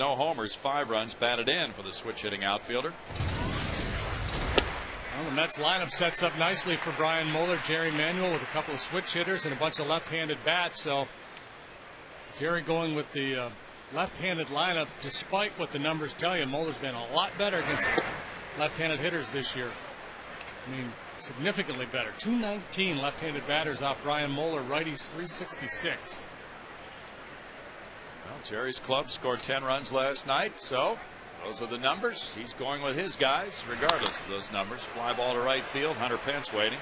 no homers, 5 runs batted in for the switch hitting outfielder. Well, the Mets lineup sets up nicely for Brian Moeller. Jerry Manuel with a couple of switch hitters and a bunch of left-handed bats. So Jerry going with the left-handed lineup, despite what the numbers tell you. Moeller's been a lot better against left-handed hitters this year. I mean, significantly better. 219 left-handed batters off Brian Moeller. Righties 366. Well, Jerry's club scored 10 runs last night, so those are the numbers. He's going with his guys regardless of those numbers. Fly ball to right field. Hunter Pence waiting.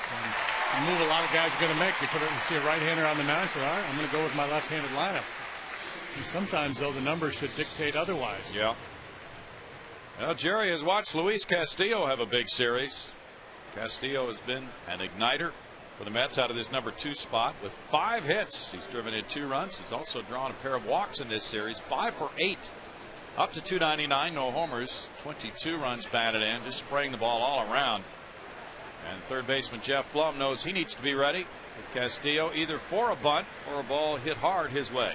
The move a lot of guys are going to make. You see a right-hander on the mound, so all right, I'm going to go with my left-handed lineup. And sometimes, though, the numbers should dictate otherwise. Yeah. Well, Jerry has watched Luis Castillo have a big series. Castillo has been an igniter for the Mets out of this number 2 spot with 5 hits. He's driven in 2 runs. He's also drawn a pair of walks in this series. 5 for 8. Up to 299, no homers, 22 runs batted in, just spraying the ball all around. And third baseman Jeff Blum knows he needs to be ready with Castillo either for a bunt or a ball hit hard his way.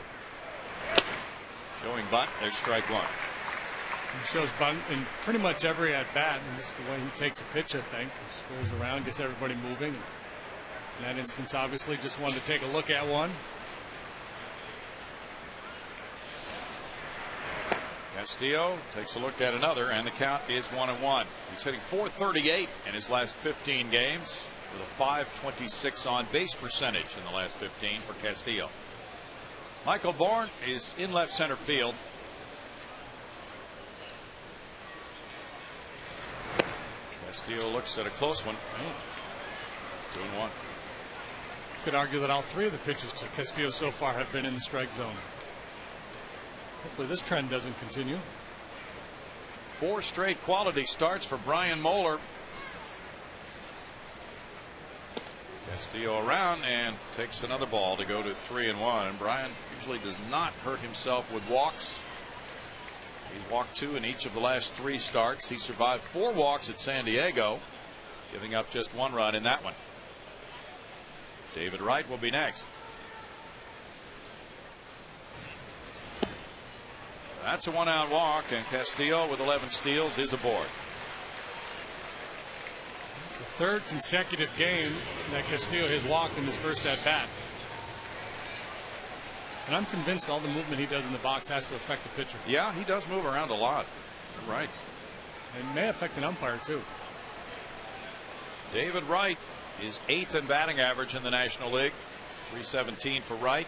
Showing bunt, there's strike 1. He shows bunt in pretty much every at bat, and this is the way he takes a pitch, I think. He goes around, gets everybody moving. In that instance, obviously, just wanted to take a look at one. Castillo takes a look at another, and the count is 1-1. He's hitting .438 in his last 15 games with a .526 on base percentage in the last 15 for Castillo. Michael Bourne is in left center field. Castillo looks at a close one. 2-1. Could argue that all 3 of the pitches to Castillo so far have been in the strike zone. Hopefully this trend doesn't continue. 4 straight quality starts for Brian Moeller. Castillo around and takes another ball to go to 3-1. And Brian usually does not hurt himself with walks. He's walked 2 in each of the last 3 starts. He survived 4 walks at San Diego, giving up just 1 run in that one. David Wright will be next. That's a 1-out walk, and Castillo with 11 steals is aboard. It's the 3rd consecutive game that Castillo has walked in his first at bat. And I'm convinced all the movement he does in the box has to affect the pitcher. Yeah, he does move around a lot. You're right. It may affect an umpire, too. David Wright is 8th in batting average in the National League. .317 for Wright.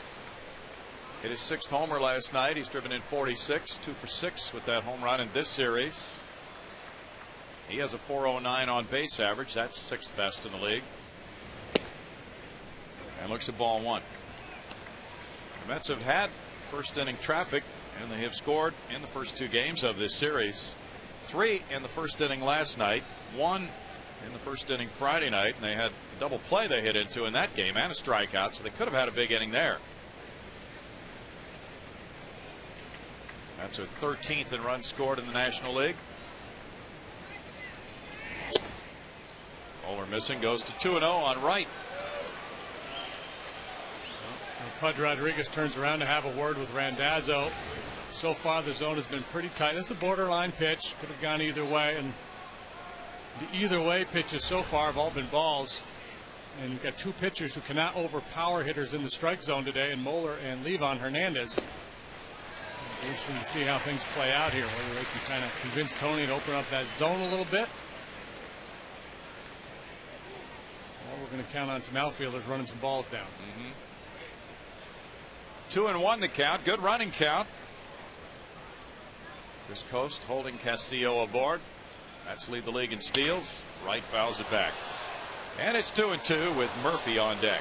Hit his 6th homer last night. He's driven in 46, 2 for 6 with that home run in this series. He has a .409 on base average. That's 6th best in the league. And looks at ball 1. The Mets have had first inning traffic, and they have scored in the first 2 games of this series. 3 in the first inning last night, 1 in the first inning Friday night, and they had a double play they hit into in that game and a strikeout, so they could have had a big inning there. That's their 13th in runs scored in the National League. Moeller missing, goes to 2-0 on Wright. Pudge Rodriguez turns around to have a word with Randazzo. So far the zone has been pretty tight. It's a borderline pitch, could have gone either way, and the either way pitches so far have all been balls. And you've got 2 pitchers who cannot overpower hitters in the strike zone today, and Moeller and Levon Hernandez. Interesting to see how things play out here, whether they can kind of convince Tony to open up that zone a little bit. Or we're going to count on some outfielders running some balls down. 2-1 the count. Good running count. Chris Coast holding Castillo aboard. That's lead the league in steals. Wright fouls it back. And it's 2-2 with Murphy on deck.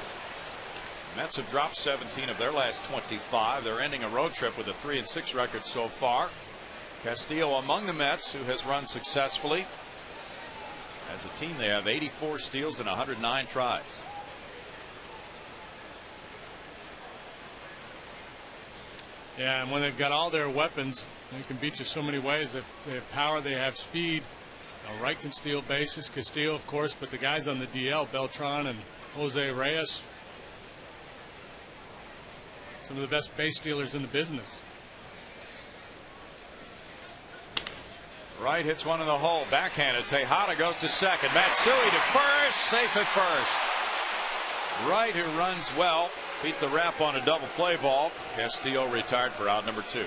Mets have dropped 17 of their last 25. They're ending a road trip with a 3-6 record so far. Castillo among the Mets, who has run successfully. As a team, they have 84 steals and 109 tries. Yeah, and when they've got all their weapons, they can beat you so many ways. They have power, they have speed. Wright can steal bases, Castillo, of course, but the guys on the DL, Beltran and Jose Reyes, some of the best base stealers in the business. Right hits one in the hole. Backhanded. Tejada goes to second. Matsui to first. Safe at first. Wright, who runs well, beat the wrap on a double play ball. Castillo retired for out number 2.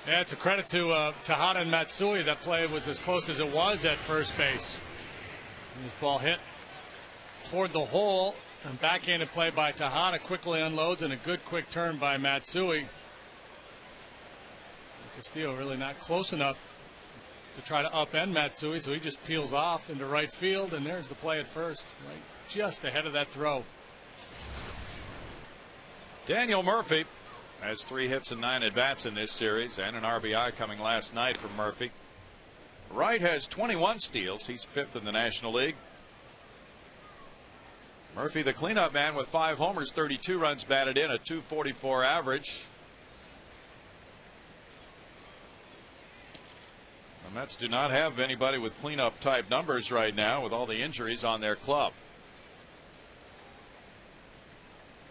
Yeah, it's a credit to Tejada and Matsui. That play was as close as it was at first base. And this ball hit toward the hole. And backhanded play by Tejada quickly unloads, and a good quick turn by Matsui. Castillo really not close enough to try to upend Matsui, so he just peels off into right field, and there's the play at first, right just ahead of that throw. Daniel Murphy has 3 hits and 9 at-bats in this series, and an RBI coming last night from Murphy. Wright has 21 steals. He's 5th in the National League. Murphy, the cleanup man, with 5 homers, 32 runs batted in, a .244 average. The Mets do not have anybody with cleanup type numbers right now with all the injuries on their club.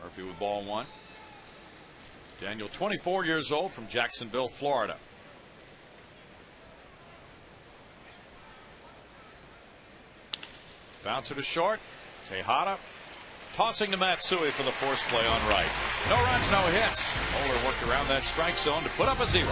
Murphy with ball 1. Daniel, 24 years old, from Jacksonville, Florida. Bouncer to short. Tejada tossing to Matsui for the force play on right. No runs, no hits. Moeller worked around that strike zone to put up a 0.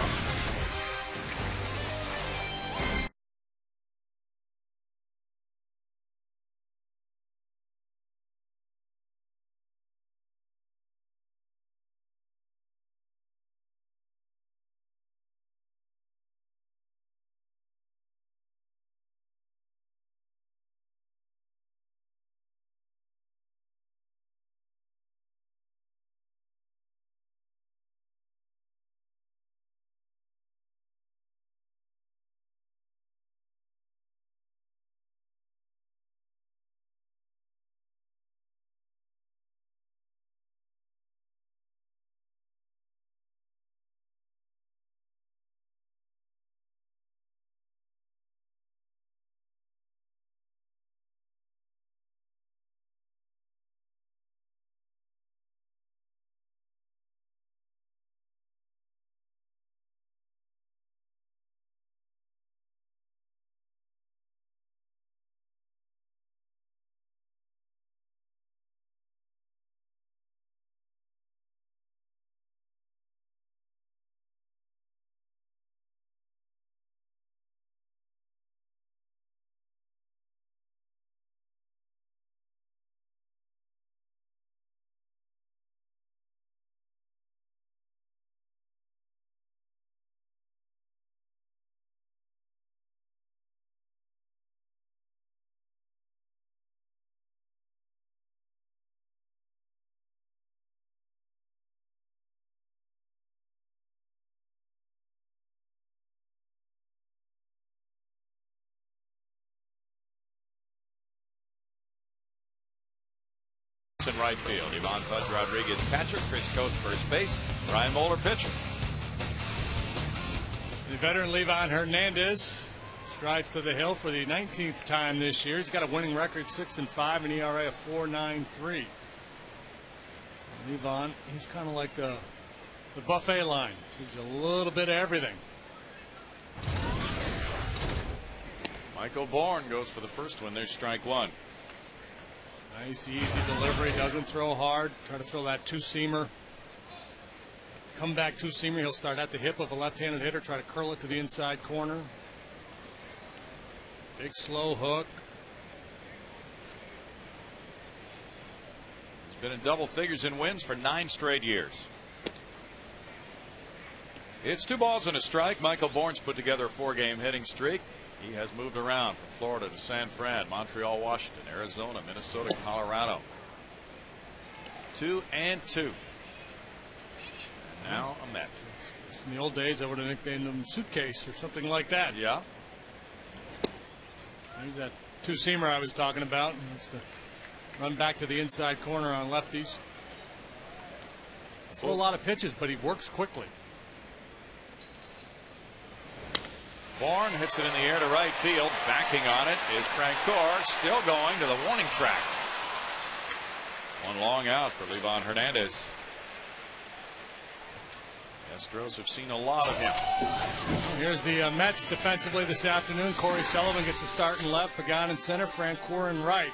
In right field, Ivan Pudge Rodriguez catcher, Chris Coates first base, Ryan Moeller pitcher. The veteran Livan Hernandez strides to the hill for the 19th time this year. He's got a winning record, 6-5, an ERA of 4.93. Livan, he's kind of like the buffet line. He's a little bit of everything. Michael Bourne goes for the first one. There's strike 1. Nice, easy delivery. Doesn't throw hard. Try to throw that two-seamer. Comeback two-seamer. He'll start at the hip of a left-handed hitter. Try to curl it to the inside corner. Big slow hook. He's been in double figures in wins for 9 straight years. It's 2 balls and a strike. Michael Bourne's put together a 4-game hitting streak. He has moved around from Florida to San Fran, Montreal, Washington, Arizona, Minnesota, Colorado. 2-2. And now a Met. In the old days, I would have nicknamed him Suitcase or something like that. Yeah. He's that two-seamer I was talking about. It's to run back to the inside corner on lefties. Throw a lot of pitches, but he works quickly. Bourne hits it in the air to right field. Backing on it is Francoeur, still going to the warning track. One long out for Livan Hernandez. Astros have seen a lot of him. Here's the Mets defensively this afternoon. Corey Sullivan gets a start in left, Pagan in center, Francoeur in right.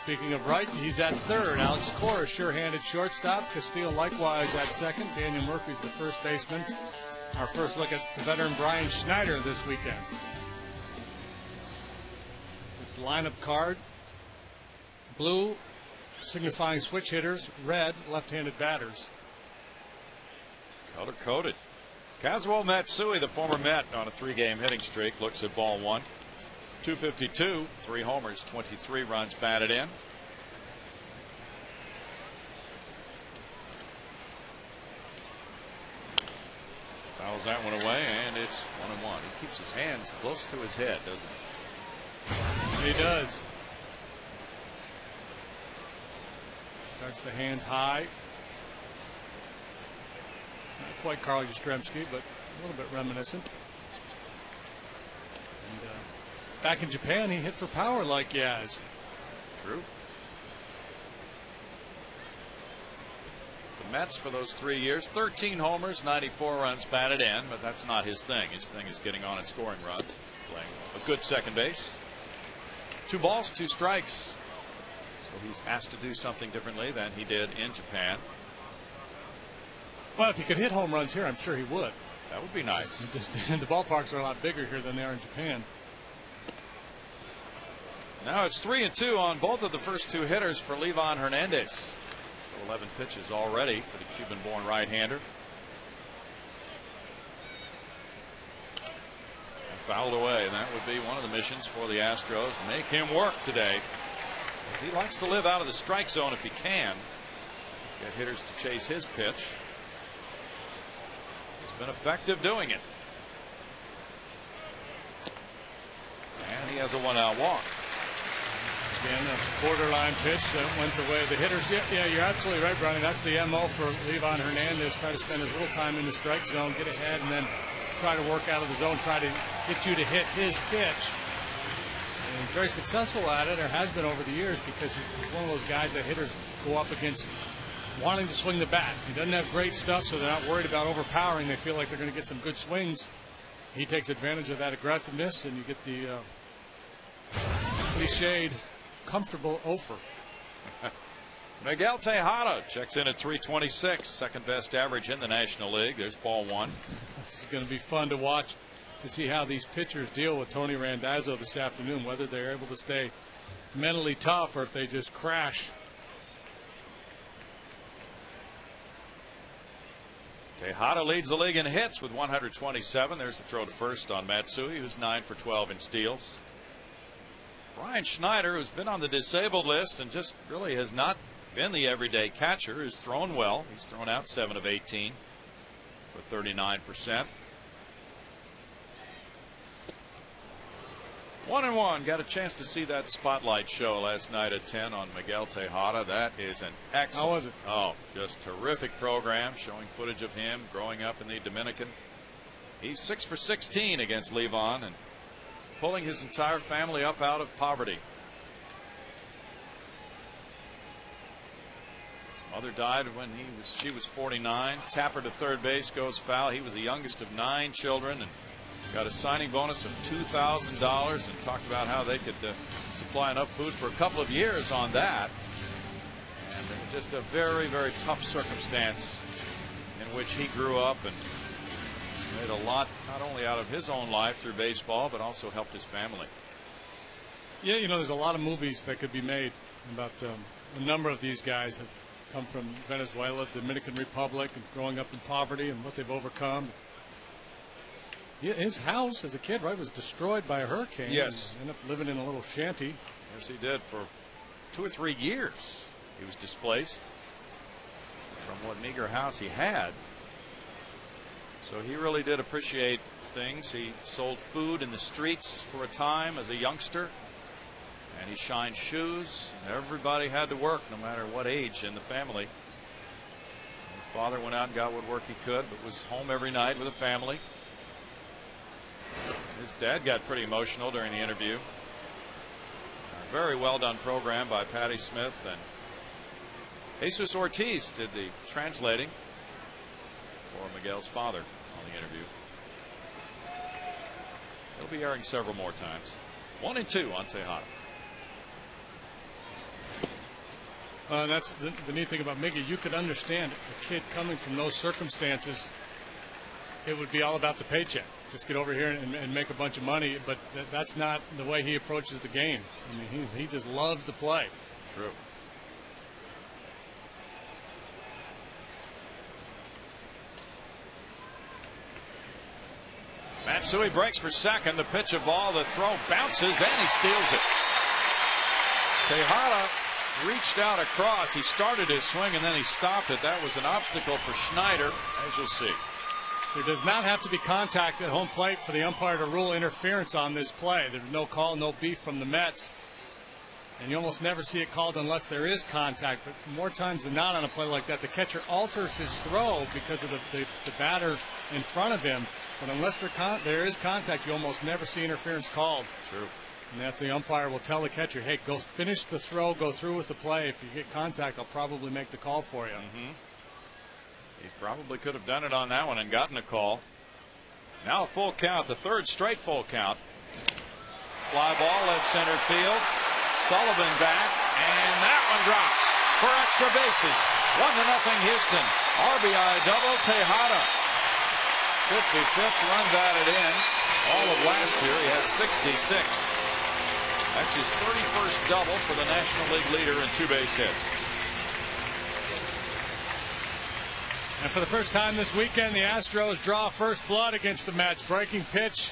Speaking of right, he's at third. Alex Cora, sure-handed shortstop. Castillo likewise at second. Daniel Murphy's the first baseman. Our first look at the veteran Brian Schneider this weekend. With the lineup card, blue signifying switch hitters, red left-handed batters. Color-coded. Kazuo Matsui, the former Met, on a 3-game hitting streak, looks at ball one. 252, 3 homers, 23 runs batted in. Fouls that one away, and it's 1-1. He keeps his hands close to his head, doesn't he? He does. Starts the hands high. Not quite Carl Yastrzemski, but a little bit reminiscent. And, back in Japan, he hit for power like Yaz. True. The Mets for those 3 years, 13 homers, 94 runs batted in, but that's not his thing. His thing is getting on and scoring runs, playing a good second base. 2 balls, 2 strikes. So he's asked to do something differently than he did in Japan. Well, if he could hit home runs here, I'm sure he would. That would be nice. The ballparks are a lot bigger here than they are in Japan. Now it's 3-2 on both of the first 2 hitters for Livan Hernandez. So 11 pitches already for the Cuban-born right-hander. Fouled away, and that would be one of the missions for the Astros. Make him work today. He likes to live out of the strike zone if he can. Get hitters to chase his pitch. He's been effective doing it. And he has a 1-out walk. Again, a borderline pitch that went the way of the hitters. Yeah, you're absolutely right, Brownie. That's the MO for Livan Hernandez. Try to spend as little time in the strike zone, get ahead, and then try to work out of the zone, try to get you to hit his pitch. And he's very successful at it, or has been over the years, because he's one of those guys that hitters go up against wanting to swing the bat. He doesn't have great stuff, so they're not worried about overpowering. They feel like they're going to get some good swings. He takes advantage of that aggressiveness, and you get the cliched comfortable offer. Miguel Tejada checks in at 326, second best average in the National League. There's ball one. This is going to be fun to watch, to see how these pitchers deal with Tony Randazzo this afternoon, whether they're able to stay mentally tough or if they just crash. Tejada leads the league in hits with 127. There's the throw to first on Matsui, who's 9 for 12 in steals. Brian Schneider, who's been on the disabled list and just really has not been the everyday catcher, has thrown well. He's thrown out 7 of 18 for 39%. 1-1. Got a chance to see that spotlight show last night at 10 on Miguel Tejada. That is an excellent. How was it? Oh, just terrific program showing footage of him growing up in the Dominican. He's 6 for 16 against Livan and pulling his entire family up out of poverty. Mother died when she was 49. Tapper to third base, goes foul. He was the youngest of 9 children and got a signing bonus of $2,000 and talked about how they could supply enough food for a couple of years on that. And just a very, very tough circumstance in which he grew up and made a lot, not only out of his own life through baseball, but also helped his family. Yeah, you know, there's a lot of movies that could be made about a number of these guys have come from Venezuela, Dominican Republic, and growing up in poverty and what they've overcome. Yeah, his house as a kid, right, was destroyed by a hurricane. Yes. Ended up living in a little shanty. Yes, he did. For 2 or 3 years, he was displaced from what meager house he had. So he really did appreciate things. He sold food in the streets for a time as a youngster, and he shined shoes. Everybody had to work, no matter what age in the family. His father went out and got what work he could, but was home every night with the family. His dad got pretty emotional during the interview. A very well done program by Patty Smith, and Jesus Ortiz did the translating for Miguel's father on the interview. He'll be airing several more times. 1-2 on Tejada. That's the neat thing about Miggy. You could understand a kid coming from those circumstances. It would be all about the paycheck. Just get over here and make a bunch of money. But that's not the way he approaches the game. I mean, he just loves to play. True. Matsui breaks for second. The pitch, a ball, the throw bounces, and he steals it. Tejada reached out across. He started his swing, and then he stopped it. That was an obstacle for Schneider, as you'll see. There does not have to be contact at home plate for the umpire to rule interference on this play. There's no call, no beef from the Mets. And you almost never see it called unless there is contact. But more times than not on a play like that, the catcher alters his throw because of the batter in front of him. But unless there is contact, you almost never see interference called. True. And that's the umpire will tell the catcher, hey, go finish the throw, go through with the play. If you get contact, I'll probably make the call for you. He probably could have done it on that one and gotten a call. Now a full count, the third straight full count. Fly ball left center field. Sullivan back, and that one drops for extra bases. 1-0 Houston. RBI double Tejada. 55th run batted in. All of last year he had 66. That's his 31st double for the National League leader in 2 base hits. And for the first time this weekend, the Astros draw first blood against the Mets. Breaking pitch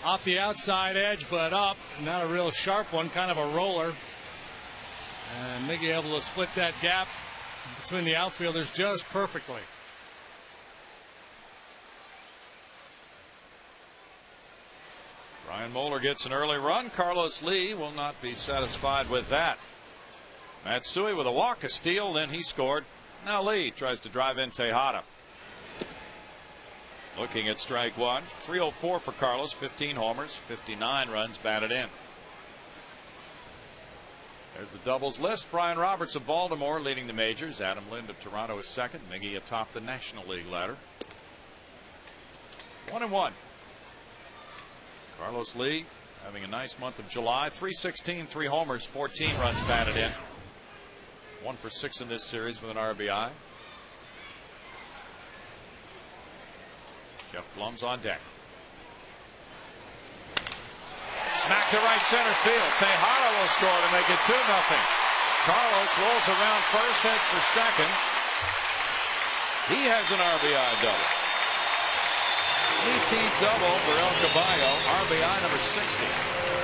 off the outside edge, but up. Not a real sharp one, kind of a roller. And Miggy able to split that gap between the outfielders just perfectly. Brian Moeller gets an early run. Carlos Lee will not be satisfied with that. Matsui with a walk, a steal, then he scored. Now Lee tries to drive in Tejada. Looking at strike one. 304 for Carlos, 15 homers, 59 runs batted in. There's the doubles list. Brian Roberts of Baltimore leading the majors. Adam Lind of Toronto is second. Miggy atop the National League ladder. 1-1. Carlos Lee having a nice month of July. 316, 3 homers, 14 runs batted in. 1 for 6 in this series with an RBI. Jeff Blum's on deck. Smack to right center field. Tejada will score to make it 2-0. Carlos rolls around first, heads for second. He has an RBI double. 18th double for El Caballo. RBI number 60.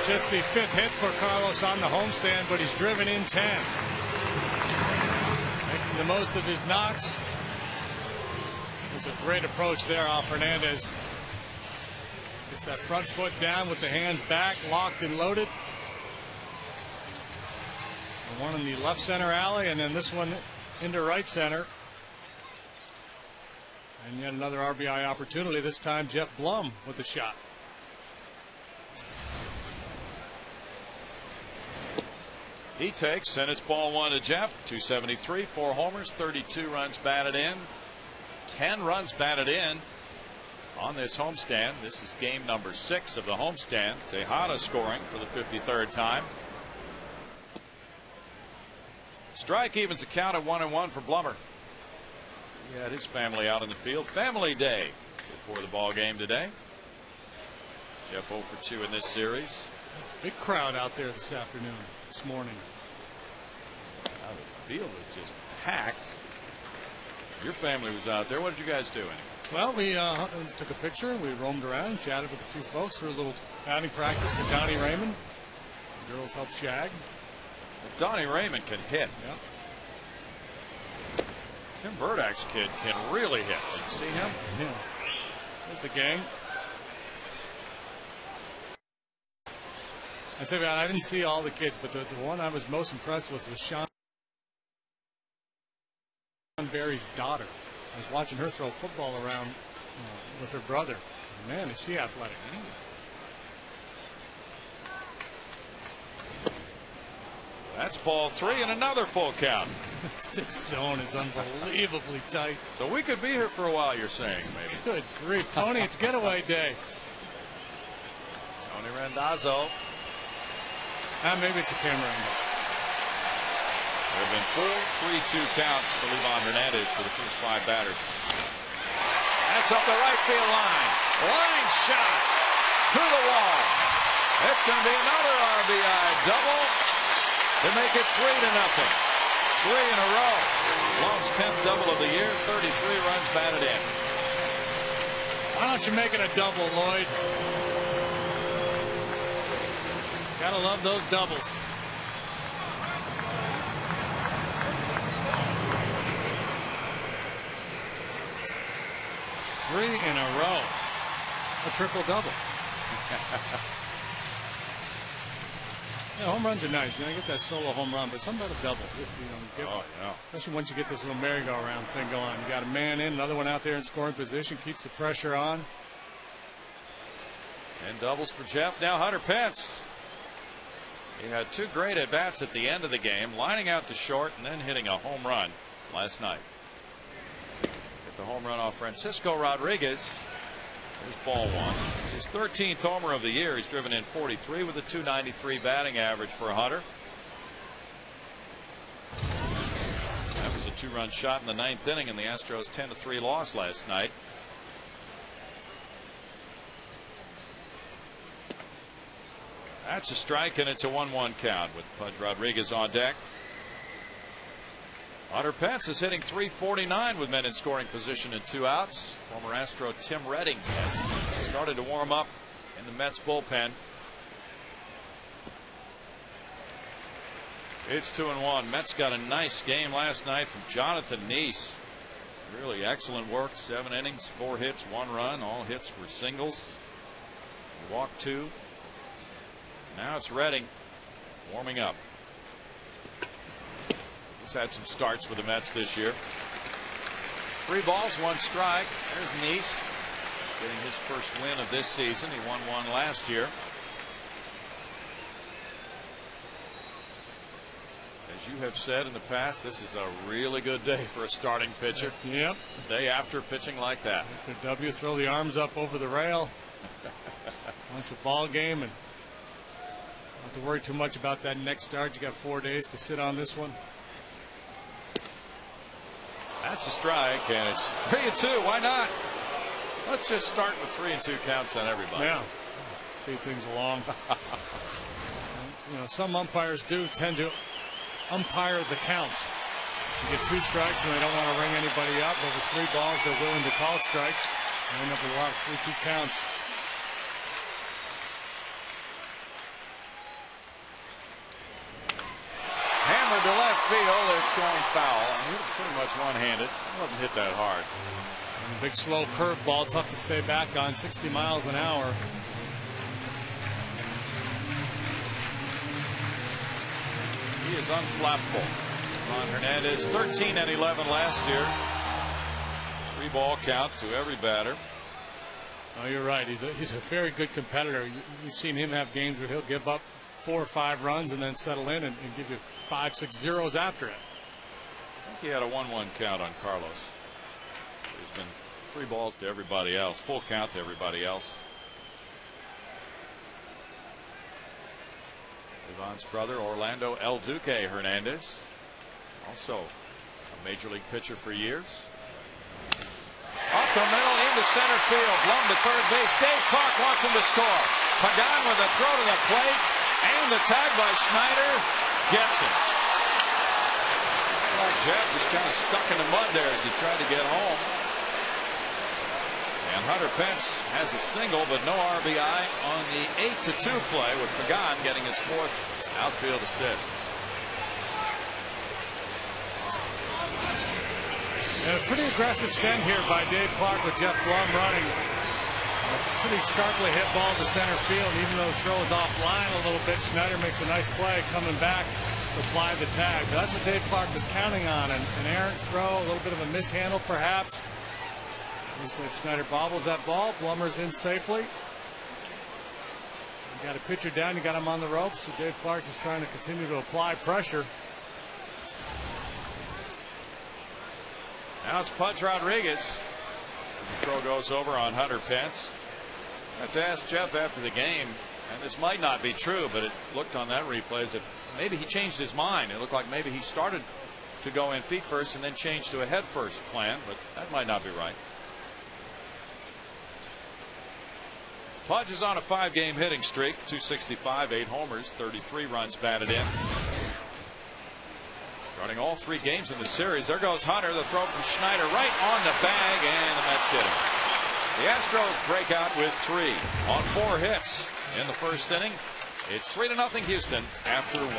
Just the 5th hit for Carlos on the homestand, but he's driven in 10. Making the most of his knocks. It's a great approach there off Hernandez. Gets that front foot down with the hands back, locked and loaded. And one in the left center alley, and then this one into right center. And yet another RBI opportunity. This time Jeff Blum with a shot. He takes, and it's ball one to Jeff. 273, 4 homers, 32 runs batted in. 10 runs batted in on this homestand. This is game number 6 of the homestand. Tejada scoring for the 53rd time. Strike evens the count at 1-1 for Blummer. He had his family out in the field. Family day before the ball game today. Jeff 0 for 2 in this series. Big crowd out there this afternoon, this morning. Now the field was just packed. Your family was out there. What did you guys do? Well, we took a picture. We roamed around, chatted with a few folks for a little batting practice to Donnie Raymond. The girls helped shag. Donnie Raymond can hit. Yep. Tim Burdak's kid can really hit. Did you see him? Yeah. There's the gang. I tell you, I didn't see all the kids, but the one I was most impressed with was Sean Barry's daughter. I was watching her throw football around with her brother. Man, is she athletic. That's ball 3 and another full count. This zone is unbelievably tight. So we could be here for a while, you're saying, maybe. Good grief, Tony, it's getaway day. Tony Randazzo. Maybe it's a camera angle. There have been 4 3-2 counts for Livan Hernandez to the first 5 batters. That's up the right field line. Line shot to the wall. It's going to be another RBI double to make it 3-0. 3 in a row. Long's 10th double of the year. 33 runs batted in. Why don't you make it a double, Lloyd? Gotta love those doubles. Three in a row. A triple double. Yeah, home runs are nice. You know, you get that solo home run, but something about a double. This, especially once you get this little merry-go-round thing going. You got a man in, another one out there in scoring position, keeps the pressure on. And doubles for Jeff. Now Hunter Pence. He had 2 great at-bats at the end of the game, lining out to short and then hitting a home run last night. Hit the home run off Francisco Rodriguez. There's ball 1. It's his 13th homer of the year. He's driven in 43 with a .293 batting average for Hunter. That was a 2-run shot in the 9th inning in the Astros' 10-3 loss last night. That's a strike, and it's a 1-1 count with Pudge Rodriguez on deck. Hunter Pence is hitting .349 with men in scoring position and 2 outs. Former Astro Tim Redding has started to warm up in the Mets bullpen. It's 2-1. Mets got a nice game last night from Jonathan Neese. Really excellent work. 7 innings, 4 hits, 1 run. All hits were singles. He walked 2. Now it's Redding warming up. He's had some starts with the Mets this year. 3 balls, 1 strike. There's Neese getting his first win of this season. He won 1 last year. As you have said in the past, this is a really good day for a starting pitcher. Yep. The day after pitching like that. After W, throw the arms up over the rail. Launch a ball game and not to worry too much about that next start. You got 4 days to sit on this one. That's a strike, and it's 3-2. Why not? Let's just start with 3-2 counts on everybody. Yeah, speed things along. Some umpires do tend to umpire the count. You get 2 strikes and they don't want to ring anybody up. Over 3 balls, they're willing to call strikes. They end up with a lot of 3-2 counts. Hammered to left field. It's going foul. Pretty much one-handed. Wasn't hit that hard. And a big slow curveball, tough to stay back on. 60 miles an hour. He is unflappable. Ron Hernandez, 13 and 11 last year. 3-ball count to every batter. Oh, you're right. He's a very good competitor. You've seen him have games where he'll give up 4 or 5 runs and then settle in and give you 5, 6 zeros after it. I think he had a 1-1 count on Carlos. There's been 3 balls to everybody else. Full count to everybody else. Ivan's brother, Orlando El Duque Hernandez, also a major league pitcher for years. Off the middle into center field. Blum to third base. Dave Clark wants him to score. Pagan with a throw to the plate. And the tag by Schneider gets him. Well, Jeff was kind of stuck in the mud there as he tried to get home. And Hunter Pence has a single, but no RBI on the 8-2 play with Pagan getting his 4th outfield assist. And a pretty aggressive send here by Dave Clark with Jeff Blum running. A pretty sharply hit ball to center field. Even though the throw is offline a little bit, Schneider makes a nice play coming back to apply the tag. But that's what Dave Clark was counting on. An errant throw, a little bit of a mishandle perhaps. If Schneider bobbles that ball, Blummer's in safely. You got a pitcher down, you got him on the ropes, so Dave Clark is trying to continue to apply pressure. Now it's Pudge Rodriguez. The throw goes over on Hunter Pence. I have to ask Jeff after the game, and this might not be true, but it looked on that replay as if maybe he changed his mind. It looked like maybe he started to go in feet first and then changed to a head first plan, but that might not be right. Pudge is on a 5-game hitting streak, 265, 8 homers, 33 runs batted in. Starting all 3 games in the series. There goes Hunter. The throw from Schneider right on the bag, and the Mets get him. The Astros break out with 3 on 4 hits in the first inning. It's 3-0 Houston after 1.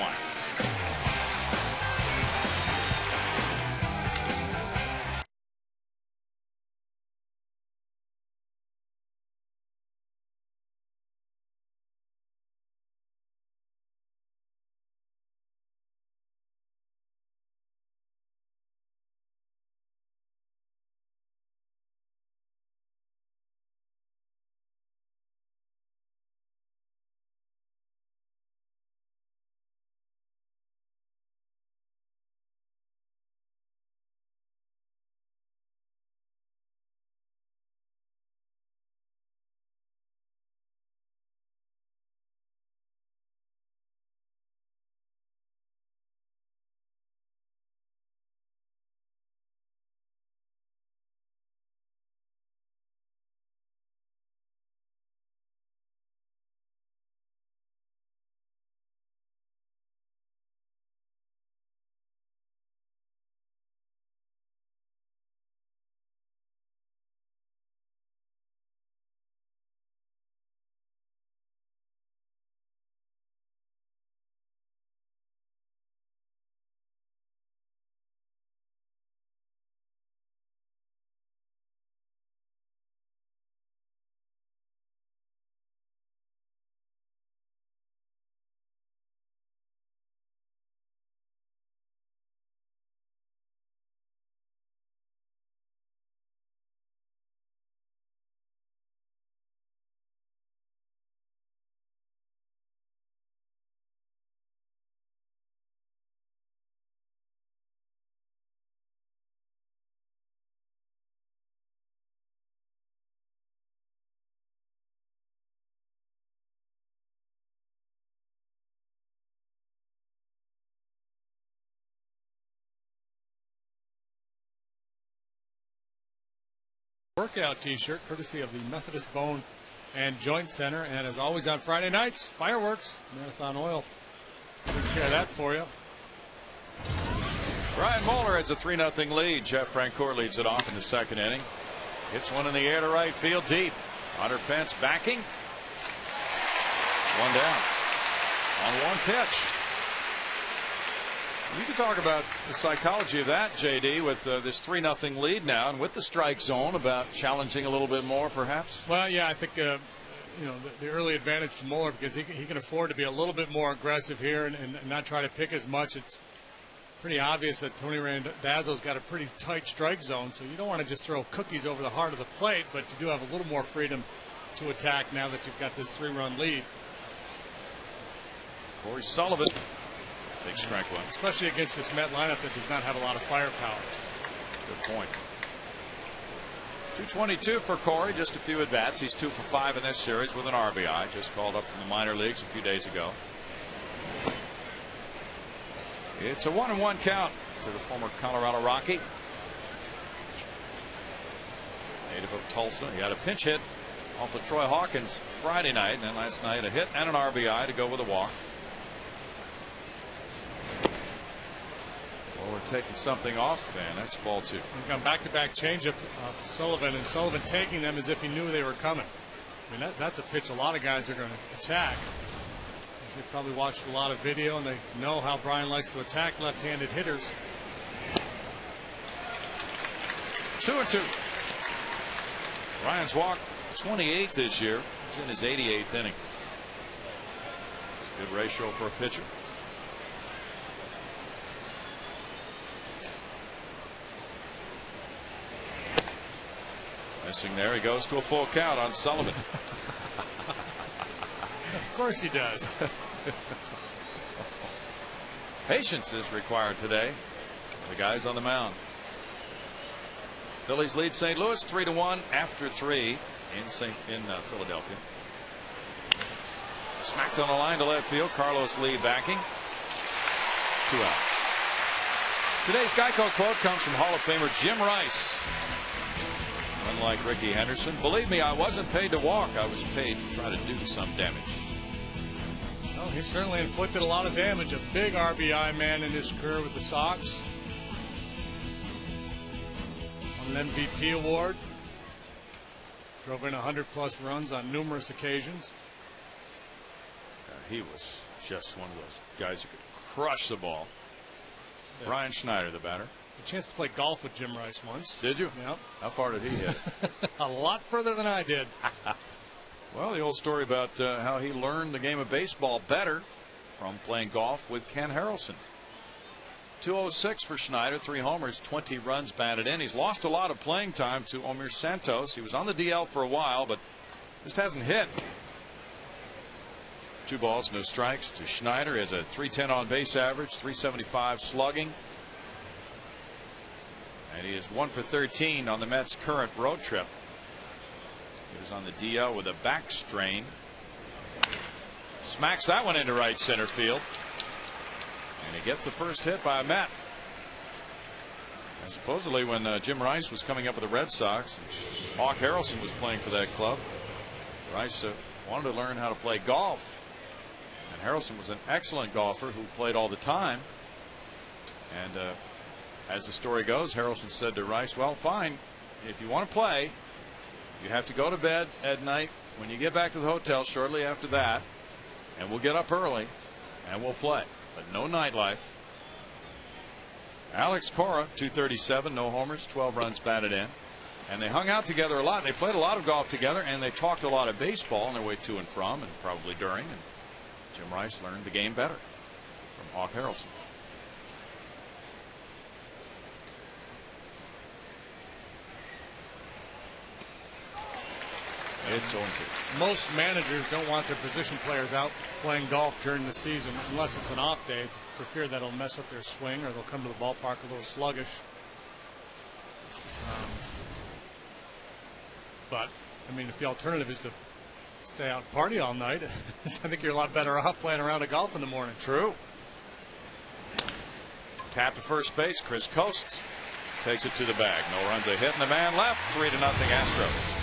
Workout t-shirt courtesy of the Methodist Bone and Joint Center, and as always on Friday nights, fireworks. Marathon Oil take care of that for you. Brian Moeller has a 3-0 lead. Jeff Francoeur leads it off in the second inning. Hits one in the air to right field deep. Hunter Pence backing. One down on 1 pitch. You can talk about the psychology of that, JD, with this 3-0 lead now, and with the strike zone, about challenging a little bit more, perhaps. Well, yeah, I think the early advantage to Moeller, because he can afford to be a little bit more aggressive here and not try to pick as much. It's pretty obvious that Tony Randazzo's got a pretty tight strike zone, so you don't want to just throw cookies over the heart of the plate, but you do have a little more freedom to attack now that you've got this 3-run lead. Corey Sullivan. Big strike one. Especially against this Met lineup that does not have a lot of firepower. Good point. 222 for Corey, just a few at-bats. He's 2 for 5 in this series with an RBI. Just called up from the minor leagues a few days ago. It's a 1-1 count to the former Colorado Rocky. Native of Tulsa. He had a pinch hit off of Troy Hawkins Friday night, and then last night a hit and an RBI to go with a walk. Well, we're taking something off, and that's ball 2. We've got back-to-back changeup Sullivan, and Sullivan taking them as if he knew they were coming. I mean, that's a pitch a lot of guys are going to attack. They've probably watched a lot of video, and they know how Brian likes to attack left-handed hitters. 2-2. Brian's walked 28 this year. He's in his 88th inning. Good ratio for a pitcher. Missing there. He goes to a full count on Sullivan. Of course he does. Patience is required today. The guys on the mound. Phillies lead St. Louis 3-1 after 3 in Philadelphia. Smacked on the line to left field. Carlos Lee backing. 2 outs. Today's Geico quote comes from Hall of Famer Jim Rice. Unlike Ricky Henderson, believe me, I wasn't paid to walk. I was paid to try to do some damage. Well, he certainly inflicted a lot of damage. A big RBI man in his career with the Sox. Won an MVP award. Drove in 100+ runs on numerous occasions. He was just one of those guys who could crush the ball. Yeah. Brian Schneider, the batter. A chance to play golf with Jim Rice once. Did you? Yep. How far did he hit? A lot further than I did. Well, the old story about how he learned the game of baseball better from playing golf with Ken Harrelson. 206 for Schneider, 3 homers, 20 runs batted in. He's lost a lot of playing time to Omir Santos. He was on the DL for a while, but just hasn't hit. 2 balls, no strikes to Schneider. He has a .310 on base average, .375 slugging. And he is 1 for 13 on the Mets' current road trip. He was on the DL with a back strain. Smacks that one into right center field. And he gets the first hit by a Met. And supposedly when Jim Rice was coming up with the Red Sox, Hawk Harrelson was playing for that club. Rice wanted to learn how to play golf. And Harrelson was an excellent golfer who played all the time. And as the story goes, Harrelson said to Rice, well, fine, if you want to play, you have to go to bed at night when you get back to the hotel shortly after that, and we'll get up early and we'll play, but no nightlife. Alex Cora, 237, no homers, 12 runs batted in. And they hung out together a lot. They played a lot of golf together, and they talked a lot of baseball on their way to and from, and probably during. And Jim Rice learned the game better from Hawk Harrelson. It's 0-2. Most managers don't want their position players out playing golf during the season unless it's an off day, for fear that it'll mess up their swing or they'll come to the ballpark a little sluggish. But I mean, if the alternative is to stay out and party all night, I think you're a lot better off playing around of golf in the morning. True. Tap to first base. Chris Coasts takes it to the bag. No runs, a hit, and the man left. 3-0 Astros.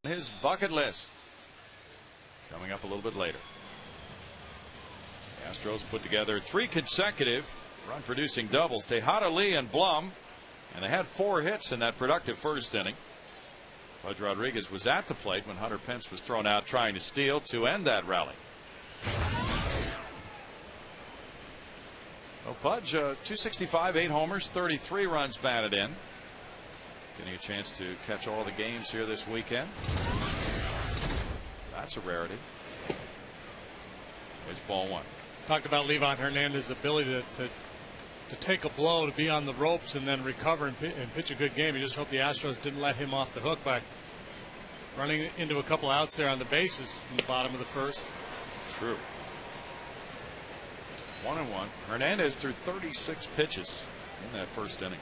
His bucket list coming up a little bit later. Astros put together 3 consecutive run-producing doubles. Tejada, Lee, and Blum, and they had 4 hits in that productive first inning. Pudge Rodriguez was at the plate when Hunter Pence was thrown out trying to steal to end that rally. Well, Pudge, 265, 8 homers, 33 runs batted in. Getting a chance to catch all the games here this weekend. That's a rarity. It's ball 1. Talked about Livan Hernandez's ability to take a blow, to be on the ropes, and then recover and pitch a good game. You just hope the Astros didn't let him off the hook by running into a couple outs there on the bases in the bottom of the first. True. 1-1. Hernandez threw 36 pitches in that first inning.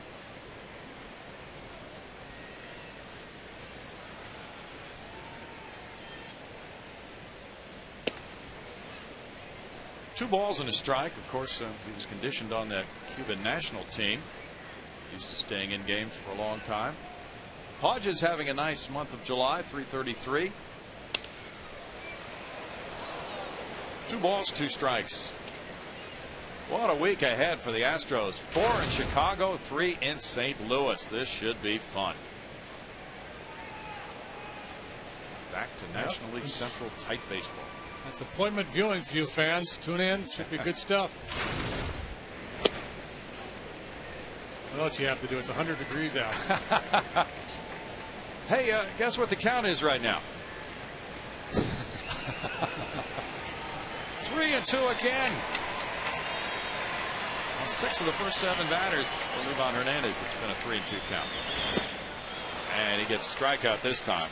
Two balls and a strike. Of course, he was conditioned on that Cuban national team. Used to staying in games for a long time. Pudge is having a nice month of July. 333. 2 balls, 2 strikes. What a week ahead for the Astros. 4 in Chicago, 3 in St. Louis. This should be fun. Back to National League Central tight baseball. That's appointment viewing for you fans. Tune in. Should be good stuff. What else you have to do? It's 100 degrees out. Hey, guess what the count is right now? 3-2 again. On 6 of the first 7 batters for Livan Hernandez, it's been a 3-2 count. And he gets a strikeout this time.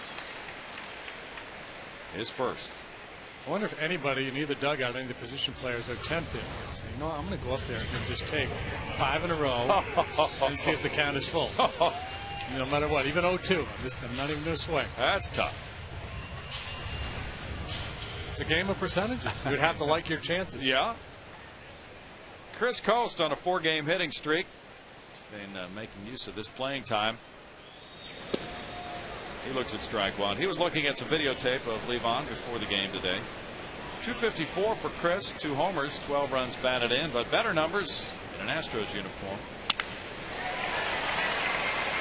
His first. I wonder if anybody in either dugout, any of the position players, are tempted to say, you know, I'm going to go up there and just take 5 in a row and see if the count is full. No matter what, even 0-2. I'm not even going to swing. That's tough. It's a game of percentages. You would have to like your chances. Yeah. Chris Coast on a 4-game hitting streak. He's been making use of this playing time. He looks at strike 1. He was looking at some videotape of Livan before the game today. 254 for Chris, 2 homers, 12 runs batted in, but better numbers in an Astros uniform.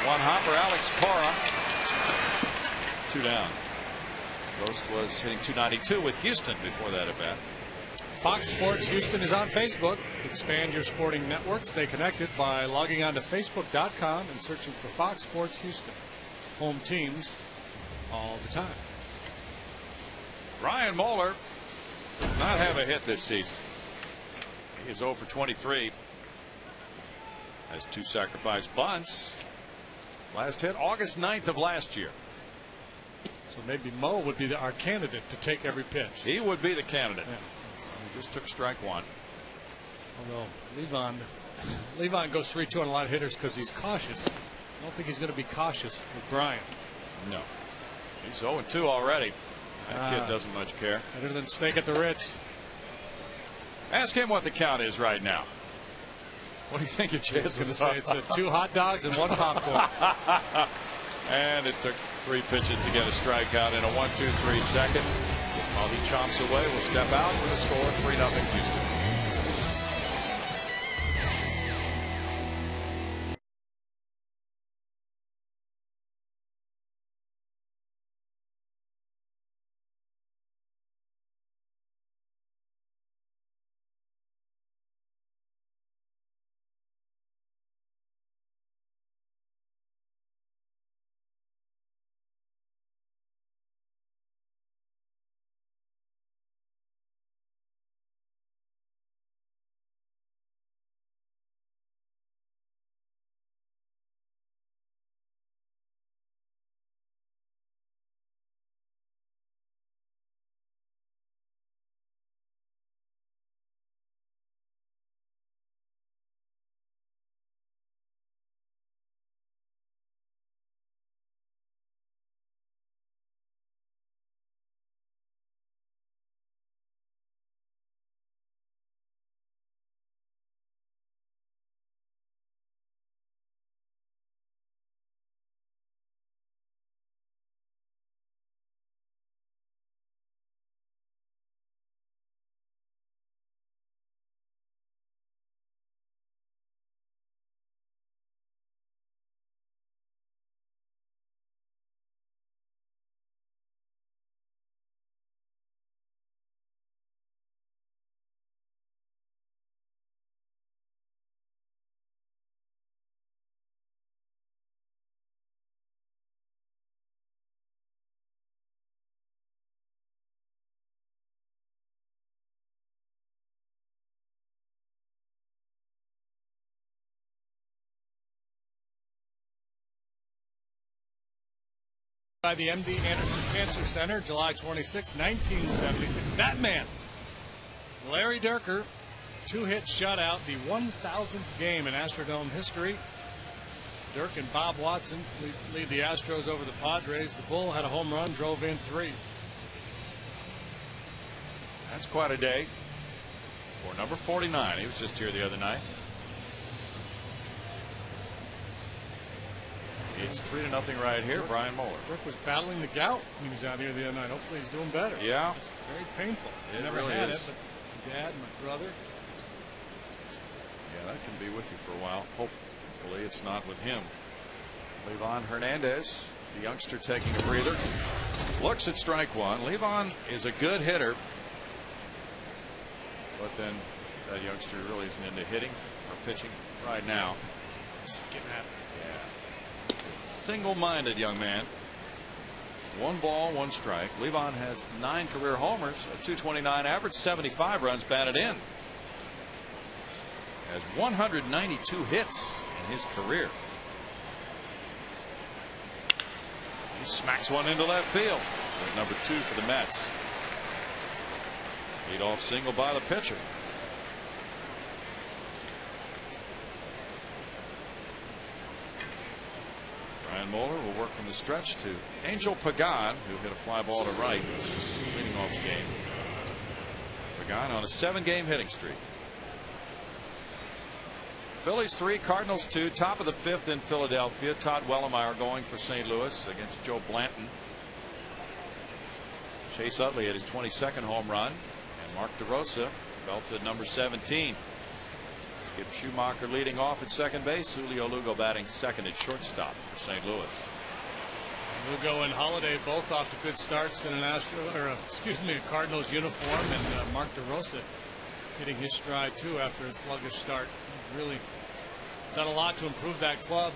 1 hopper, Alex Cora. 2 down. Ghost was hitting 292 with Houston before that at bat. Fox Sports Houston is on Facebook. Expand your sporting network. Stay connected by logging on to Facebook.com and searching for Fox Sports Houston. Home teams all the time. Ryan Moeller does not have a hit this season. He is 0 for 23. Has 2 sacrifice bunts. Last hit August 9th of last year. So maybe Mo would be our candidate to take every pitch. He would be the candidate. Yeah. He just took strike 1. Although Livan goes 3-2 on a lot of hitters because he's cautious. I don't think he's going to be cautious with Bryant. No. He's 0-2 already. That kid doesn't much care. Better than steak at the Ritz. Ask him what the count is right now. What do you think your chances are? It's 2 hot dogs and 1 popcorn. And it took 3 pitches to get a strikeout in a 1-2-3 second. While he chomps away, we'll step out with a score 3-0 Houston. by the MD Anderson Cancer Center, July 26, 1976. That man, Larry Dierker, 2-hit shutout, the 1,000th game in Astrodome history. Dirk and Bob Watson lead the Astros over the Padres. The Bull had a home run, drove in 3. That's quite a day for number 49. He was just here the other night. It's 3-0 right here. Brian Moeller. Dirk was battling the gout when he was out here the other night. Hopefully he's doing better. Yeah. It's very painful. It never really had is. it, but my dad, my brother. Yeah, that can be with you for a while. Hopefully it's not with him. Levon Hernandez, the youngster, taking a breather. Looks at strike one. Levon is a good hitter, but then that youngster really isn't into hitting or pitching right now. Just getting happy. Yeah. Single-minded young man. 1 ball, 1 strike. Levon has 9 career homers, a .229 average, 75 runs batted in. Has 192 hits in his career. He smacks one into left field. Number 2 for the Mets. Leadoff single by the pitcher. Brian Moeller will work from the stretch to Angel Pagan, who hit a fly ball to right, leading off the game. Pagan on a 7-game hitting streak. Phillies 3, Cardinals 2, top of the 5th in Philadelphia. Todd Wellemeyer going for St. Louis against Joe Blanton. Chase Utley had his 22nd home run, and Mark DeRosa belted number 17. Skip Schumacher leading off at second base. Julio Lugo batting second at shortstop for St. Louis. Lugo and Holiday both off to good starts in a Cardinals uniform, and Mark DeRosa hitting his stride too after a sluggish start. He's really done a lot to improve that club.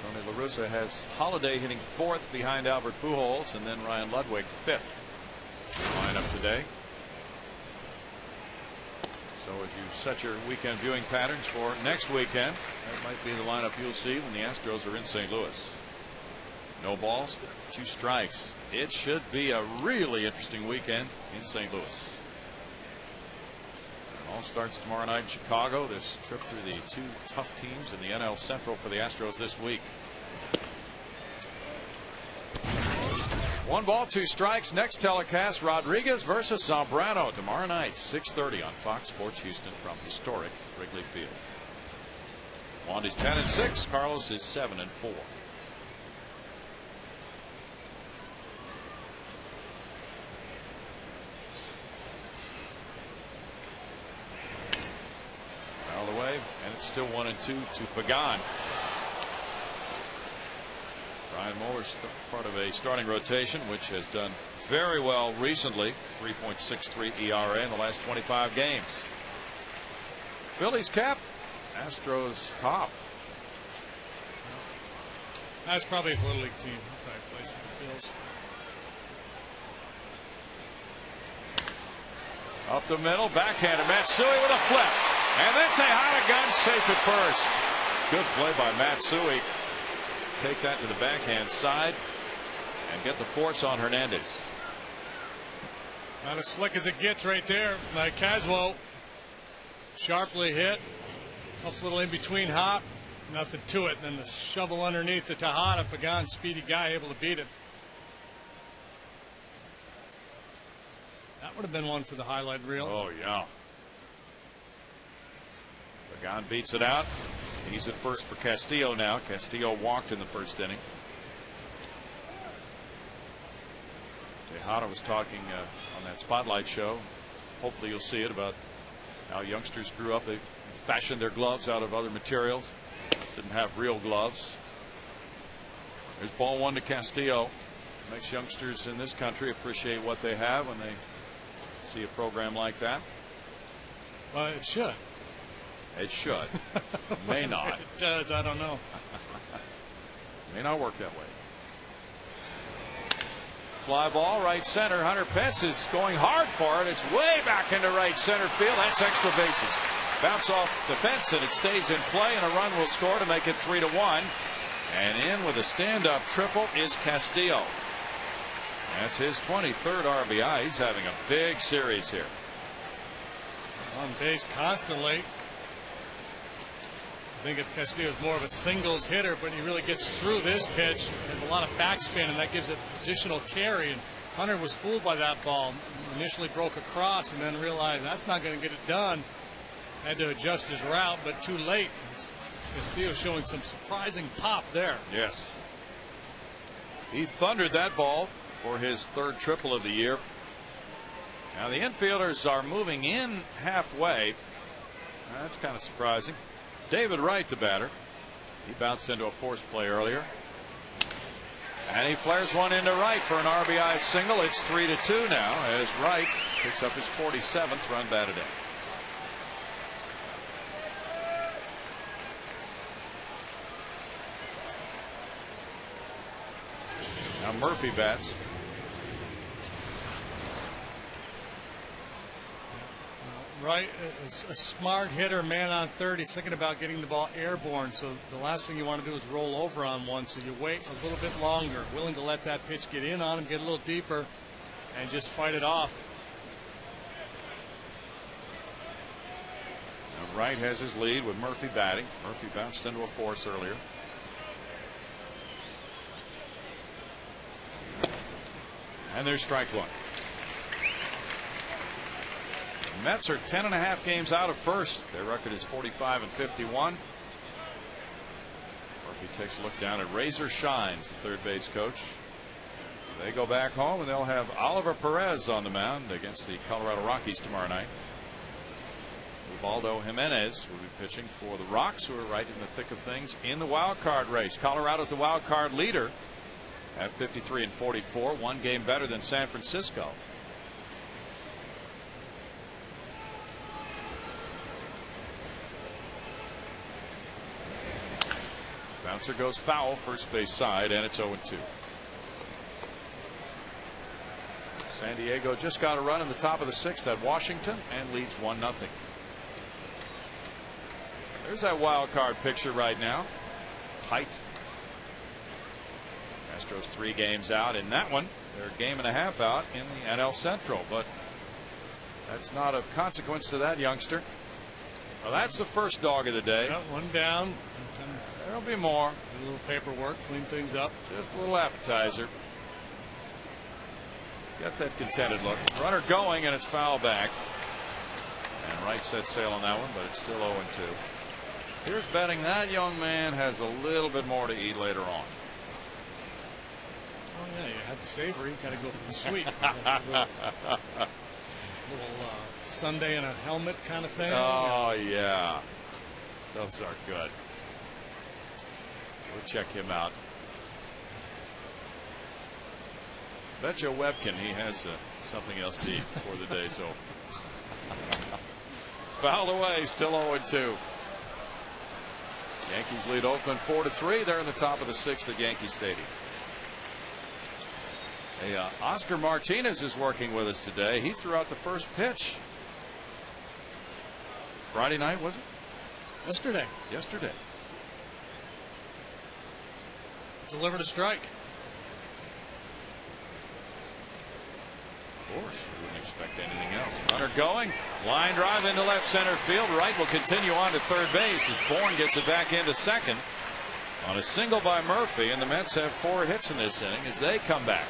Tony La Russa has Holiday hitting 4th behind Albert Pujols, and then Ryan Ludwig 5th. Lineup today. So as you set your weekend viewing patterns for next weekend, that might be the lineup you'll see when the Astros are in St. Louis. No balls, 2 strikes. It should be a really interesting weekend in St. Louis. It all starts tomorrow night in Chicago. This trip through the 2 tough teams in the NL Central for the Astros this week. 1 ball, 2 strikes. Next telecast, Rodriguez versus Zambrano tomorrow night, 6:30 on Fox Sports Houston from historic Wrigley Field. Wandy's 10-6. Carlos is 7-4. Fouled away, and it's still 1-2 to Pagan. Brian Moeller's part of a starting rotation which has done very well recently. 3.63 ERA in the last 25 games. Phillies cap, Astros top. That's probably his little league team. Probably plays for the Phils. Up the middle, backhander Matsui with a flip, and then Tejada guns safe at first. Good play by Matsui. Take that to the backhand side and get the force on Hernandez. Not as slick as it gets right there by Caswell. Sharply hit. Tough little in between hop. Nothing to it. And then the shovel underneath to Tejada. Pagan, speedy guy, able to beat it. That would have been one for the highlight reel. Oh, yeah. Pagan beats it out. He's at first for Castillo now. Castillo walked in the first inning. Tejada was talking on that Spotlight show. Hopefully you'll see it, about how youngsters grew up. They fashioned their gloves out of other materials. Didn't have real gloves. There's ball 1 to Castillo. Makes youngsters in this country appreciate what they have when they see a program like that. Well, it should. It should. May not. It does. I don't know. May not work that way. Fly ball, right center. Hunter Pence is going hard for it. It's way back into right center field. That's extra bases. Bounce off the fence, and it stays in play, and a run will score to make it 3-1. And in with a stand-up triple is Castillo. That's his 23rd RBI. He's having a big series here. On base constantly. I think if Castillo's more of a singles hitter, but he really gets through this pitch. There's a lot of backspin, and that gives it additional carry. And Hunter was fooled by that ball. Initially broke across and then realized that's not going to get it done. Had to adjust his route, but too late. Castillo showing some surprising pop there. Yes. He thundered that ball for his 3rd triple of the year. Now the infielders are moving in halfway. That's kind of surprising. David Wright, the batter. He bounced into a force play earlier. And he flares one into right for an RBI single. It's 3-2 now as Wright picks up his 47th run batted in. Now Murphy bats. Right, it's a smart hitter, man on third. He's thinking about getting the ball airborne, so the last thing you want to do is roll over on one, so you wait a little bit longer, willing to let that pitch get in on him, get a little deeper, and just fight it off. Now Wright has his lead with Murphy batting. Murphy bounced into a force earlier. And there's strike one. The Mets are 10.5 games out of first. Their record is 45-51. Murphy takes a look down at Razor Shines, the third base coach. They go back home and they'll have Oliver Perez on the mound against the Colorado Rockies tomorrow night. Ubaldo Jimenez will be pitching for the Rocks, who are right in the thick of things in the wild card race. Colorado's the wild card leader at 53-44, 1 game better than San Francisco. Bouncer goes foul, first base side, and it's 0-2. San Diego just got a run in the top of the 6th at Washington and leads 1-0. There's that wild card picture right now. Tight. Astros 3 games out in that one. They're a game and a half out in the NL Central, but that's not of consequence to that youngster. Well, that's the first dog of the day. Got one down. There'll be more. A little paperwork, clean things up. Just a little appetizer. Got that contented look. Runner going, and it's foul back. And Wright set sail on that one, but it's still 0-2. Here's betting that young man has a little bit more to eat later on. Oh yeah, you had the savory. You got to go for the sweet. little sundae in a helmet kind of thing. Oh yeah, those are good. We'll check him out. Bet you Webkin he has something else to eat before the day's over. Fouled away, still 0-2. Yankees lead Oakland 4-3. They're in the top of the 6th at Yankee Stadium. Hey, Oscar Martinez is working with us today. He threw out the first pitch. Friday night, was it? Yesterday. Yesterday. Delivered a strike. Of course, we wouldn't expect anything else. Runner going, line drive into left center field. Wright will continue on to third base as Bourne gets it back into second on a single by Murphy, and the Mets have 4 hits in this inning as they come back.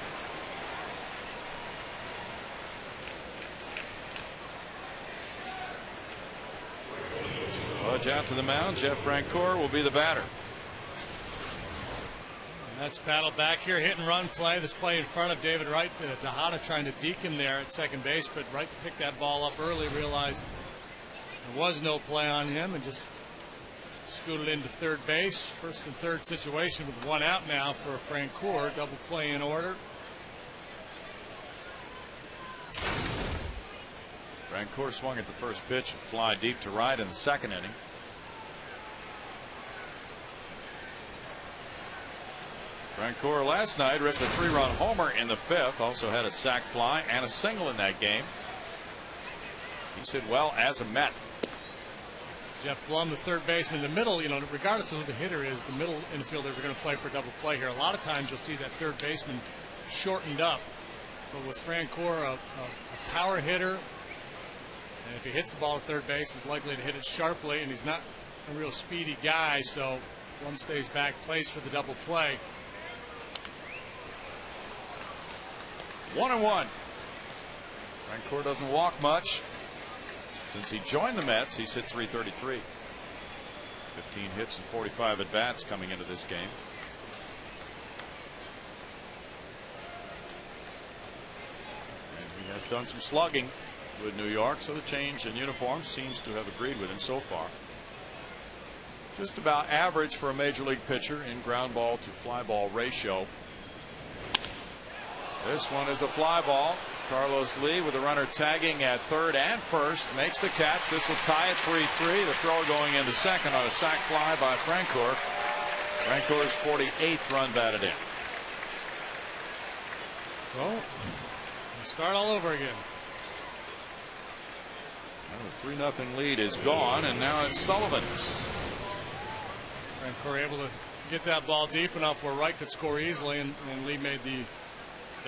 Budge out to the mound. Jeff Francoeur will be the batter. That's battle back here, hit and run play. This play in front of David Wright. Tejada trying to deke him there at second base, but Wright picked that ball up early, realized there was no play on him, and just scooted into third base. First and third situation with 1 out now for Francoeur. Double play in order. Francoeur swung at the first pitch and fly deep to right in the second inning. Francoeur last night ripped a 3-run homer in the 5th. Also had a sac fly and a single in that game. He's hit well as a Met. Jeff Blum, the third baseman, the middle, regardless of who the hitter is, the middle infielders are going to play for double play here. A lot of times you'll see that third baseman shortened up. But with Francoeur, a power hitter, and if he hits the ball at third base, he's likely to hit it sharply, and he's not a real speedy guy, so Blum stays back, plays for the double play. 1-1. Francoeur doesn't walk much. Since he joined the Mets, he's hit .333. 15 hits and 45 at bats coming into this game. And he has done some slugging with New York, so the change in uniform seems to have agreed with him so far. Just about average for a major league pitcher in ground ball to fly ball ratio. This one is a fly ball. Carlos Lee with the runner tagging at third and first makes the catch. This will tie it 3-3. The throw going into second on a sac fly by Francoeur. Francoeur's 48th run batted in. So we start all over again. Well, the 3-0 lead is gone, and now it's Sullivan. Francoeur able to get that ball deep enough where Wright could score easily, and Lee made the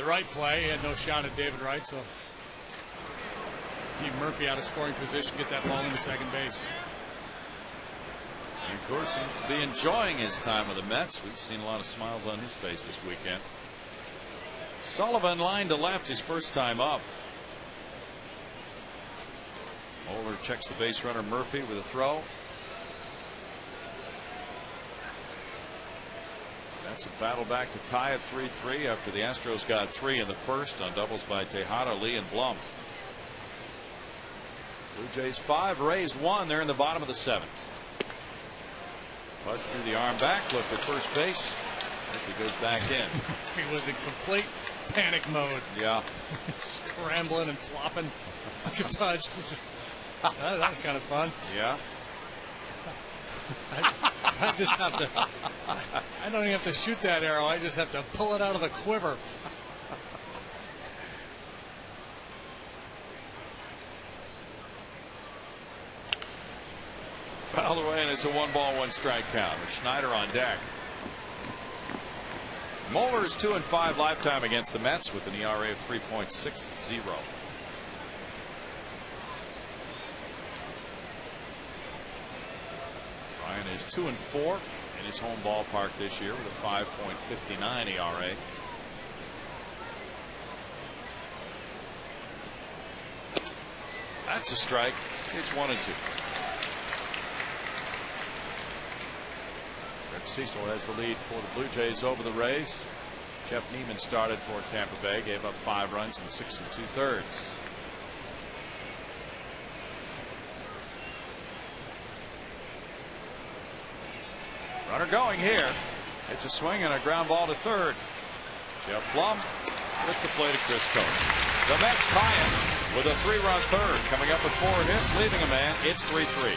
right play. He had no shot at David Wright, so keep Murphy out of scoring position, get that ball into second base. Francoeur seems to be enjoying his time with the Mets. We've seen a lot of smiles on his face this weekend. Sullivan line to left his first time up. Moeller checks the base runner Murphy with a throw. That's a battle back to tie at 3-3 after the Astros got 3 in the first on doubles by Tejada, Lee, and Blum. Blue Jays 5, Rays 1. They're in the bottom of the 7th. Push through the arm back, look at first base. He goes back in. He was in complete panic mode. Yeah. Scrambling and flopping like a touch. That was kind of fun. Yeah. I just have to. I don't even have to shoot that arrow. I just have to pull it out of the quiver. Fouled away, and it's a 1-ball, 1-strike count with Schneider on deck. Moeller is 2-5 lifetime against the Mets with an ERA of 3.60. Ryan is 2-4 in his home ballpark this year with a 5.59 ERA. That's a strike. It's 1-2. Red Cecil has the lead for the Blue Jays over the Rays. Jeff Neiman started for Tampa Bay, gave up 5 runs in 6 2/3. Runner going here. It's a swing and a ground ball to third. Jeff Blum with the play to Chris Coach. The Mets tie it with a 3-run third. Coming up with 4 hits, leaving a man. It's 3-3.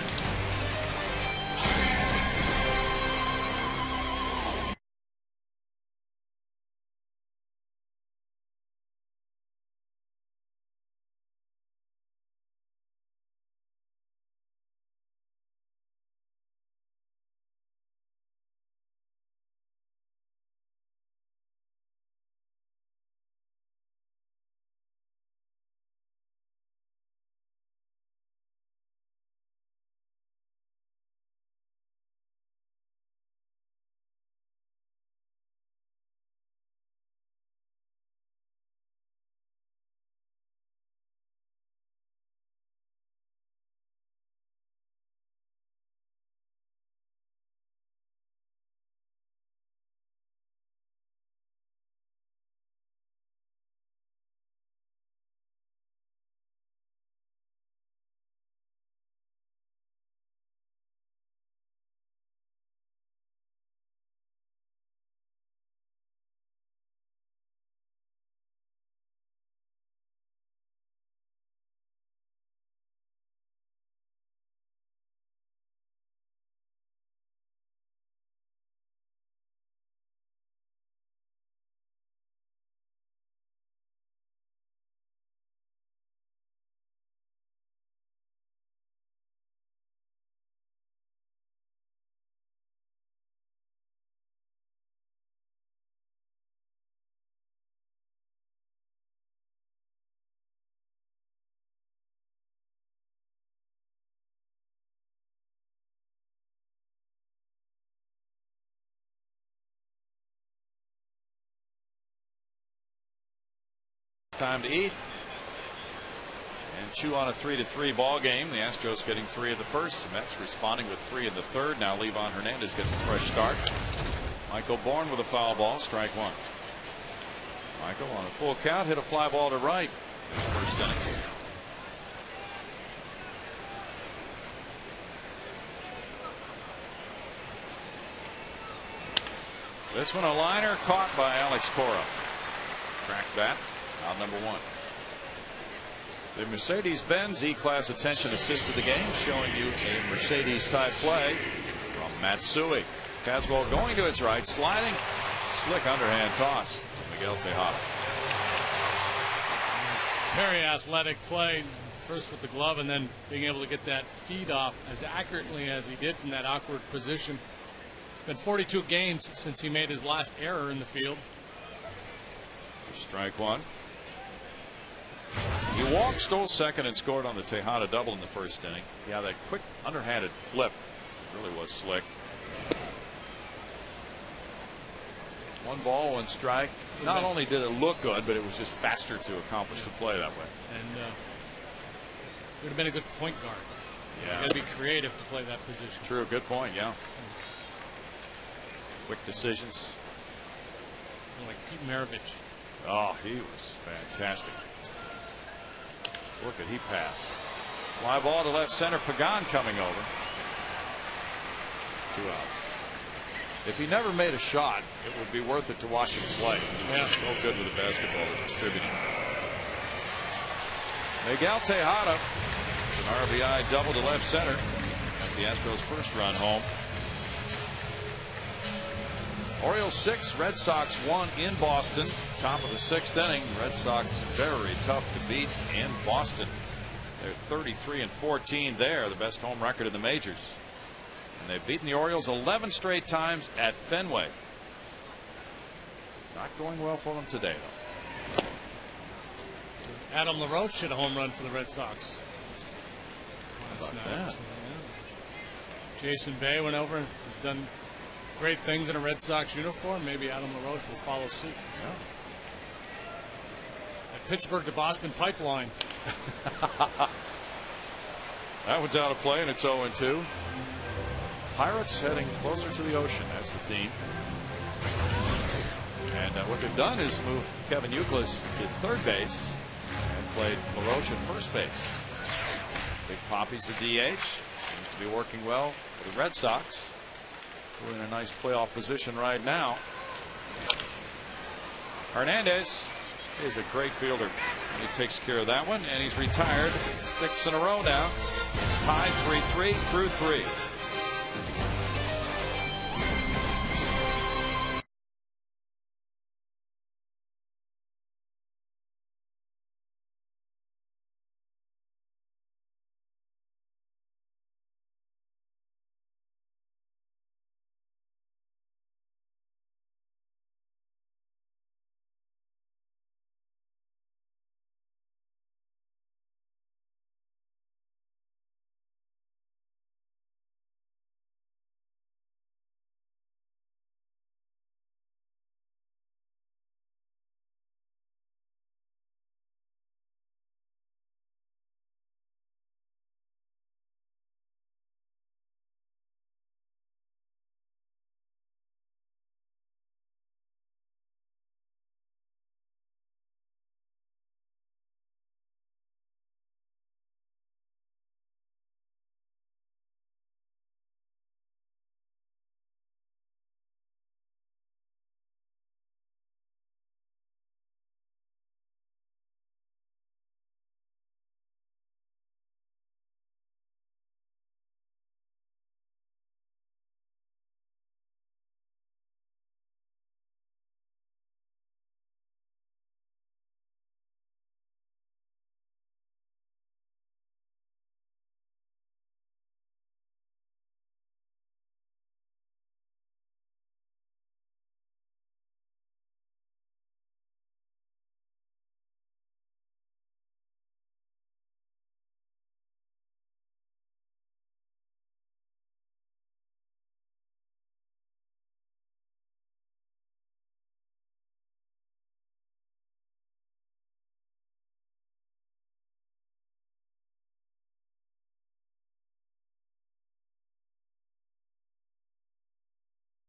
time to eat and chew on a 3-3 ball game. The Astros getting 3 of the first. The Mets responding with 3 in the third. Now Livan Hernandez gets a fresh start. Michael Bourne with a foul ball, strike one. Michael on a full count hit a fly ball to right in the first inning. This one a liner caught by Alex Cora. Cracked that. Out number one. The Mercedes-Benz E-Class Attention Assist of the game, showing you a Mercedes-type play from Matsui. Fastball going to its right, sliding, slick underhand toss to Miguel Tejada. Very athletic play, first with the glove and then being able to get that feed off as accurately as he did from that awkward position. It's been 42 games since he made his last error in the field. Strike one. He walked, stole second, and scored on the Tejada double in the first inning. Yeah, that quick underhanded flip really was slick. 1 ball, 1 strike. Not only did it look good, but it was just faster to accomplish the play that way. And it would have been a good point guard. Yeah. You got to be creative to play that position. True, good point. Yeah. Quick decisions. Like Pete Maravich. Oh, he was fantastic. Look at he pass. Fly ball to left center. Pagan coming over. 2 outs. If he never made a shot, it would be worth it to watch him play. He was so good with the basketball at distributing. Miguel Tejada, an RBI double to left center. Got the Astros' first run home. Orioles 6, Red Sox 1 in Boston. Top of the 6th inning. Red Sox very tough to beat in Boston. They're 33-14 there, the best home record in the majors. And they've beaten the Orioles 11 straight times at Fenway. Not going well for them today, though. Adam LaRoche hit a home run for the Red Sox. How about that? Jason Bay went over and has done great things in a Red Sox uniform. Maybe Adam LaRoche will follow suit. Yeah. That Pittsburgh to Boston pipeline. That one's out of play, and it's 0-2. Pirates heading closer to the ocean. That's the theme. And what they've done is move Kevin Youkilis to third base and played LaRoche at first base. Big Poppy's the DH. Seems to be working well for the Red Sox. We're in a nice playoff position right now. Hernandez is a great fielder, and he takes care of that one, and he's retired 6 in a row now. It's tied 3-3 through 3.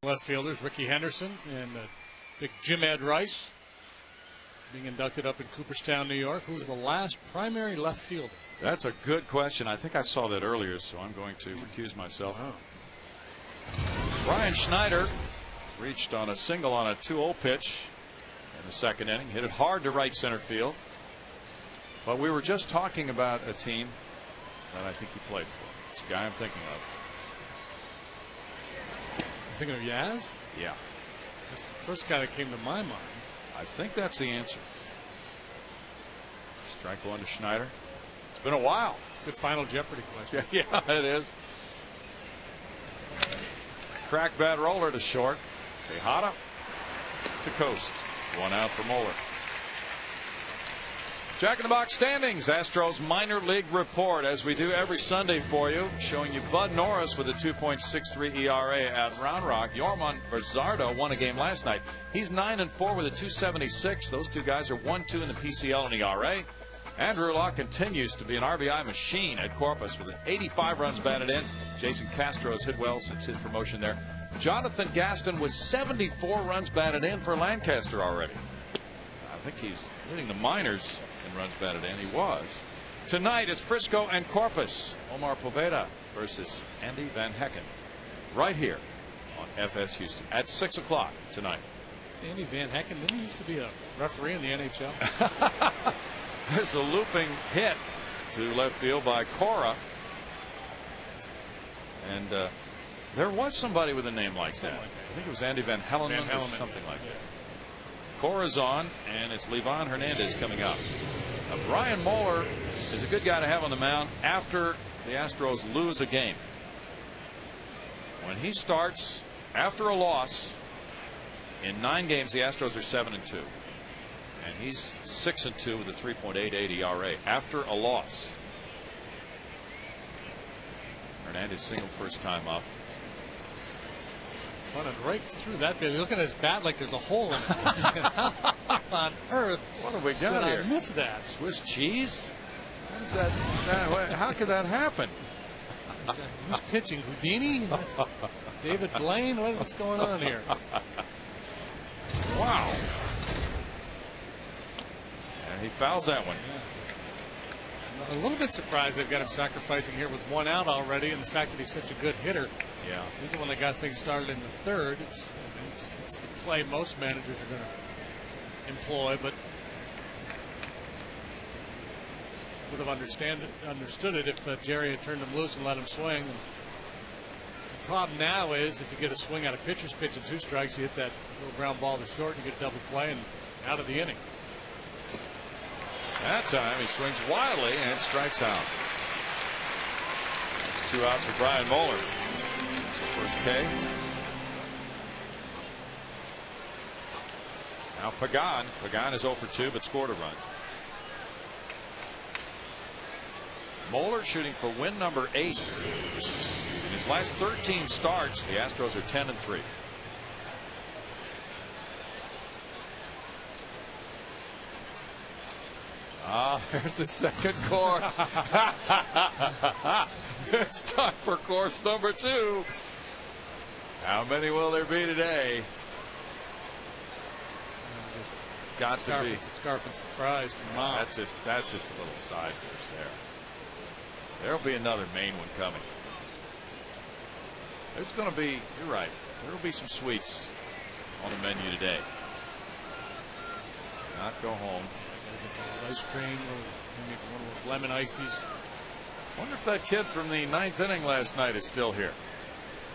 Left fielders Ricky Henderson and big Jim Ed Rice being inducted up in Cooperstown, New York. Who's the last primary left fielder? That's a good question. I think I saw that earlier, so I'm going to recuse myself. Wow. Brian Schneider reached on a single on a 2-0 pitch in the second inning. Hit it hard to right center field. But we were just talking about a team that I think he played for. It's a guy I'm thinking of. You thinking of Yaz? Yeah. That's the first guy that came to my mind. I think that's the answer. Strike one to Schneider. It's been a while. Good Final Jeopardy question. Yeah, it is. Crack bat roller to short. Tejada to coast. 1 out for Moeller. Jack in the Box standings. Astros minor league report, as we do every Sunday for you, showing you Bud Norris with a 2.63 ERA at Round Rock. Yorman Barzardo won a game last night. He's 9-4 with a 2.76. Those two guys are 1-2 in the PCL and ERA. Andrew Law continues to be an RBI machine at Corpus with 85 runs batted in. Jason Castro has hit well since his promotion there. Jonathan Gaston with 74 runs batted in for Lancaster already. I think he's leading the minors in runs batted in. He was. Tonight it's Frisco and Corpus. Omar Poveda versus Andy Van Hecken. Right here on FS Houston at 6 o'clock tonight. Andy Van Hecken, didn't he used to be a referee in the NHL? There's a looping hit to left field by Cora. And there was somebody with a name like that. I think it was Andy Van Hellemond or something like that. Cora's on, and it's Livan Hernandez coming up. Now, Brian Moeller is a good guy to have on the mound after the Astros lose a game. When he starts after a loss, in 9 games, the Astros are 7-2. And he's 6-2 with a 3.88 ERA after a loss. Hernandez singled first time up. Running right through that bit. Look at his bat like there's a hole in it. How on earth? What have we got here? I missed that. Swiss cheese? What is that? How could that happen? Who's pitching? Houdini? David Blaine? What's going on here? Wow. And he fouls that one. Yeah. I'm a little bit surprised they've got him sacrificing here with 1 out already, and the fact that he's such a good hitter. Yeah. He's the one that got things started in the third. It's the play most managers are going to employ, but would have understood it if Jerry had turned him loose and let him swing. And the problem now is if you get a swing out of pitcher's pitch and 2 strikes, you hit that little ground ball to short, and you get a double play and out of the inning. That time he swings wildly and it strikes out. That's 2 outs for Brian Moeller. That's the first K. Now Pagan is 0 for 2 but scored a run. Moeller shooting for win number 8. In his last 13 starts, the Astros are 10-3. There's the second course. It's time for course number 2. How many will there be today? Got to be. Scarf and surprise from Mom. That's just a little side course there. There'll be another main one coming. There's going to be, you're right, there will be some sweets on the menu today. Not go home. Ice cream, or maybe one of those lemon ices. Wonder if that kid from the 9th inning last night is still here.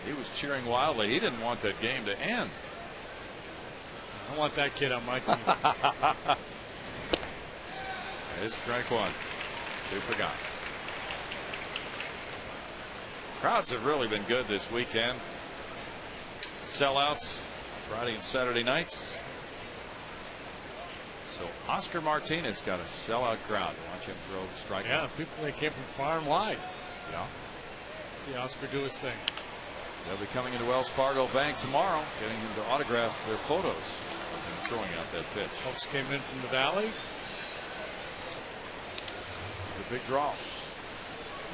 He was cheering wildly. He didn't want that game to end. I want that kid on my team. It's strike 1. 2 for Pagan. Crowds have really been good this weekend. Sellouts Friday and Saturday nights. So Oscar Martinez got a sellout crowd. Watch him throw strike. Yeah, people they came from far and wide. Yeah. See Oscar do his thing. They'll be coming into Wells Fargo Bank tomorrow, getting him to autograph their photos of him throwing out that pitch. Folks came in from the valley. It's a big draw.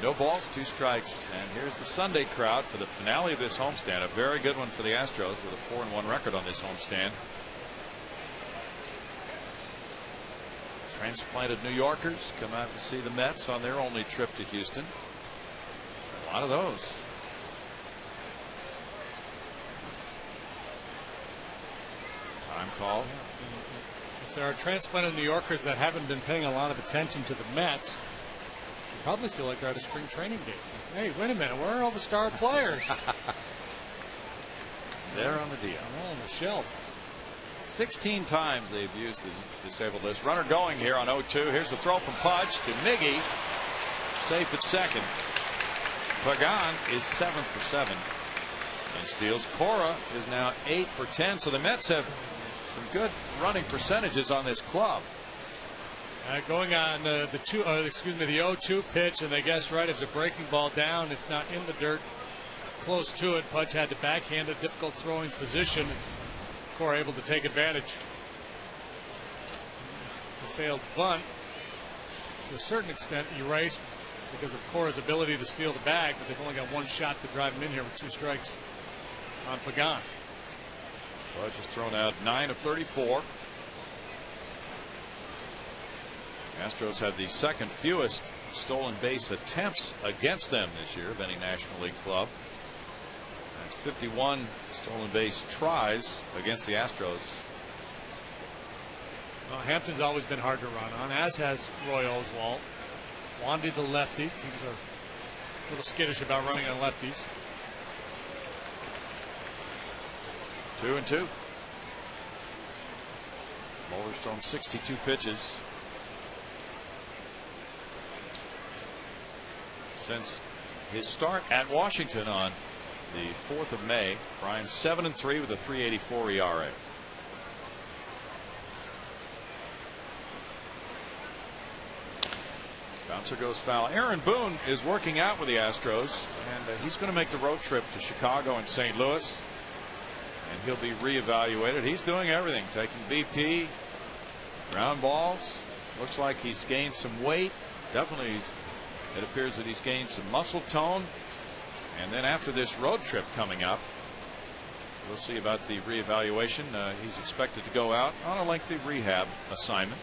No balls, 2 strikes, and here's the Sunday crowd for the finale of this homestand. A very good one for the Astros with a 4-1 record on this homestand. Transplanted New Yorkers come out to see the Mets on their only trip to Houston. A lot of those. Time call. If there are transplanted New Yorkers that haven't been paying a lot of attention to the Mets, they probably feel like they're at a spring training game. Hey, wait a minute, where are all the star players? They're on the DL. They're on the shelf. 16 times they've used the disabled list. Runner going here on 0-2. Here's the throw from Pudge to Miggy. Safe at second. Pagan is 7 for 7 and steals. Cora is now 8 for 10. So the Mets have some good running percentages on this club. Going on the 0-2 pitch, and they guess right, it's a breaking ball down, if not in the dirt, close to it. Pudge had to backhand a difficult throwing position. Cora able to take advantage. The failed bunt, to a certain extent, erased because of Cora's ability to steal the bag, but they've only got 1 shot to drive him in here with 2 strikes on Pagan. Pudge has thrown out 9 of 34. Astros had the second fewest stolen base attempts against them this year of any National League club. That's 51 stolen base tries against the Astros. Well, Hampton's always been hard to run on, as has Roy Oswalt. Wandy the lefty. Teams are a little skittish about running on lefties. 2-2. Mulder's thrown 62 pitches since his start at Washington on the 4th of May. Brian's 7-3 with a 3.84 ERA. Bouncer goes foul. Aaron Boone is working out with the Astros, and he's going to make the road trip to Chicago and St. Louis, and he'll be reevaluated. He's doing everything, taking BP, ground balls. Looks like he's gained some weight. Definitely, it appears that he's gained some muscle tone. And then after this road trip coming up, we'll see about the reevaluation. He's expected to go out on a lengthy rehab assignment.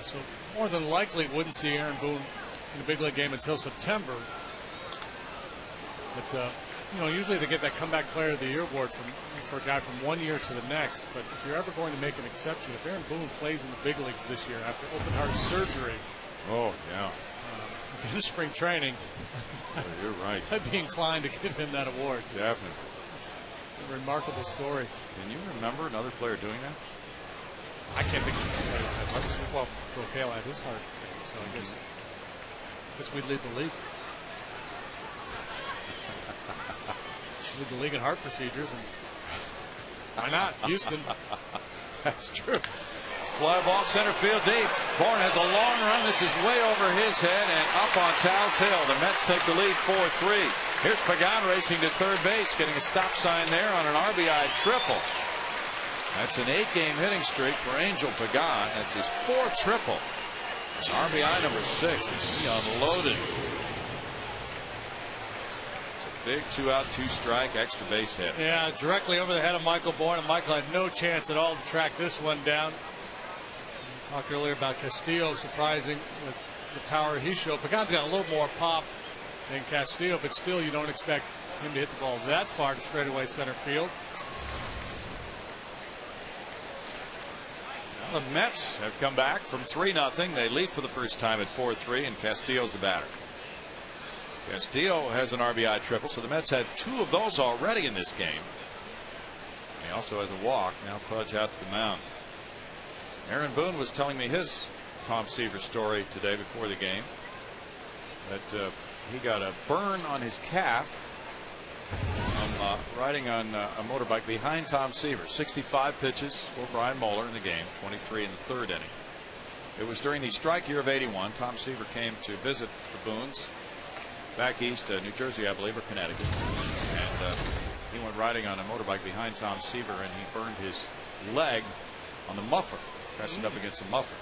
So more than likely wouldn't see Aaron Boone in a big league game until September. But usually they get that comeback player of the year award for a guy from 1 year to the next. But if you're ever going to make an exception, if Aaron Boone plays in the big leagues this year after open heart surgery, oh yeah, in spring training, you're right. I'd be inclined to give him that award. Definitely. It's a remarkable story. Can you remember another player doing that? I can't think of somebody who's had heart surgery. Well, Bill Kale had his heart thing, so I guess we'd lead the league. Lead the league in heart procedures, and why not? Houston. That's true. Fly ball center field deep. Bourne has a long run. This is way over his head and up on Towles Hill. The Mets take the lead 4-3. Here's Pagan racing to third base, getting a stop sign there on an RBI triple. That's an 8-game hitting streak for Angel Pagan. That's his 4th triple. RBI number 6 as he unloaded. It's a big 2-out, 2-strike extra base hit. Yeah, directly over the head of Michael Bourne, and Michael had no chance at all to track this one down. We talked earlier about Castillo surprising with the power he showed. Pagan's got a little more pop than Castillo, but still you don't expect him to hit the ball that far to straightaway center field. The Mets have come back from 3-0. They lead for the first time at 4-3, and Castillo's the batter. Castillo has an RBI triple, so the Mets had 2 of those already in this game. He also has a walk. Now Pudge out to the mound. Aaron Boone was telling me his Tom Seaver story today before the game, that he got a burn on his calf riding on a motorbike behind Tom Seaver. 65 pitches for Brian Moeller in the game, 23 in the 3rd inning. It was during the strike year of '81. Tom Seaver came to visit the Boones back east, New Jersey, I believe, or Connecticut, and he went riding on a motorbike behind Tom Seaver, and he burned his leg on the muffler, pressed it up against the muffler.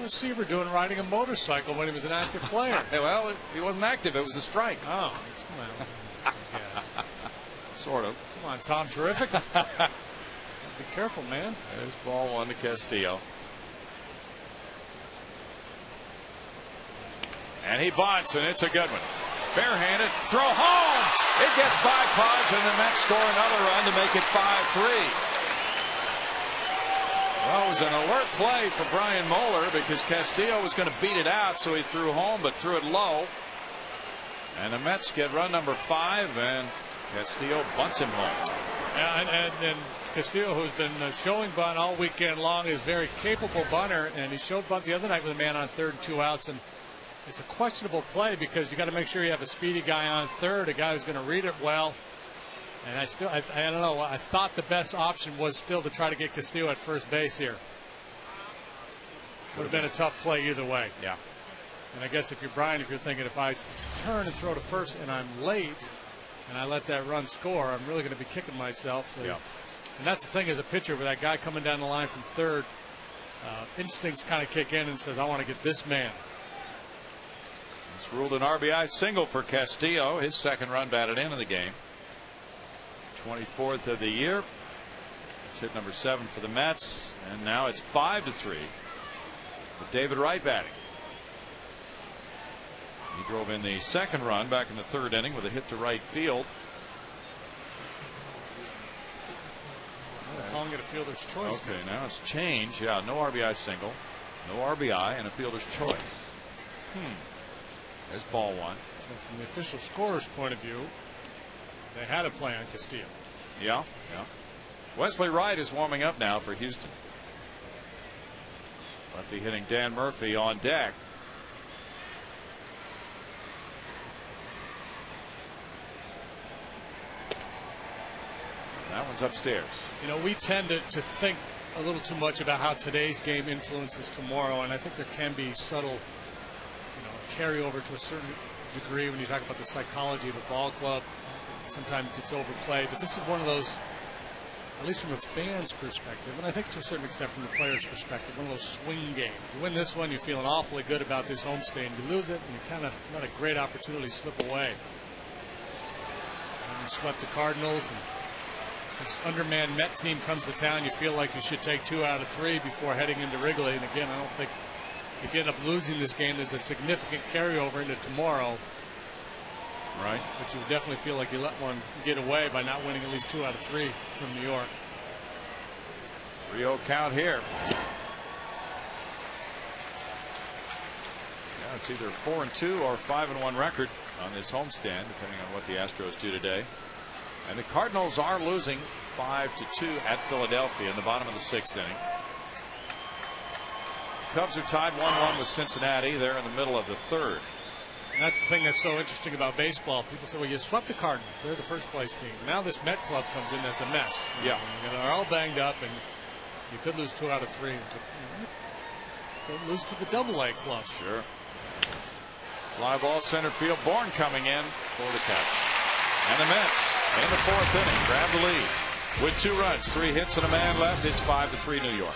receiver doing riding a motorcycle when he was an active player? Well, he wasn't active. It was a strike. Oh, well, I guess. Sort of. Come on, Tom. Terrific. Be careful, man. There's ball one to Castillo. And he bunts, and it's a good one. Barehanded, throw home. It gets by Podge, and the Mets score another run to make it 5-3. Well, it was an alert play for Brian Moeller because Castillo was going to beat it out, so he threw home, but threw it low. And the Mets get run number 5, and Castillo bunts him home. Yeah, and Castillo, who's been showing bunt all weekend long, is a very capable bunter, and he showed bunt the other night with a man on third and 2 outs, and it's a questionable play because you got to make sure you have a speedy guy on third, a guy who's going to read it well. And I don't know. I thought the best option was still to try to get Castillo at first base here. Would have been a tough play either way. Yeah. And I guess if you're Brian, if you're thinking if I turn and throw to first and I'm late and I let that run score, I'm really going to be kicking myself. So, yeah. And that's the thing as a pitcher with that guy coming down the line from third, instincts kind of kick in and says, I want to get this man. It's ruled an RBI single for Castillo, his second run batted in the game. 24th of the year. It's hit number 7 for the Mets, and now it's 5-3 with David Wright batting. He drove in the second run back in the 3rd inning with a hit to right field. Calling it a fielder's choice. Okay, now it's changed. Yeah, no RBI single, no RBI, and a fielder's choice. There's ball 1. So from the official scorer's point of view, they had a play on Castillo. Yeah. Wesley Wright is warming up now for Houston. Lefty hitting Dan Murphy on deck. That one's upstairs. You know, we tend to think a little too much about how today's game influences tomorrow, and I think there can be subtle, carryover to a certain degree when you talk about the psychology of a ball club. Sometimes it's overplayed, but this is one of those, at least from a fan's perspective, and I think to a certain extent from the player's perspective, one of those swing games. You win this one, you're feeling awfully good about this homestand. You lose it, and you kind of let a great opportunity slip away. And you swept the Cardinals, and this undermanned Met team comes to town. You feel like you should take 2 out of 3 before heading into Wrigley. And again, I don't think if you end up losing this game, there's a significant carryover into tomorrow. Right. But you definitely feel like you let one get away by not winning at least 2 out of 3 from New York. 3-0 count here. Yeah, it's either 4-2 or 5-1 record on this homestand, depending on what the Astros do today. And the Cardinals are losing 5-2 at Philadelphia in the bottom of the 6th inning. Cubs are tied 1-1 with Cincinnati. They're in the middle of the 3rd. And that's the thing that's so interesting about baseball. People say, well, you swept the Cardinals. They're the first place team. Now this Met club comes in that's a mess. Yeah. They're all banged up, and you could lose 2 out of 3. But, don't lose to the Double-A club. Sure. Fly ball center field. Bourne coming in for the catch. And the Mets in the 4th inning grab the lead with 2 runs, 3 hits, and a man left. It's 5-3 New York.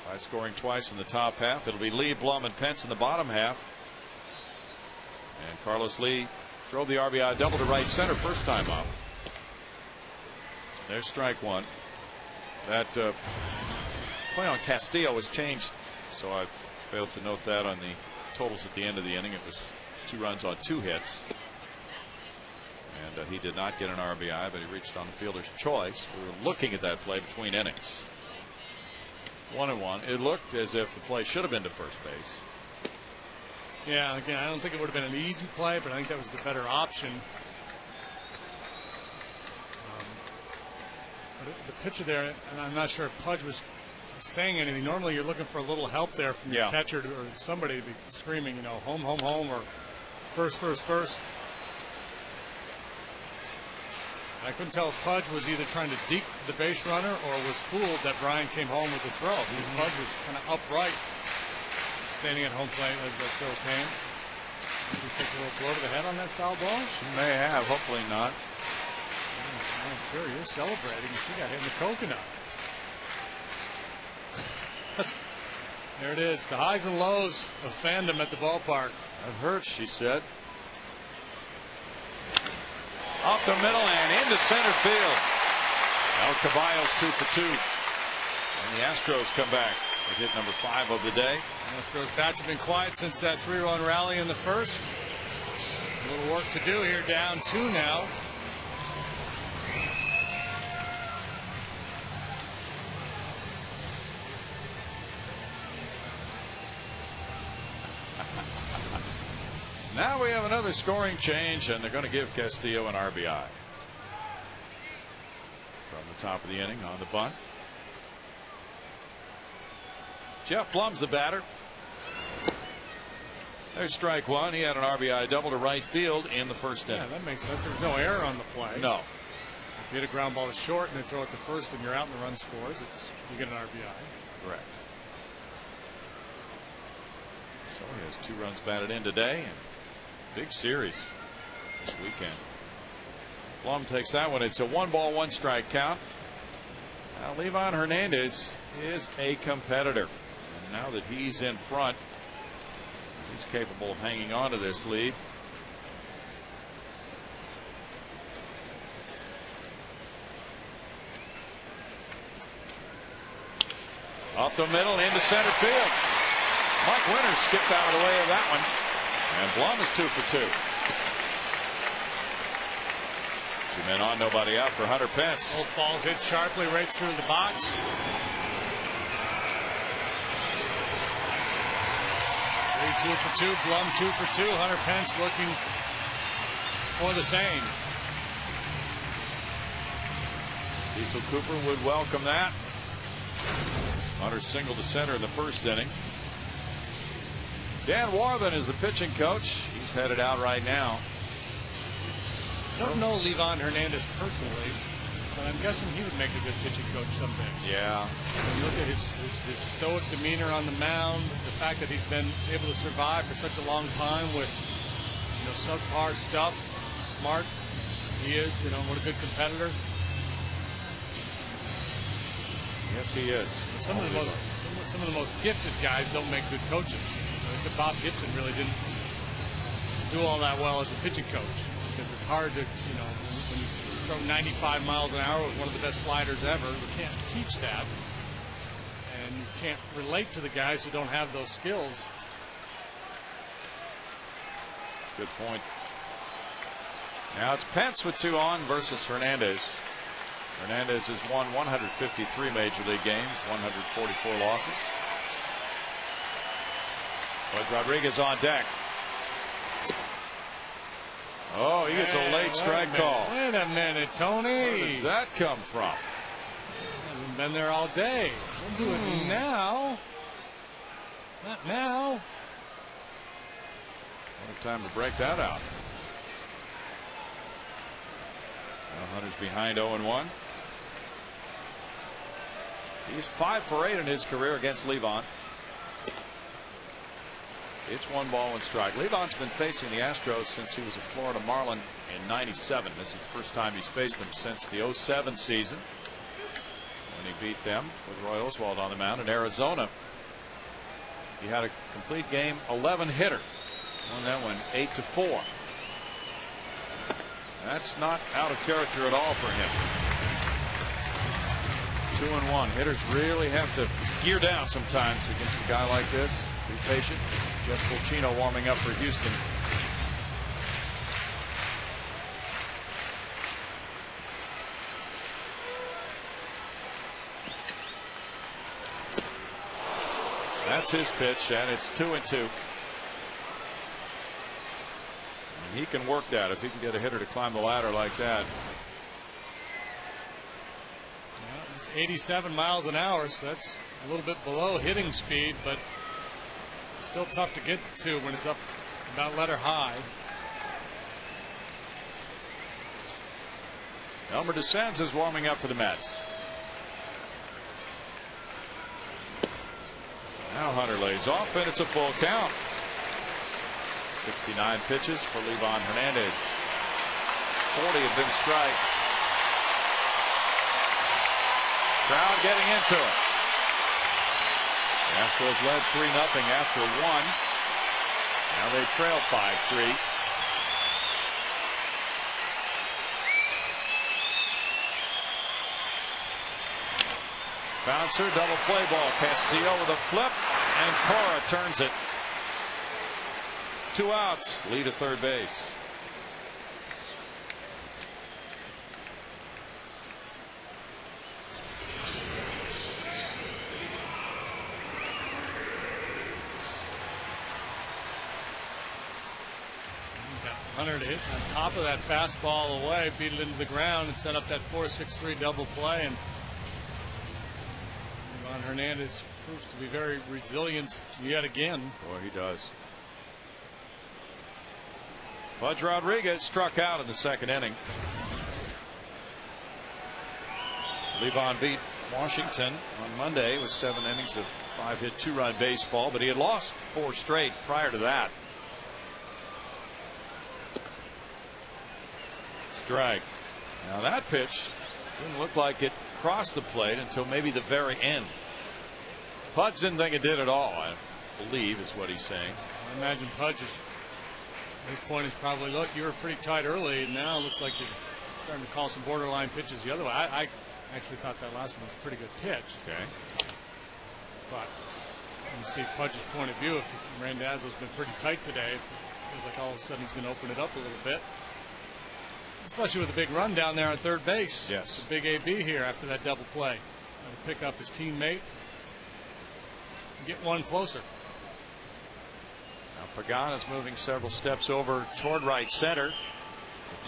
by scoring twice in the top half. It'll be Lee, Blum, and Pence in the bottom half. And Carlos Lee drove the RBI double to right center first time up. There's strike one. That play on Castillo was changed, so I failed to note that on the totals at the end of the inning. It was 2 runs on 2 hits. And he did not get an RBI, but he reached on the fielder's choice. We were looking at that play between innings. 1-1. It looked as if the play should have been to first base. Yeah, again, I don't think it would have been an easy play, but I think that was the better option. But the pitcher there, and I'm not sure if Pudge was saying anything. Normally you're looking for a little help there from your catcher or somebody to be screaming, you know, home, home, home, or first, first, first. I couldn't tell if Pudge was either trying to deke the base runner or was fooled that Brian came home with a throw. Because Pudge was kind of upright, standing at home plate as the throw came. Did he take a little blow to the head on that foul ball? She may have, hopefully not. I'm sure you're celebrating. She got hit in the coconut. There it is, the highs and lows of fandom at the ballpark. That hurts, she said. Off the middle and into center field. Now Caballo's 2 for 2. And the Astros come back with hit number 5 of the day. Astros bats have been quiet since that 3-run rally in the first. A little work to do here, down 2 now. Now we have another scoring change, and they're going to give Castillo an RBI. From the top of the inning on the bunt. Jeff Blum's the batter. There's strike one. He had an RBI double to right field in the first inning. Yeah, that makes sense. There's no error on the play. No. If you hit a ground ball to short and they throw it to first and you're out and the run scores, you get an RBI. Correct. So he has 2 runs batted in today. And big series this weekend. Blum takes that one. It's a 1-ball, 1-strike count. Now Livan Hernandez is a competitor. And now that he's in front, he's capable of hanging on to this lead. Up the middle into center field. Mike Winters skipped out of the way of that one. And Blum is 2 for 2. 2 men on, nobody out for Hunter Pence. Both balls hit sharply right through the box. 2 for 2. Blum 2 for 2. Hunter Pence looking for the same. Cecil Cooper would welcome that. Hunter singled to center in the first inning. Dan Warthen is the pitching coach. He's headed out right now. I don't know Livan Hernandez personally, but I'm guessing he would make a good pitching coach someday. Yeah. When you look at his stoic demeanor on the mound, the fact that he's been able to survive for such a long time with, you know, subpar stuff, smart he is, you know, what a good competitor. Yes, he is. Some of the most gifted guys don't make good coaches. I said Bob Gibson really didn't do all that well as a pitching coach because it's hard to, you know, when you throw 95 miles an hour with one of the best sliders ever, you can't teach that, and you can't relate to the guys who don't have those skills. Good point. Now it's Pence with 2 on versus Hernandez. Hernandez has won 153 major league games, 144 losses. But Rodriguez on deck. Oh, he gets a late strike call. Wait a minute, Tony. Where did that come from? Hasn't been there all day. We'll do it now. Not now. What a time to break that out. Now Hunter's behind 0-1. He's 5 for 8 in his career against Livan. It's 1 ball, 1 strike. Livan's been facing the Astros since he was a Florida Marlin in '97. This is the first time he's faced them since the '07 season. when he beat them with Roy Oswalt on the mound in Arizona. He had a complete game 11 hitter. Won that one 8-4. That's not out of character at all for him. 2-1. Hitters really have to gear down sometimes against a guy like this. Be patient. Jeff Fulchino warming up for Houston. That's his pitch, and it's 2-2. He can work that if he can get a hitter to climb the ladder like that. Yeah, it's 87 miles an hour, so that's a little bit below hitting speed, but still tough to get to when it's up about letter high. Elmer DeSantis is warming up for the Mets. Now Hunter lays off, and it's a full count. 69 pitches for Livan Hernandez. 40 have been strikes. Crowd getting into it. The Astros led 3-0 after one. Now they trail 5-3. Bouncer, double play ball. Castillo with a flip, and Cora turns it. 2 outs, lead at third base. Hunter to hit on top of that fastball away, beat it into the ground, and set up that 4-6-3 double play. And Livan Hernandez proves to be very resilient yet again. Boy, he does. Pudge Rodriguez struck out in the second inning. Livan beat Washington on Monday with 7 innings of 5-hit 2-run baseball, but he had lost 4 straight prior to that. Strike. Now that pitch didn't look like it crossed the plate until maybe the very end. Pudge didn't think it did at all, I believe is what he's saying. I imagine Pudge is, at this point, is probably, look, you were pretty tight early, and now it looks like you're starting to call some borderline pitches the other way. I actually thought that last one was a pretty good pitch. Okay. But you see Pudge's point of view, if Randazzo's been pretty tight today, it feels like all of a sudden he's going to open it up a little bit. Especially with a big run down there on third base. Yes. It's a big AB here after that double play. Got to pick up his teammate and get one closer. Now Pagan is moving several steps over toward right center.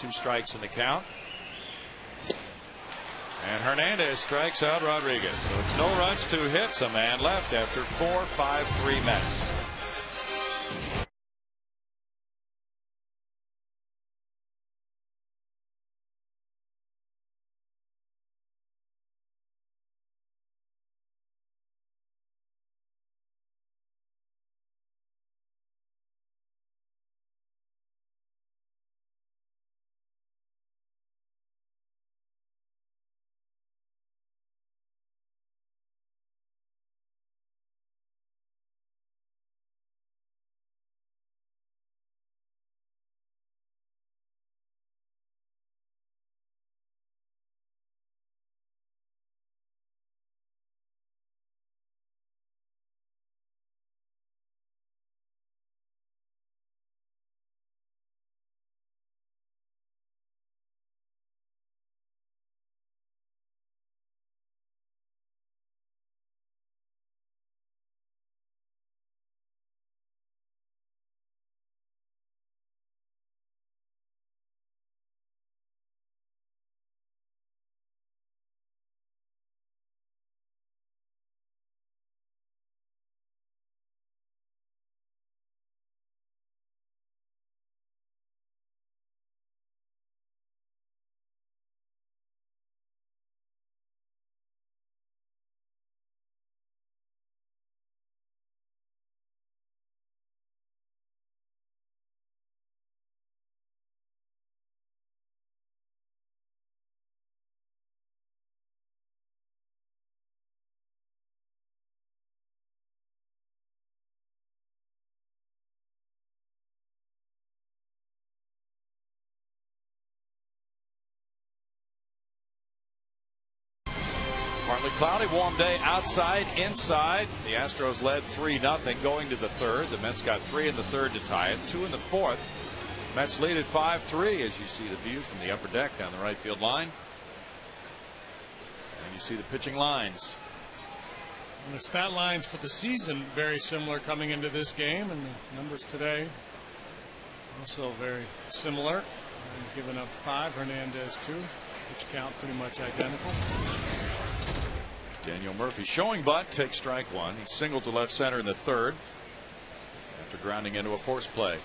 2 strikes in the count. And Hernandez strikes out Rodriguez. So it's no runs, 2 hits, a man left after 4-5-3 Mets. Partly cloudy, warm day outside, inside. The Astros led 3-0 going to the third. The Mets got 3 in the third to tie it, 2 in the fourth. Mets lead at 5-3 as you see the view from the upper deck down the right field line. And you see the pitching lines. And the stat lines for the season very similar coming into this game, and the numbers today also very similar. And giving up 5, Hernandez 2. Pitch count pretty much identical. Daniel Murphy showing butt, takes strike one. He singled to left center in the third after grounding into a force play.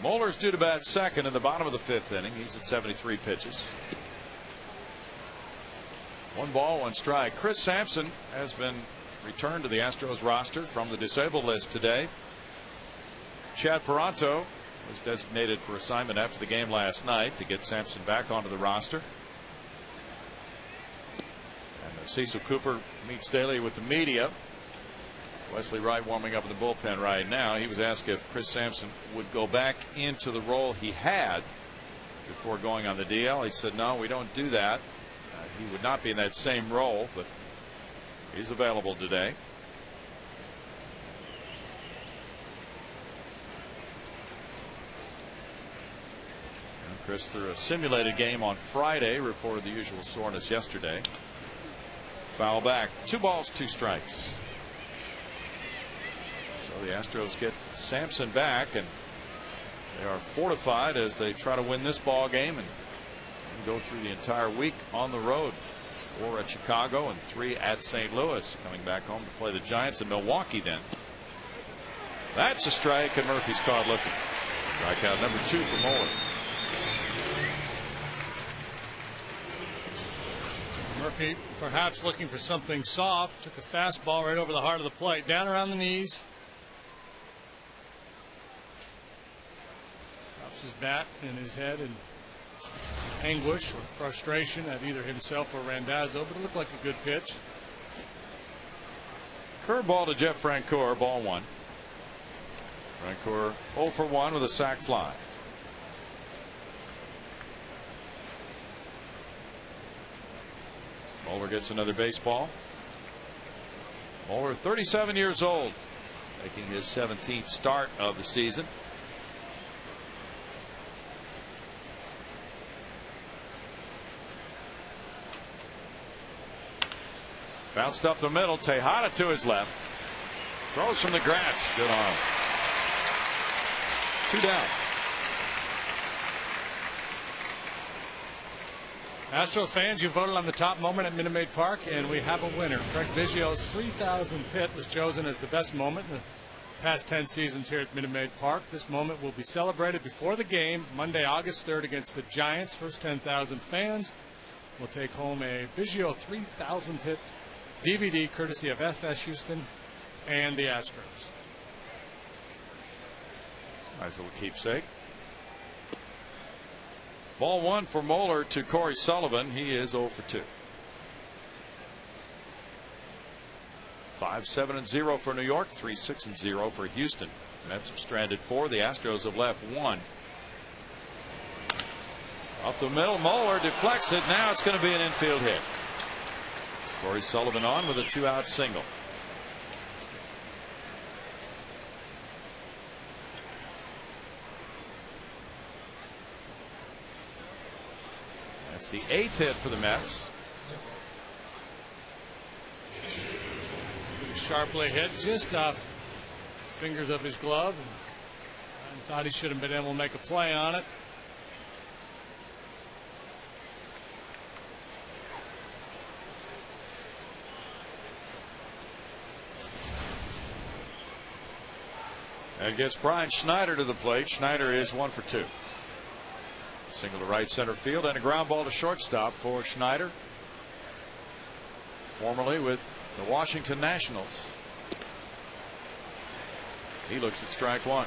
Moeller's due to bat second in the bottom of the fifth inning. He's at 73 pitches. 1 ball, 1 strike. Chris Sampson has been returned to the Astros roster from the disabled list today. Chad Paranto was designated for assignment after the game last night to get Sampson back onto the roster. And Cecil Cooper meets daily with the media. Wesley Wright warming up in the bullpen right now. He was asked if Chris Sampson would go back into the role he had before going on the DL. He said, no, we don't do that. He would not be in that same role, but he's available today. And Chris, through a simulated game on Friday, reported the usual soreness yesterday. Foul back. 2 balls, 2 strikes. So the Astros get Sampson back, and they are fortified as they try to win this ball game and go through the entire week on the road. 4 at Chicago and 3 at St. Louis. Coming back home to play the Giants in Milwaukee then. That's a strike, and Murphy's caught looking. Strikeout number 2 for Moeller. Murphy perhaps looking for something soft. Took a fastball right over the heart of the plate. Down around the knees. Drops his bat in his head in anguish or frustration at either himself or Randazzo, but it looked like a good pitch. Curveball to Jeff Francoeur, ball 1. Francoeur 0 for 1 with a sac fly. Moeller gets another baseball. Moeller, 37 years old, making his 17th start of the season. Bounced up the middle. Tejada to his left. Throws from the grass. Good arm. 2 down. Astro fans, you voted on the top moment at Minute Maid Park, and we have a winner. Craig Biggio's 3,000 hit was chosen as the best moment in the past 10 seasons here at Minute Maid Park. This moment will be celebrated before the game, Monday, August 3rd against the Giants. First 10,000 fans will take home a Biggio 3,000 hit DVD courtesy of FS Houston and the Astros. Nice little keepsake. Ball 1 for Moeller to Corey Sullivan. He is 0 for 2. 5-7-0 for New York, 3-6-0 for Houston. Mets have stranded 4. The Astros have left 1. Up the middle, Moeller deflects it. Now it's going to be an infield hit. Corey Sullivan on with a 2-out single. That's the 8th hit for the Mets. Sharply hit just off the fingers of his glove. I thought he should have been able to make a play on it. And gets Brian Schneider to the plate. Schneider is 1 for 2. Single to right center field and a ground ball to shortstop for Schneider. Formerly with the Washington Nationals. He looks at strike 1.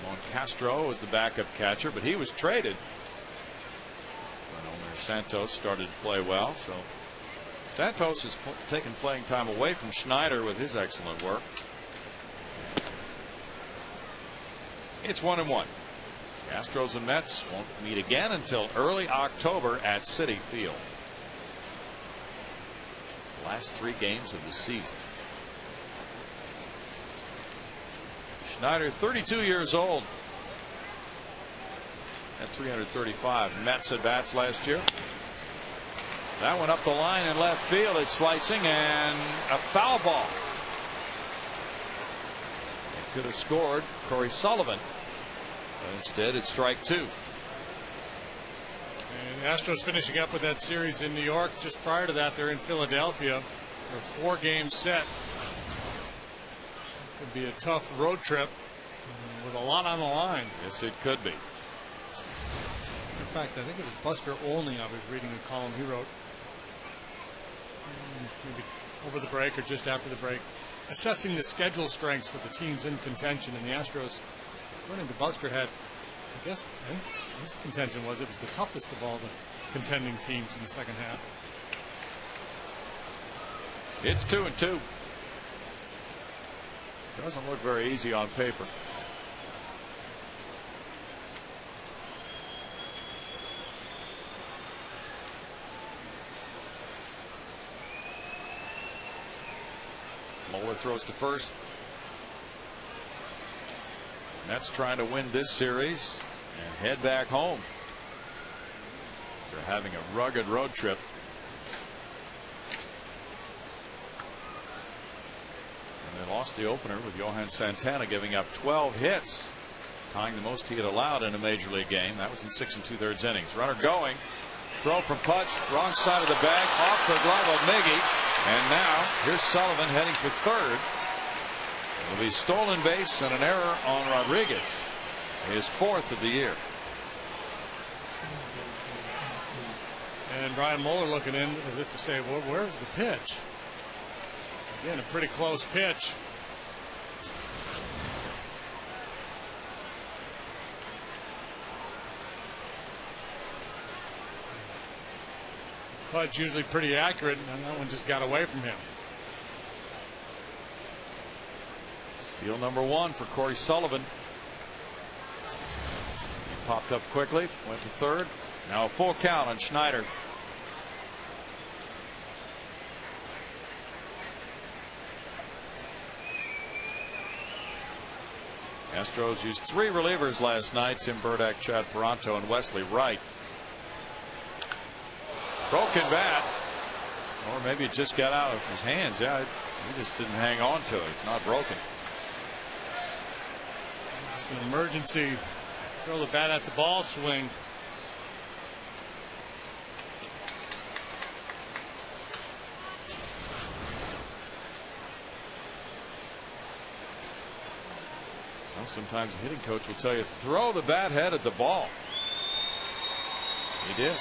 Ramon Castro was the backup catcher, but he was traded when Omar Santos started to play well. So Santos has taken playing time away from Schneider with his excellent work. It's 1-1. Astros and Mets won't meet again until early October at Citi Field. Last 3 games of the season. Schneider, 32 years old. At 335 Mets at bats last year. That one up the line in left field. It's slicing and a foul ball. It could have scored Corey Sullivan, but instead it's strike 2. And the Astros finishing up with that series in New York. Just prior to that, they're in Philadelphia for a 4-game set. Could be a tough road trip with a lot on the line. Yes, it could be. In fact, I think it was Buster Olney. I was reading a column he wrote maybe over the break or just after the break, assessing the schedule strengths for the teams in contention. And the Astros, according to Buster, had, I think his contention was it was the toughest of all the contending teams in the second half. It's 2-2. Doesn't look very easy on paper. Moeller throws to first. Mets trying to win this series and head back home. They're having a rugged road trip. And they lost the opener with Johan Santana giving up 12 hits, tying the most he had allowed in a major league game. That was in 6 2/3 innings. Runner going. Throw from Pudge, wrong side of the bag, off the glove of Miggy. And now here's Sullivan heading for third. It'll be stolen base and an error on Rodriguez, his 4th of the year. And Brian Moeller looking in as if to say, well, where's the pitch? Again, a pretty close pitch. Pudge usually pretty accurate, and that one just got away from him. Steal number 1 for Corey Sullivan. He popped up quickly, went to third. Now a full count on Schneider. Astros used 3 relievers last night: Tim Burdack, Chad Peranto, and Wesley Wright. Broken bat, or maybe it just got out of his hands. Yeah, he just didn't hang on to it. It's not broken. It's an emergency. Throw the bat at the ball swing. Well, sometimes a hitting coach will tell you, throw the bat head at the ball. He did.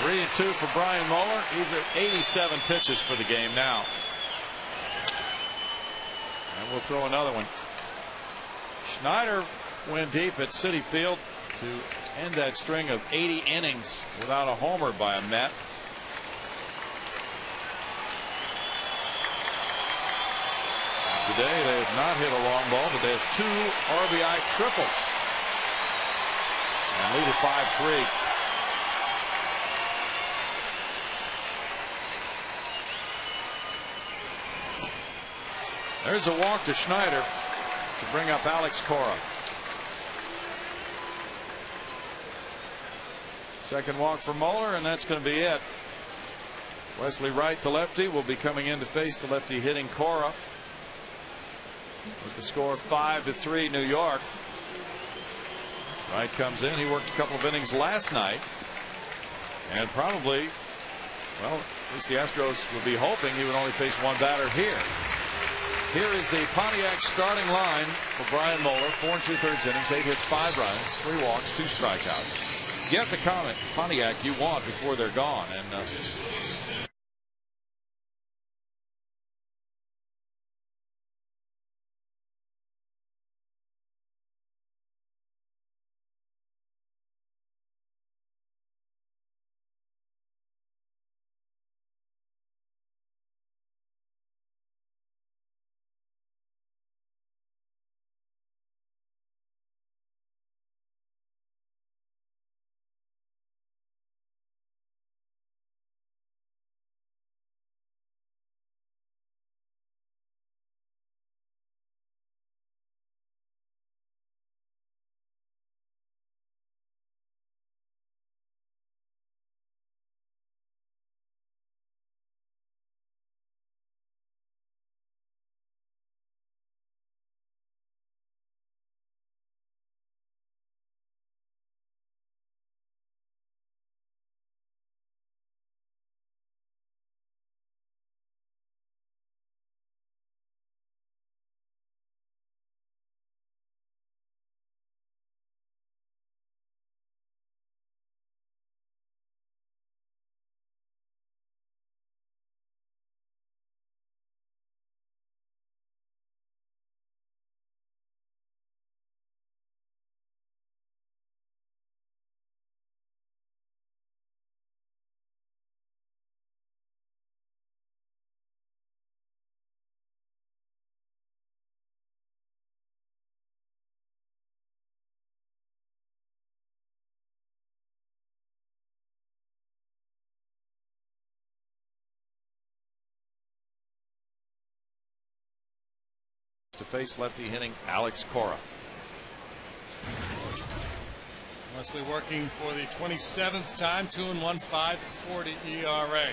Three and 2 for Brian Moeller. He's at 87 pitches for the game now. And we'll throw another one. Schneider went deep at Citi Field to end that string of 80 innings without a homer by a Met. Today they have not hit a long ball, but they have 2 RBI triples and lead at 5-3. There's a walk to Schneider to bring up Alex Cora. Second walk for Moeller, and that's going to be it. Wesley Wright, the lefty, will be coming in to face the lefty hitting Cora. With the score 5-3 New York. Wright comes in. He worked a couple of innings last night. And probably, well, at least the Astros would be hoping he would only face 1 batter here. Here is the Pontiac starting line for Brian Moeller. 4 2/3 innings, 8 hits, 5 runs, 3 walks, 2 strikeouts. Get the Pontiac you want before they're gone. And to face lefty hitting Alex Cora. Wesley working for the 27th time, 2-1, 5.40 ERA.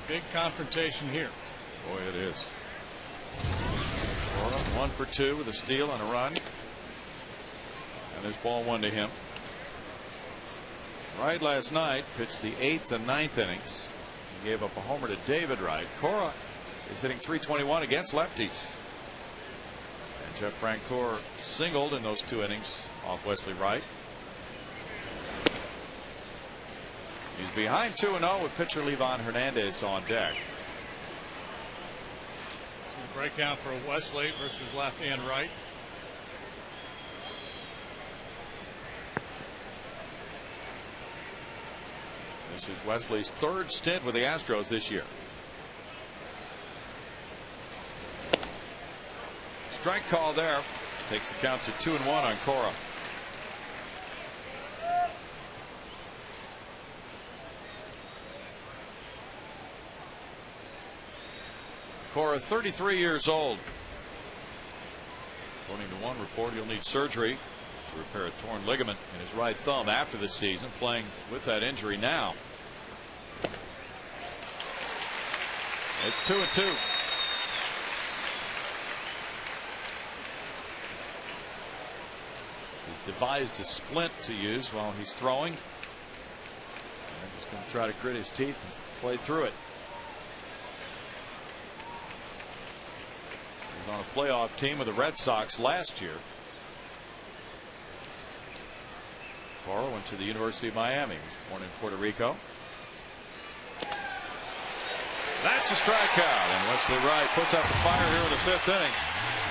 Big confrontation here. Boy, it is. Cora 1 for 2 with a steal and a run. And there's ball 1 to him. Wright last night pitched the 8th and 9th innings. He gave up a homer to David Wright. Cora is hitting .321 against lefties. And Jeff Francoeur singled in those 2 innings off Wesley Wright. He's behind 2-0 with pitcher Livan Hernandez on deck. So breakdown for Wesley versus left and right. This is Wesley's 3rd stint with the Astros this year. Strike call there. Takes the count to 2-1 on Cora. Cora, 33 years old. According to one report, he'll need surgery to repair a torn ligament in his right thumb after the season, playing with that injury now. It's 2-2. He's devised a splint to use while he's throwing. And just going to try to grit his teeth and play through it. He was on a playoff team with the Red Sox last year. Cora went to the University of Miami. He was born in Puerto Rico. That's a strikeout, and Wesley Wright puts out the fire here in the 5th inning.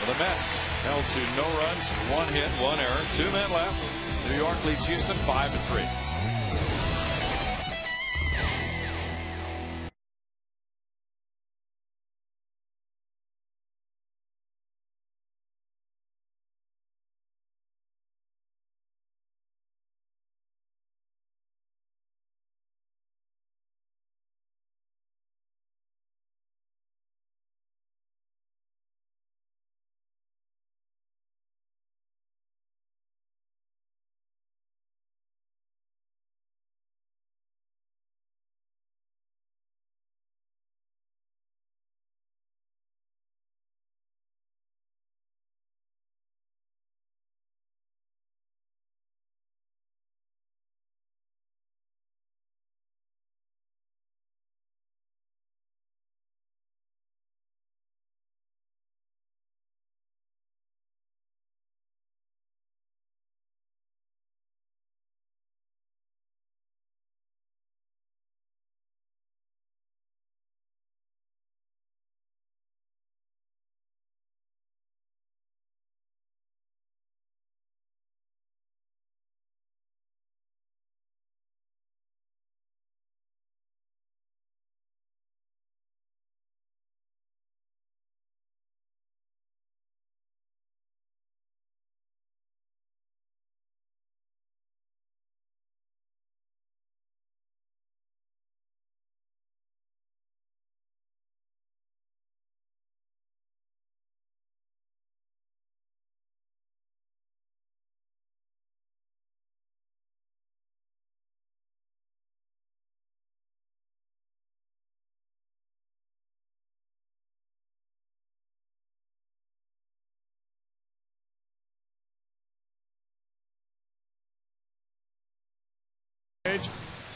Well, the Mets held to no runs, 1 hit, 1 error, 2 men left. New York leads Houston 5-3.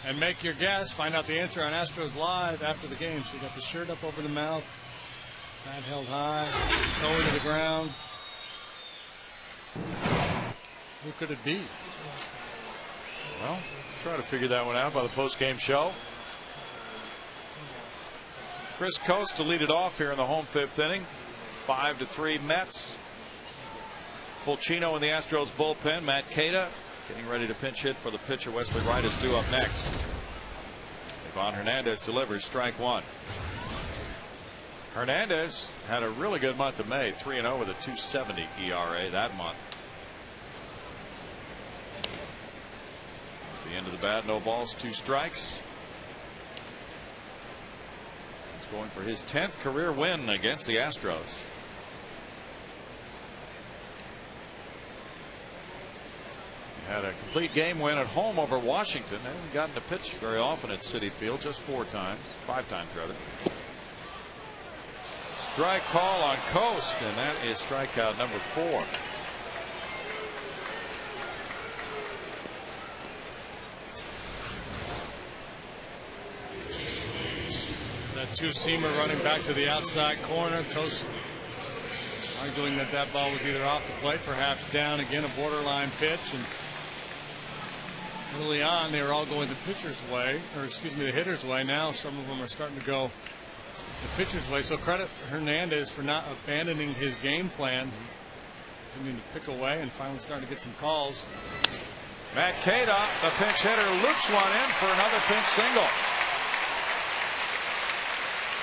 And make your guess. Find out the answer on Astros Live after the game. So you got the shirt up over the mouth, bat held high, toe to the ground. Who could it be? Well, try to figure that one out by the post-game show. Chris Coste to lead it off here in the home 5th inning. 5-3 Mets. Fulcino in the Astros bullpen. Matt Queta getting ready to pinch hit for the pitcher. Wesley Wright is due up next. Livan Hernandez delivers strike 1. Hernandez had a really good month of May, 3-0 with a 2.70 ERA that month. At the end of the bat, no balls, 2 strikes. going for his 10th career win against the Astros. He had a complete game win at home over Washington. Hasn't gotten to pitch very often at Citi Field, just 5 times rather. Strike call on Coast, and that is strikeout number 4. That two-seamer running back to the outside corner. Coast arguing that that ball was either off the plate, perhaps down. Again, a borderline pitch. And early on, they were all going the pitcher's way, or excuse me, the hitter's way. Now some of them are starting to go the pitcher's way. So credit Hernandez for not abandoning his game plan. Continuing to pick away and finally starting to get some calls. Matt Cada, the pinch hitter, loops one in for another pinch single.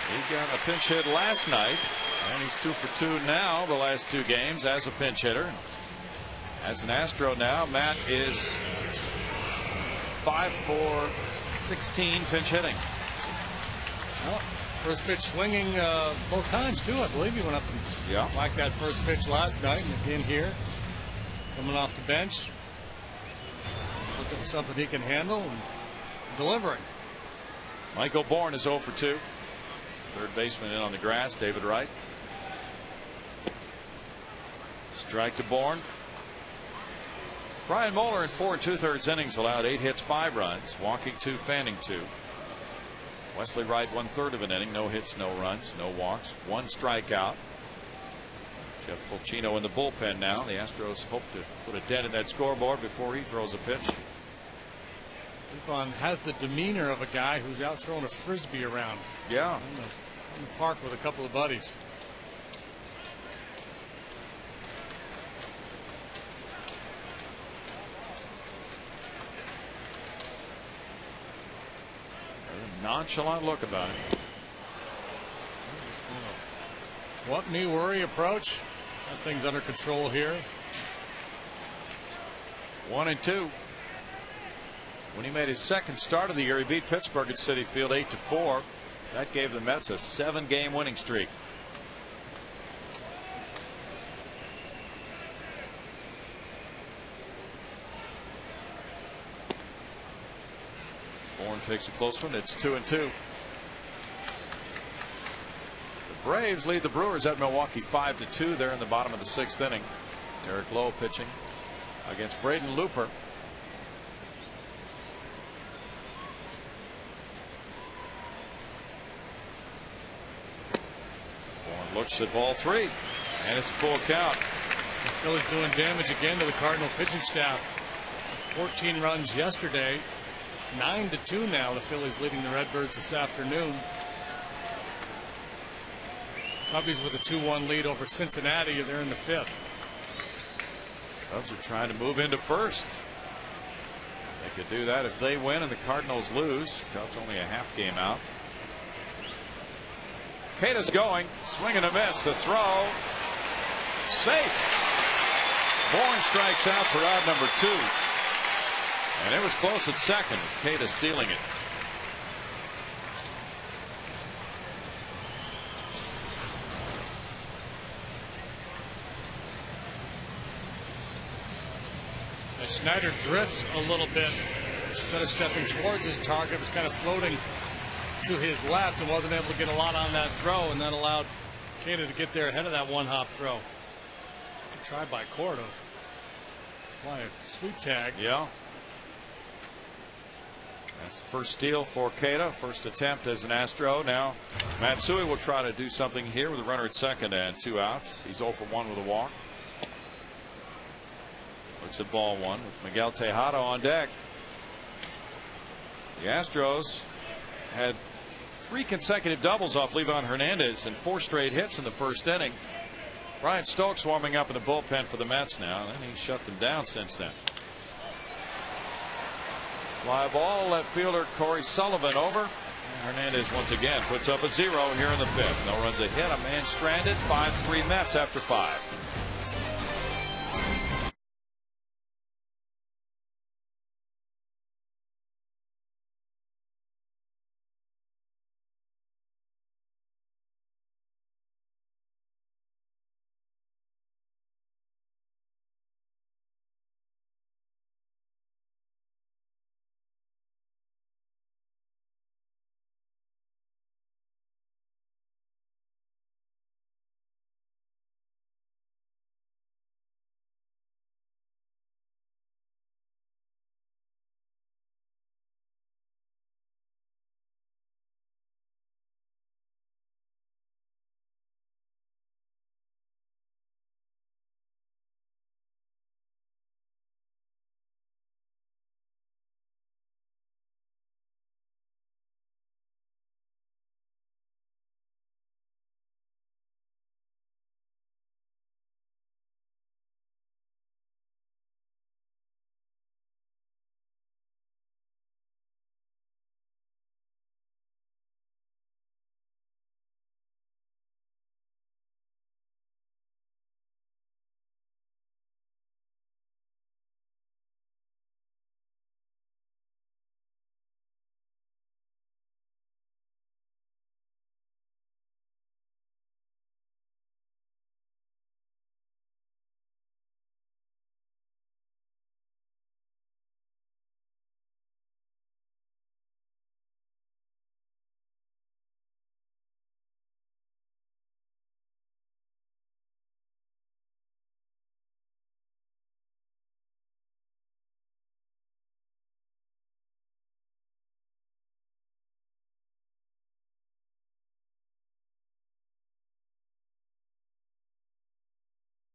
He got a pinch hit last night, and he's 2 for 2 now the last 2 games as a pinch hitter. As an Astro now, Matt is 5 for 16 pinch hitting. Well, first pitch swinging both times too. I believe he went up and like that first pitch last night, and again here, coming off the bench, looking for something he can handle and delivering. Michael Bourne is 0 for 2. Third baseman in on the grass, David Wright. Strike to Bourne. Brian Moeller in 4 2/3 innings allowed 8 hits, 5 runs, walking 2, fanning 2. Wesley Wright 1/3 of an inning, no hits, no runs, no walks, 1 strikeout. Jeff Fulcino in the bullpen now. The Astros hope to put a dent in that scoreboard before he throws a pitch. Lupon has the demeanor of a guy who's out throwing a frisbee around. Yeah. In the park with a couple of buddies. A nonchalant look about it. What me worry approach? That thing's under control here. 1-2. When he made his second start of the year, he beat Pittsburgh at Citi Field 8-4. That gave the Mets a 7-game winning streak. Bourne takes a close one. It's 2-2. The Braves lead the Brewers at Milwaukee 5-2. They're in the bottom of the 6th inning. Derek Lowe pitching against Braden Looper. Looks at ball 3, and it's a full count. The Phillies doing damage again to the Cardinal pitching staff. 14 runs yesterday, 9-2 now. The Phillies leading the Redbirds this afternoon. Cubbies with a 2-1 lead over Cincinnati. They're in the 5th. Cubs are trying to move into first. They could do that if they win and the Cardinals lose. Cubs only a half game out. Cada's going, swing and a miss. The throw, safe. Bourne strikes out for out number 2, and it was close at second. Cada stealing it. As Snyder drifts a little bit, instead of stepping towards his target, was kind of floating to his left and wasn't able to get a lot on that throw, and that allowed Cada to get there ahead of that 1-hop throw. Good try by Cordo. Apply a sweep tag. Yeah. That's the first steal for Cada. First attempt as an Astro. Now Matsui will try to do something here with a runner at second and 2 outs. He's 0 for 1 with a walk. Looks at ball 1 with Miguel Tejada on deck. The Astros had 3 consecutive doubles off Livan Hernandez and 4 straight hits in the first inning. Brian Stokes warming up in the bullpen for the Mets now, and he shut them down since then. Fly ball, left fielder Corey Sullivan over. Hernandez once again puts up a 0 here in the 5th. No runs a hit, a man stranded. 5-3 Mets after 5.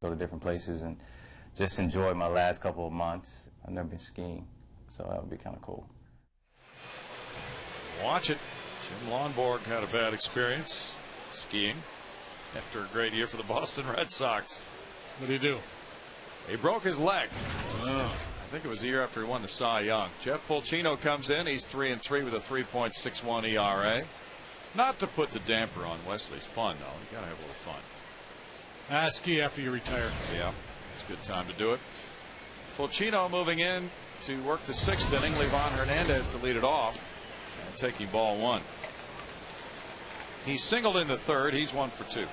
Go to different places and just enjoy my last couple of months. I've never been skiing, so that would be kind of cool. Watch it. Jim Lonborg had a bad experience skiing after a great year for the Boston Red Sox. What did he do? He broke his leg. I think it was the year after he won the Cy Young. Jeff Fulcino comes in. He's 3-3 with a 3.61 ERA. Not to put the damper on Wesley's fun, though. You got to have a little fun. Ski after you retire. Yeah, it's a good time to do it. Fulcino moving in to work the 6th inning. Livan Hernandez to lead it off. And taking ball 1. He singled in the 3rd. He's 1 for 2.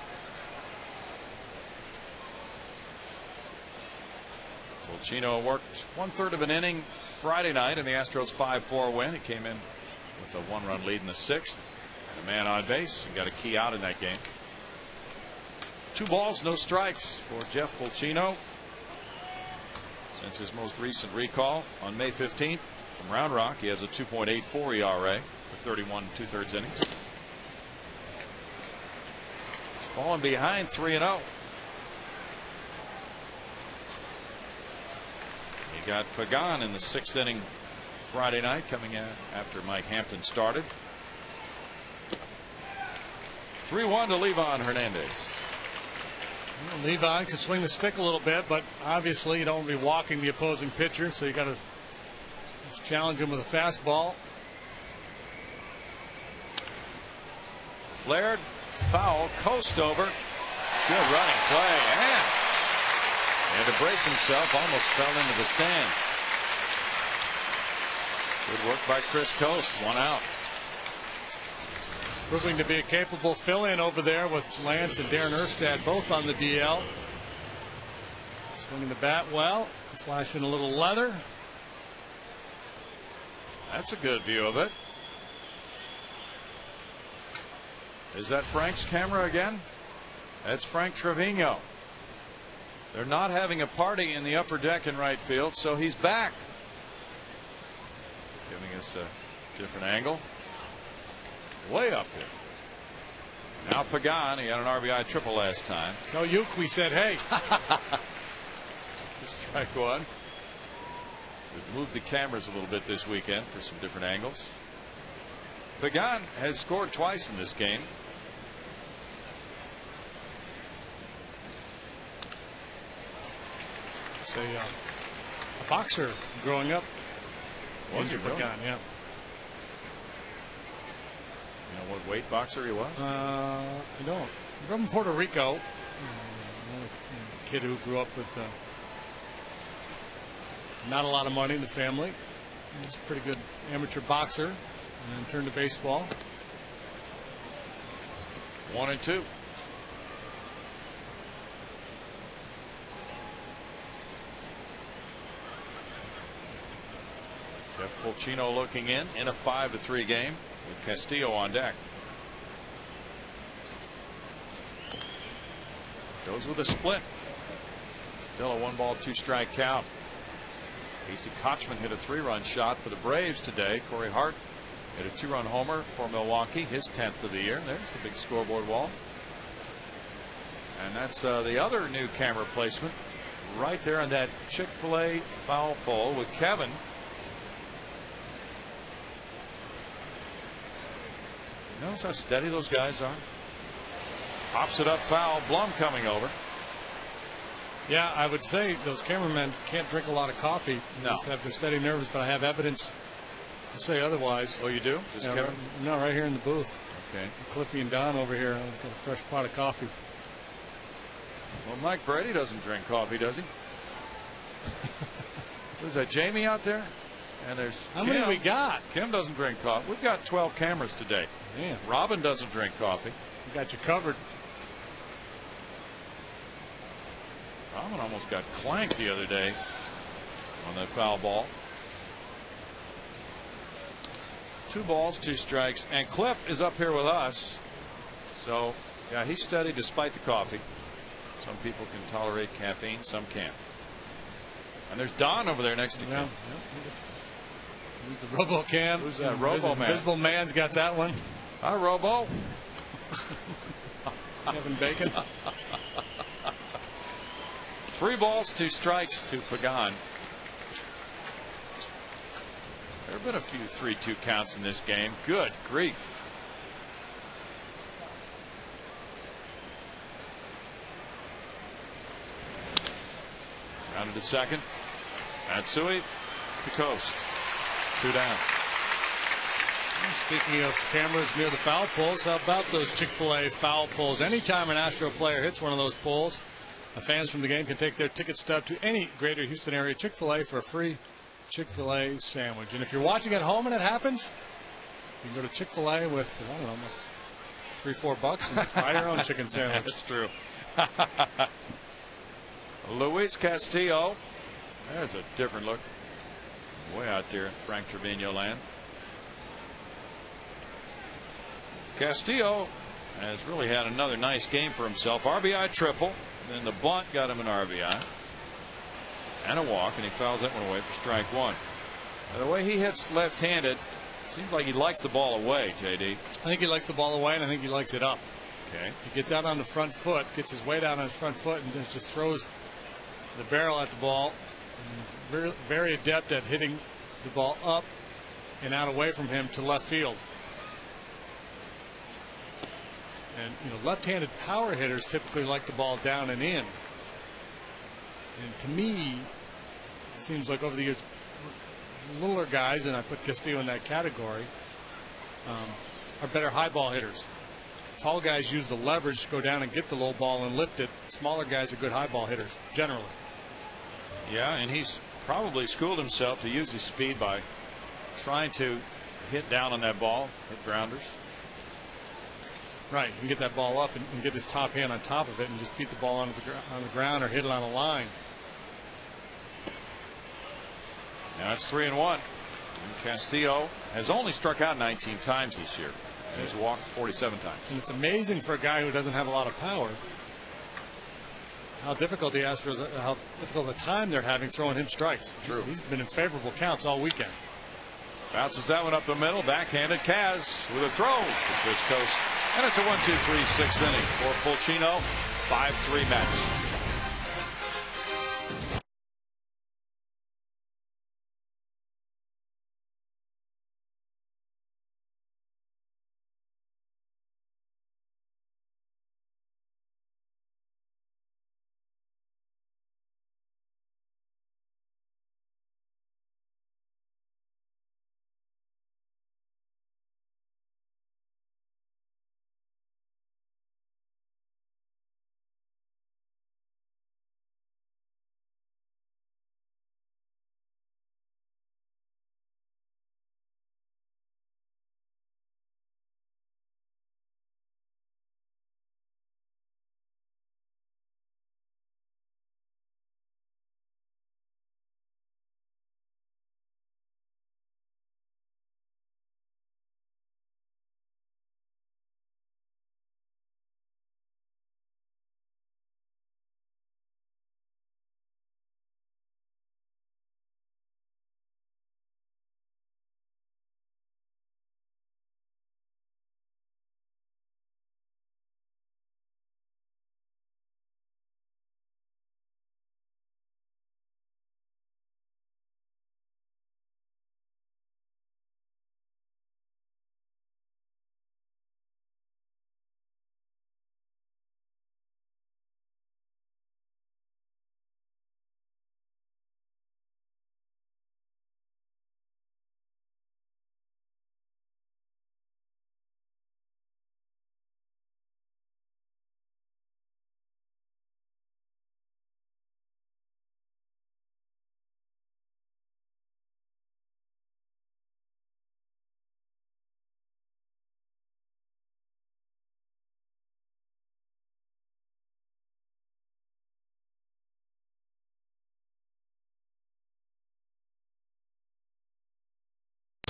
Fulcino worked 1/3 of an inning Friday night in the Astros 5-4 win. He came in with a 1-run lead in the 6th. And a man on base and got a key out in that game. 2 balls, no strikes for Jeff Fulcino since his most recent recall on May 15th from Round Rock. He has a 2.84 ERA for 31 2/3 innings. He's fallen behind 3-0. He got Pagan in the 6th inning Friday night, coming in after Mike Hampton started. 3-1 to Livan Hernandez. Well, Livan can swing the stick a little bit, but obviously you don't want to be walking the opposing pitcher, so you got to challenge him with a fastball. Flared, foul, coast over. Good running play, and had to brace himself, almost fell into the stands. Good work by Chris Coast, 1 out. Proving to be a capable fill-in over there with Lance and Darren Erstad both on the DL. Swinging the bat well, flashing a little leather. That's a good view of it. Is that Frank's camera again? That's Frank Trevino. They're not having a party in the upper deck in right field, so he's back. Giving us a different angle. Way up there. Now Pagan, he had an RBI triple last time. Tell Uke we said hey. Strike 1. We've moved the cameras a little bit this weekend for some different angles. Pagan has scored twice in this game. It's a boxer growing up. Was he really? Pagan, yeah. You know what weight boxer he was? I don't. From Puerto Rico. Another kid who grew up with not a lot of money in the family. He was a pretty good amateur boxer and then turned to baseball. 1-2. Jeff Fulcino looking in a 5-3 game with Castillo on deck. Goes with a split. Still a 1-ball 2-strike count. Casey Kochman hit a 3-run shot for the Braves today. Corey Hart hit a 2-run homer for Milwaukee, his 10th of the year. There's the big scoreboard wall. And that's the other new camera placement right there on that Chick-fil-A foul pole with Kevin. Notice how steady those guys are. Pops it up foul. Blum coming over. Yeah, I would say those cameramen can't drink a lot of coffee. No. Just have the steady nerves, but I have evidence to say otherwise. Oh, you do? Just yeah, Kevin? No, right here in the booth. Okay. Cliffy and Don over here. I've got a fresh pot of coffee. Well, Mike Brady doesn't drink coffee, does he? Who's that, Jamie out there? And there's How Kim. many we got? Kim doesn't drink coffee. We've got 12 cameras today. Man. Robin doesn't drink coffee. We got you covered. Robin almost got clanked the other day on that foul ball. 2 balls, 2 strikes, and Cliff is up here with us. So, yeah, he's steady despite the coffee. Some people can tolerate caffeine, some can't. And there's Don over there next to Kim. Yeah. Who's the RoboCam? Who's that Robo Man? Invisible Man's got that one. Hi, Robo. Kevin Bacon. 3 balls, 2 strikes to Pagan. There have been a few 3-2 counts in this game. Good grief. Grounded to second. Matsui to coast. 2 down. Speaking of cameras near the foul poles, how about those Chick-fil-A foul poles? Anytime an Astro player hits one of those poles, the fans from the game can take their ticket stub to any greater Houston area Chick-fil-A for a free Chick-fil-A sandwich. And if you're watching at home and it happens, you can go to Chick-fil-A with, I don't know, $3-4 and buy your own chicken sandwich. That's true. Luis Castillo. There's a different look. Way out there in Frank Trevino land. Castillo has really had another nice game for himself. RBI triple. Then the bunt got him an RBI. And a walk, and he fouls that one away for strike 1. Now, the way he hits left-handed, seems like he likes the ball away, JD. I think he likes the ball away, and I think he likes it up. Okay. He gets out on the front foot, gets his weight out on his front foot, and just throws the barrel at the ball. Very, very adept at hitting the ball up and out away from him to left field. And left-handed power hitters typically like the ball down and in. And to me, it seems like over the years, littler guys, and I put Castillo in that category, are better high ball hitters. Tall guys use the leverage to go down and get the low ball and lift it. Smaller guys are good high ball hitters, generally. Yeah, and he's probably schooled himself to use his speed by trying to hit down on that ball, hit grounders. Right, and get that ball up and get his top hand on top of it and just beat the ball on the ground or hit it on a line. Now it's 3-1. And Castillo has only struck out 19 times this year. And he's walked 47 times. And it's amazing for a guy who doesn't have a lot of power how difficult the Astros, how difficult the time they're having throwing him strikes. True. He's been in favorable counts all weekend. Bounces that one up the middle. Backhanded Kaz with a throw to Chris Coast. And it's a 1-2-3 6th inning for Fulchino. 5-3 Mets.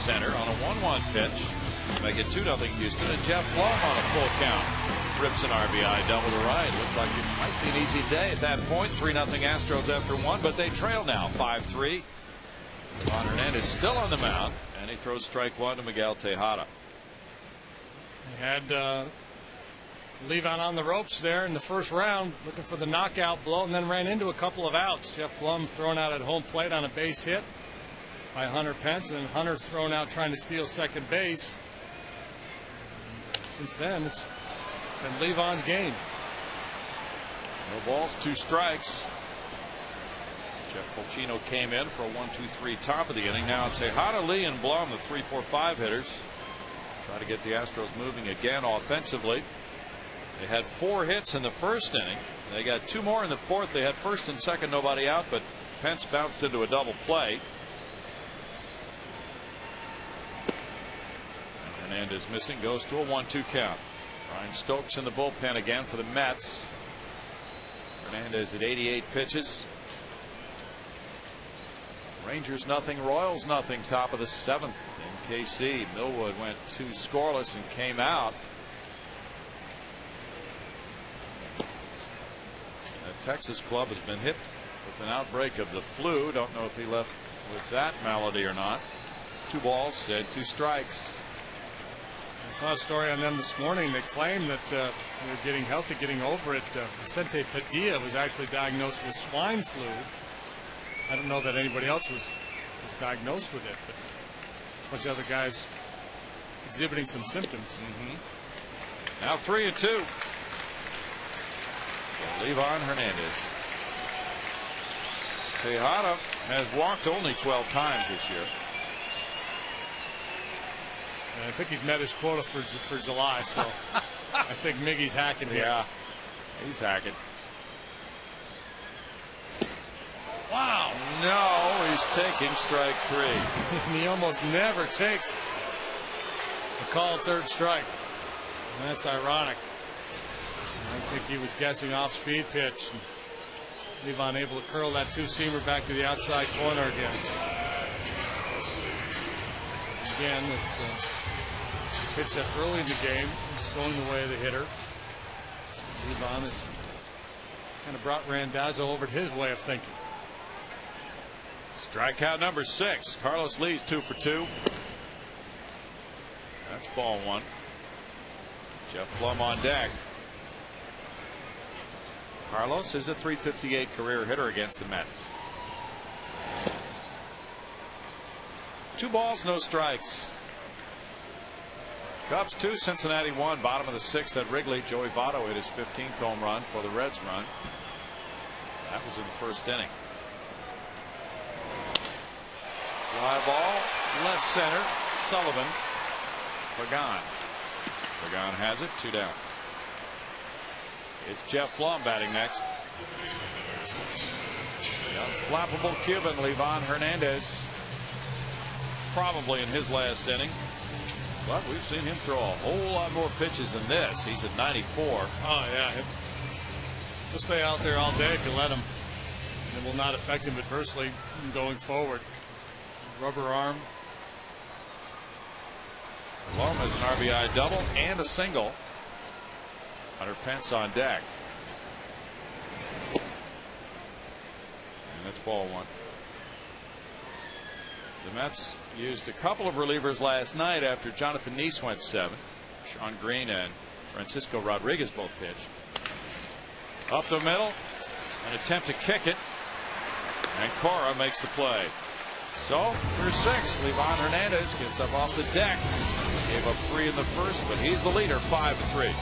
Center on a 1-1 pitch. Make it 2-0 Houston, and Jeff Blum on a full count. Rips an RBI double to right. Looked like it might be an easy day at that point. 3-0 Astros after 1, but they trail now 5-3. Juan Hernandez still on the mound, and he throws strike 1 to Miguel Tejada. He had Levon on the ropes there in the first round, looking for the knockout blow, and then ran into a couple of outs. Jeff Blum thrown out at home plate on a base hit by Hunter Pence, and Hunter's thrown out trying to steal second base. Since then, it's been Levon's game. No balls, 2 strikes. Jeff Fulchino came in for a 1-2-3 top of the inning. Now Tejada, Lee, and Blum, the 3-4-5 hitters, try to get the Astros moving again offensively. They had 4 hits in the first inning. They got 2 more in the fourth. They had first and second, nobody out, but Pence bounced into a double play. And Hernandez missing, goes to a 1-2 count. Ryan Stokes in the bullpen again for the Mets. Hernandez at 88 pitches. Rangers nothing, Royals nothing, top of the 7th in KC. Millwood went 2 scoreless and came out. The Texas club has been hit with an outbreak of the flu. Don't know if he left with that malady or not. 2 balls and 2 strikes. I saw a story on them this morning. They claim that they're getting healthy, getting over it. Vicente Padilla was actually diagnosed with swine flu. I don't know that anybody else was diagnosed with it, but a bunch of other guys exhibiting some symptoms. Now 3-2. Levon Hernandez. Tejada has walked only 12 times this year. And I think he's met his quota for July, so I think Miggy's hacking here. Yeah, he's hacking. Wow. No, he's taking strike 3. And he almost never takes a called third strike. And that's ironic. I think he was guessing off speed pitch. Levon able to curl that 2-seamer back to the outside corner again. Again, it's a pitch that early in the game. It's going the way of the hitter. Levon has kind of brought Randazzo over to his way of thinking. Strikeout number 6. Carlos Lee's 2 for 2. That's ball 1. Jeff Blum on deck. Carlos is a .358 career hitter against the Mets. 2 balls, no strikes. Cubs 2, Cincinnati 1. Bottom of the 6th at Wrigley. Joey Votto hit his 15th home run for the Reds run. That was in the first inning. Fly ball, left center. Sullivan. Pagan. Pagan has it. 2 down. It's Jeff Blum batting next. The unflappable Cuban, Levon Hernandez. Probably in his last inning. But we've seen him throw a whole lot more pitches than this. He's at 94. Oh, yeah. He'll stay out there all day if you let him. It will not affect him adversely going forward. Rubber arm. Blum has an RBI double and a single. Hunter Pence on deck. And that's ball 1. The Mets used a couple of relievers last night after Jonathan Neese went 7. Sean Green and Francisco Rodriguez both pitched. Up the middle, an attempt to kick it, and Cora makes the play. So through 6, Levon Hernandez gets up off the deck. Gave up 3 in the first, but he's the leader, 5-3.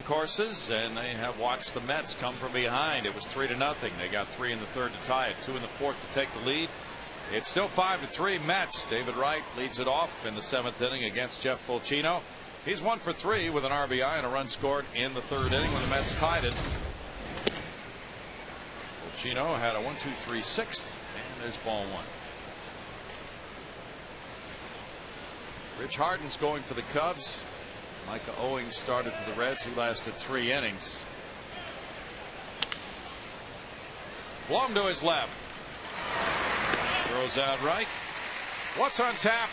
courses, and they have watched the Mets come from behind. It was 3-0. They got 3 in the third to tie it, 2 in the fourth to take the lead. It's still 5-3 Mets. David Wright leads it off in the 7th inning against Jeff Fulcino. He's 1 for 3 with an RBI and a run scored in the 3rd inning when the Mets tied it. Fulcino had a 1-2-3 6th, and there's ball 1. Rich Harden's going for the Cubs. Micah Owings started for the Reds. He lasted 3 innings. Blum to his left. Throws out right. What's on tap?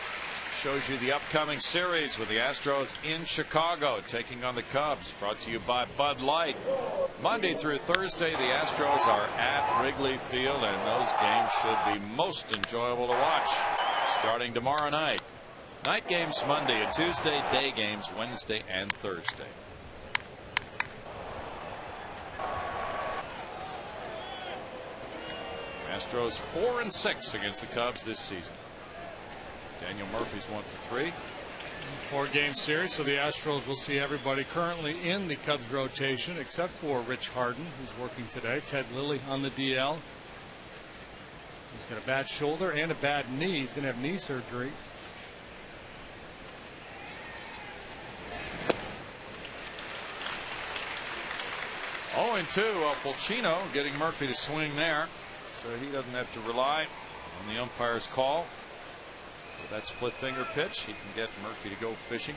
Shows you the upcoming series with the Astros in Chicago taking on the Cubs. Brought to you by Bud Light. Monday through Thursday, the Astros are at Wrigley Field, and those games should be most enjoyable to watch. Starting tomorrow night. Night games Monday and Tuesday, day games Wednesday and Thursday. Astros 4-6 against the Cubs this season. Daniel Murphy's 1 for 3. 4-game series, so the Astros will see everybody currently in the Cubs rotation except for Rich Harden, who's working today. Ted Lilly on the DL. He's got a bad shoulder and a bad knee. He's going to have knee surgery. Oh, and 2. Fulcino getting Murphy to swing there, so he doesn't have to rely on the umpire's call. With that split finger pitch, he can get Murphy to go fishing.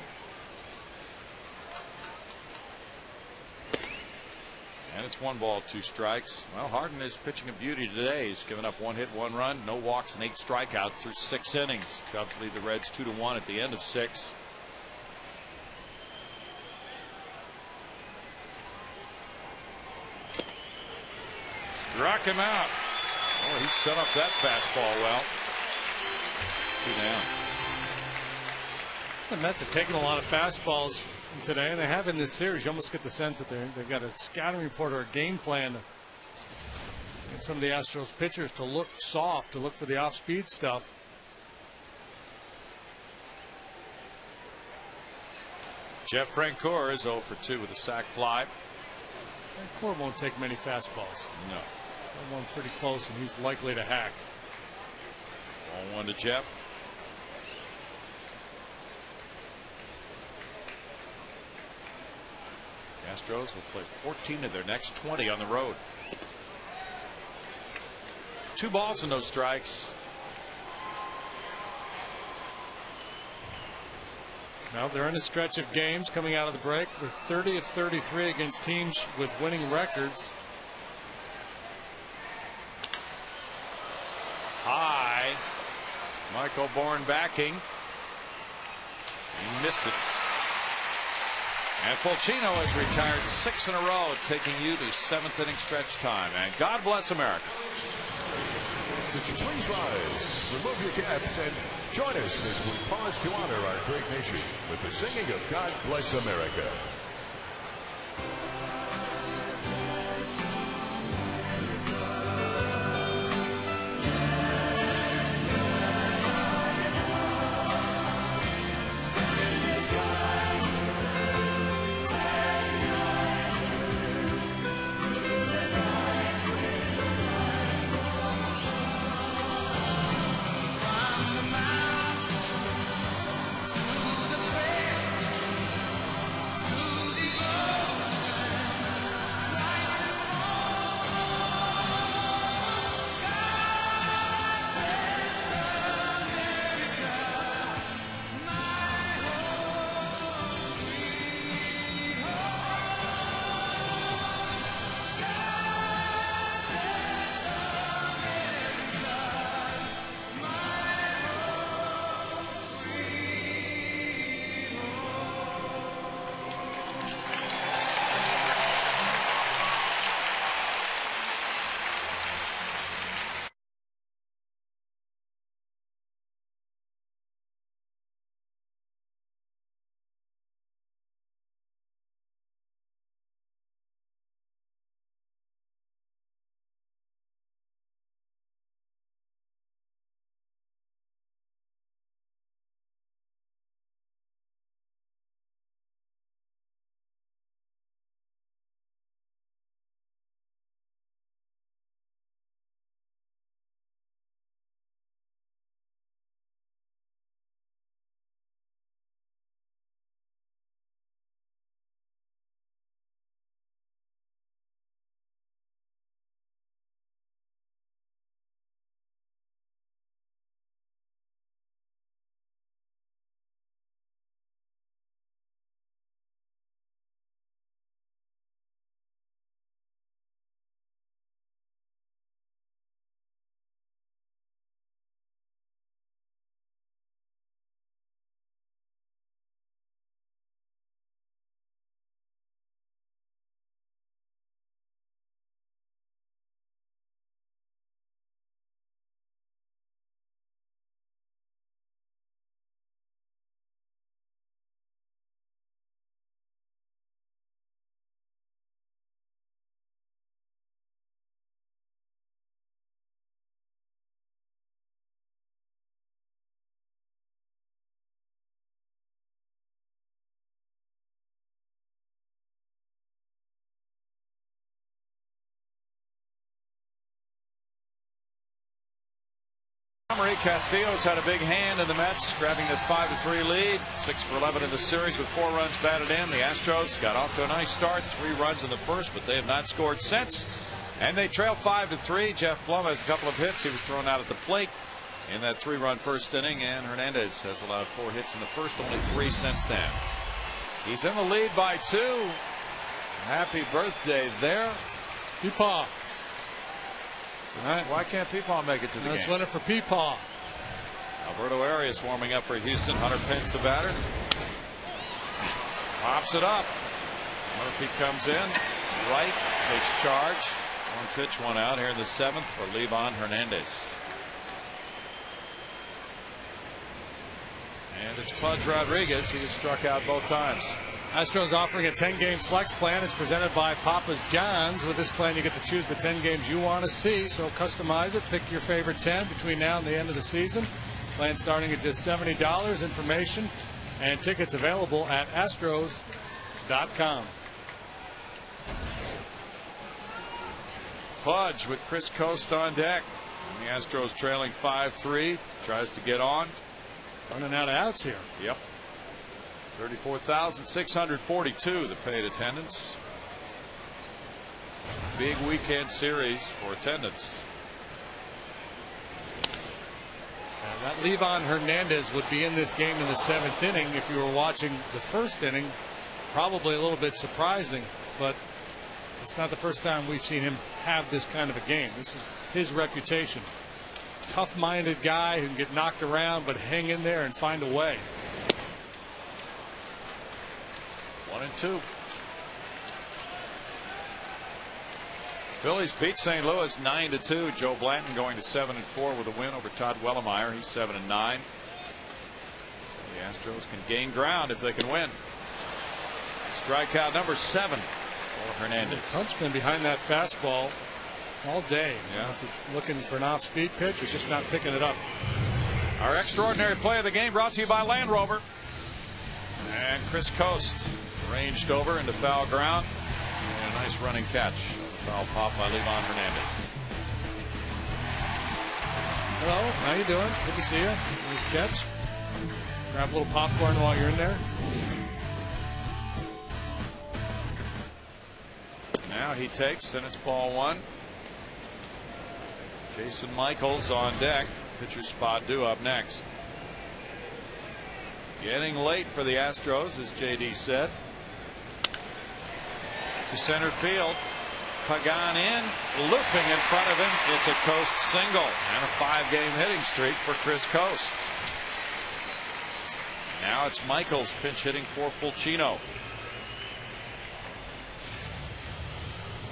And it's 1 ball, 2 strikes. Well, Harden is pitching a beauty today. He's given up 1 hit, 1 run, no walks, and 8 strikeouts through 6 innings. Cubs lead the Reds 2-1 at the end of 6. Struck him out. Oh, he set up that fastball well. 2 down. The Mets have taken a lot of fastballs today, and they have in this series. You almost get the sense that they've got a scouting report or a game plan to get some of the Astros pitchers to look soft, to look for the off-speed stuff. Jeff Francoeur is 0 for 2 with a sac fly. Francoeur won't take many fastballs. No. One pretty close, and he's likely to hack. 1-1 to Jeff. Astros will play 14 of their next 20 on the road. 2 balls and no strikes. Now they're in a stretch of games coming out of the break. They're 30 of 33 against teams with winning records. High. Michael Bourne backing. He missed it. And Fulcino has retired 6 in a row, taking you to 7th inning stretch time. And God bless America. Please rise, remove your caps, and join us as we pause to honor our great nation with the singing of God Bless America. Castillo's had a big hand in the Mets, grabbing this 5-3 lead. 6 for 11 in the series with 4 runs batted in. The Astros got off to a nice start, 3 runs in the first, but they have not scored since. And they trail 5-3. Jeff Blum has a couple of hits. He was thrown out at the plate in that 3-run first inning, and Hernandez has allowed 4 hits in the first, only 3 since then. He's in the lead by 2. Happy birthday there, Peepaw. Why can't Peepaw make it to the game? Let's win it for Peepaw. Alberto Arias warming up for Houston. Hunter Pence the batter. Pops it up. Murphy comes in. Right takes charge. 1 pitch, 1 out here in the 7th for Livan Hernandez. And it's Pudge Rodriguez. He was struck out both times. Astros offering a 10-game flex plan. It's presented by Papa's John's. With this plan, you get to choose the 10 games you want to see. So customize it. Pick your favorite 10 between now and the end of the season. Plan starting at just $70. Information and tickets available at Astros.com. Pudge with Chris Coast on deck. And the Astros trailing 5-3. Tries to get on. Running out of outs here. Yep. 34,642 the paid attendance. Big weekend series for attendance. That Livan Hernandez would be in this game in the 7th inning. If you were watching the first inning, probably a little bit surprising, but it's not the first time we've seen him have this kind of a game. This is his reputation. Tough-minded guy who can get knocked around but hang in there and find a way. 1-2. Phillies beat St. Louis 9-2. Joe Blanton going to 7-4 with a win over Todd Wellemeyer. He's 7-9. The Astros can gain ground if they can win. Strikeout number 7 for Hernandez. Hunt's been behind that fastball all day. Yeah. If you're looking for an off-speed pitch, he's just not picking it up. Our extraordinary play of the game brought to you by Land Rover. And Chris Coast ranged over into foul ground. And a nice running catch. Foul pop by Livan Hernandez. Hello, how you doing? Good to see you. Nice catch. Grab a little popcorn while you're in there. Now he takes, and it's ball 1. Jason Michaels on deck. Pitcher spot due up next. Getting late for the Astros, as JD said. To center field. Pagan in, looping in front of him. It's a Coast single and a 5-game hitting streak for Chris Coast. Now it's Michaels pinch hitting for Fulcino.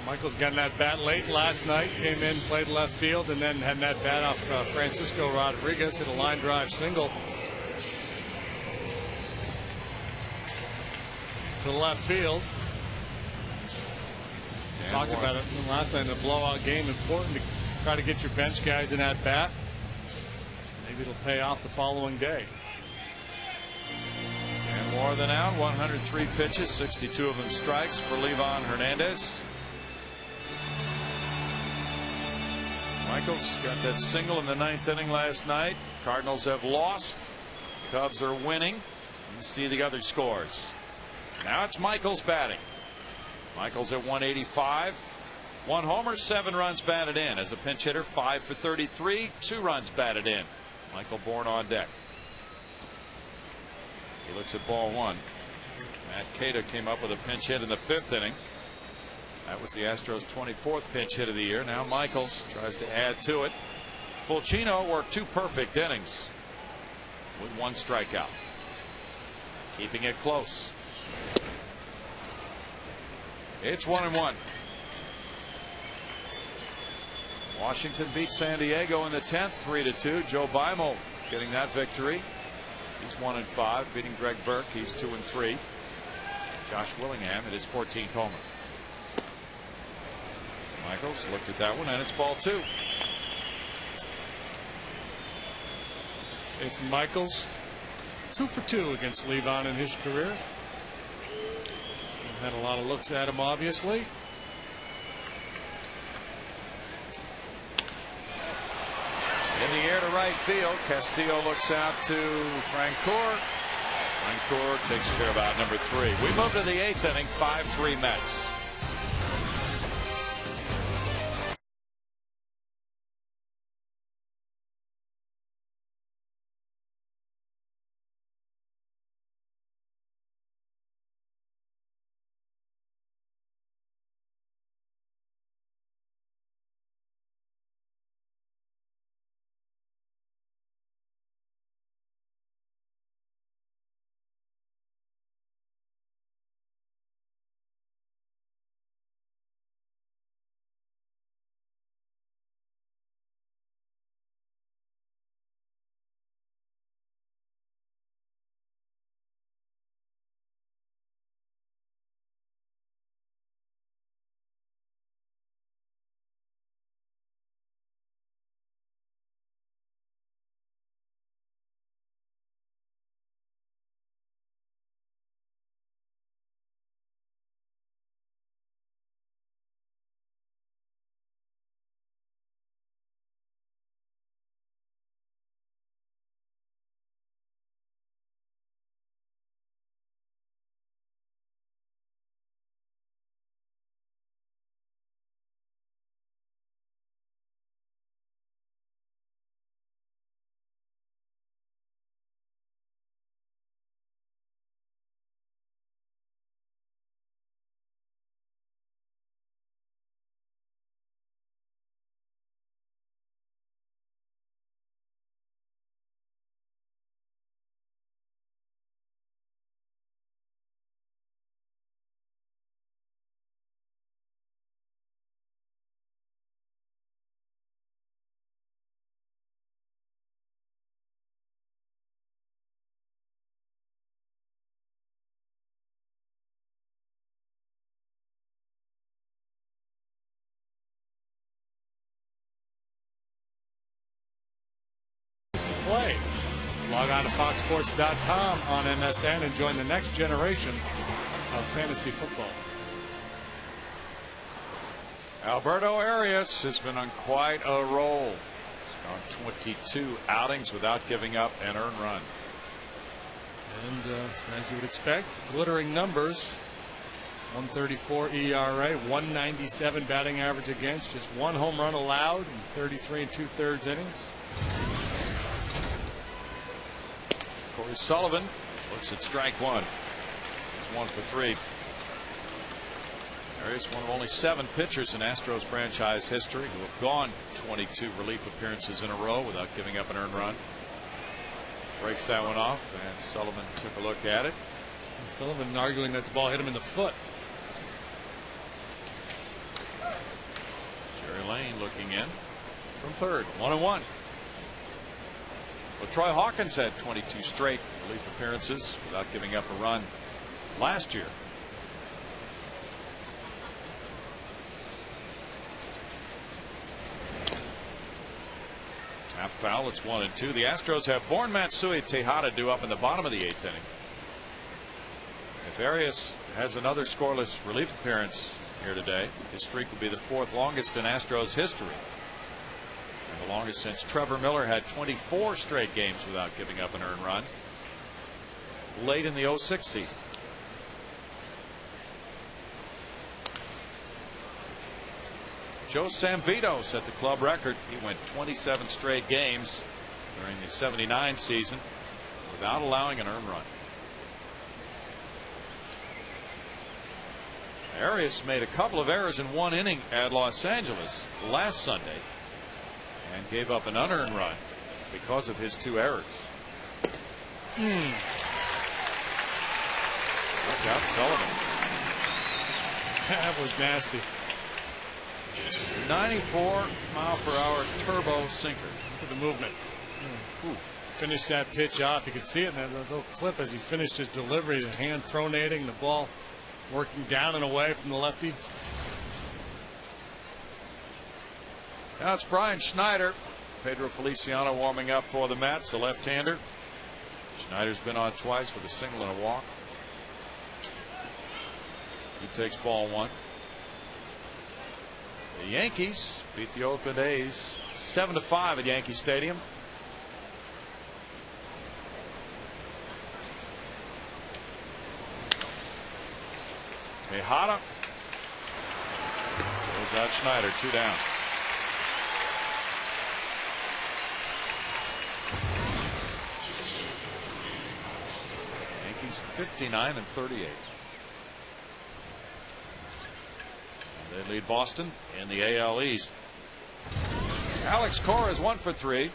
Michaels got in that bat late last night, came in, played left field, and then had that bat off Francisco Rodriguez, hit a line drive single to left field. Talked about it last night in the blowout game. Important to try to get your bench guys in at bat. Maybe it'll pay off the following day. And more than out, 103 pitches, 62 of them strikes for Livan Hernandez. Michaels got that single in the 9th inning last night. Cardinals have lost. Cubs are winning. You see the other scores. Now it's Michaels batting. Michaels at 185. 1 homer, 7 runs batted in. As a pinch hitter, 5 for 33, 2 runs batted in. Michael Bourne on deck. He looks at ball 1. Matt Cato came up with a pinch hit in the 5th inning. That was the Astros' 24th pinch hit of the year. Now Michaels tries to add to it. Fulcino worked 2 perfect innings with 1 strikeout. Keeping it close. It's 1-1. Washington beat San Diego in the 10th, 3-2. Joe Bimo getting that victory. He's 1-5, beating Greg Burke. He's 2-3. Josh Willingham at his 14th homer. Michaels looked at that one, and it's ball 2. It's Michaels 2 for 2 against Livan in his career. Had a lot of looks at him, obviously. In the air to right field. Castillo looks out to Francoeur. Francoeur takes care of out number 3. We move to the 8th inning. 5-3 Mets. Play. Log on to foxsports.com on MSN and join the next generation of fantasy football. Alberto Arias has been on quite a roll. He's gone 22 outings without giving up an earned run. And as you would expect, glittering numbers. 134 ERA, 197 batting average against, just 1 home run allowed in 33 2/3 innings. Corey Sullivan looks at strike 1. He's 1 for 3. Arias, one of only 7 pitchers in Astros franchise history who have gone 22 relief appearances in a row without giving up an earned run. Breaks that one off, and Sullivan took a look at it. And Sullivan arguing that the ball hit him in the foot. Jerry Lane looking in from third. 1-1. Well, Troy Hawkins had 22 straight relief appearances without giving up a run last year. Tap foul. It's 1-2. The Astros have Born Matsui Tejada due up in the bottom of the 8th inning. If Arias has another scoreless relief appearance here today, his streak will be the 4th longest in Astros history. The longest since Trevor Miller had 24 straight games without giving up an earned run late in the 06 season. Joe Samvito set the club record. He went 27 straight games during the 79 season without allowing an earned run. Arias made a couple of errors in 1 inning at Los Angeles last Sunday and gave up an unearned run because of his 2 errors. Look out, Sullivan. That was nasty. 94-mile-per-hour turbo sinker. Look at the movement. Finished that pitch off. You could see it in that little clip as he finished his delivery. The hand pronating, the ball working down and away from the lefty. Now it's Brian Schneider. Pedro Feliciano warming up for the Mets, the left-hander. Schneider's been on twice with a single and a walk. He takes ball 1. The Yankees beat the Oakland A's 7-5 at Yankee Stadium. Tejada goes out Schneider, 2 down. Yankees 59-38. They lead Boston in the AL East. Alex Cora is 1 for 3.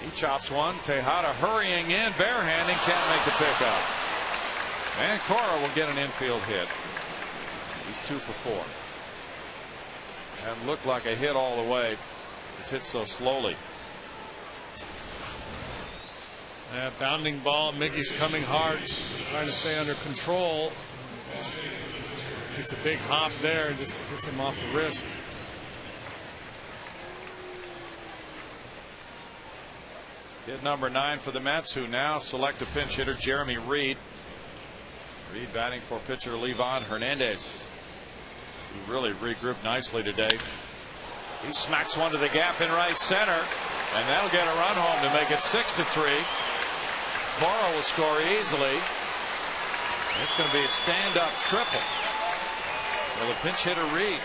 He chops one. Tejada hurrying in, barehanding, can't make the pickup. And Cora will get an infield hit. He's 2 for 4. And looked like a hit all the way. It's hit so slowly. Bounding ball. Miggy's coming hard, trying to stay under control. Gets a big hop there and just gets him off the wrist. Hit number 9 for the Mets, who now select a pinch hitter, Jeremy Reed. Reed batting for pitcher Livan Hernandez, who really regrouped nicely today. He smacks one to the gap in right center, and that'll get a run home to make it 6-3. Cora will score easily. It's going to be a stand-up triple for the pinch hitter Reed.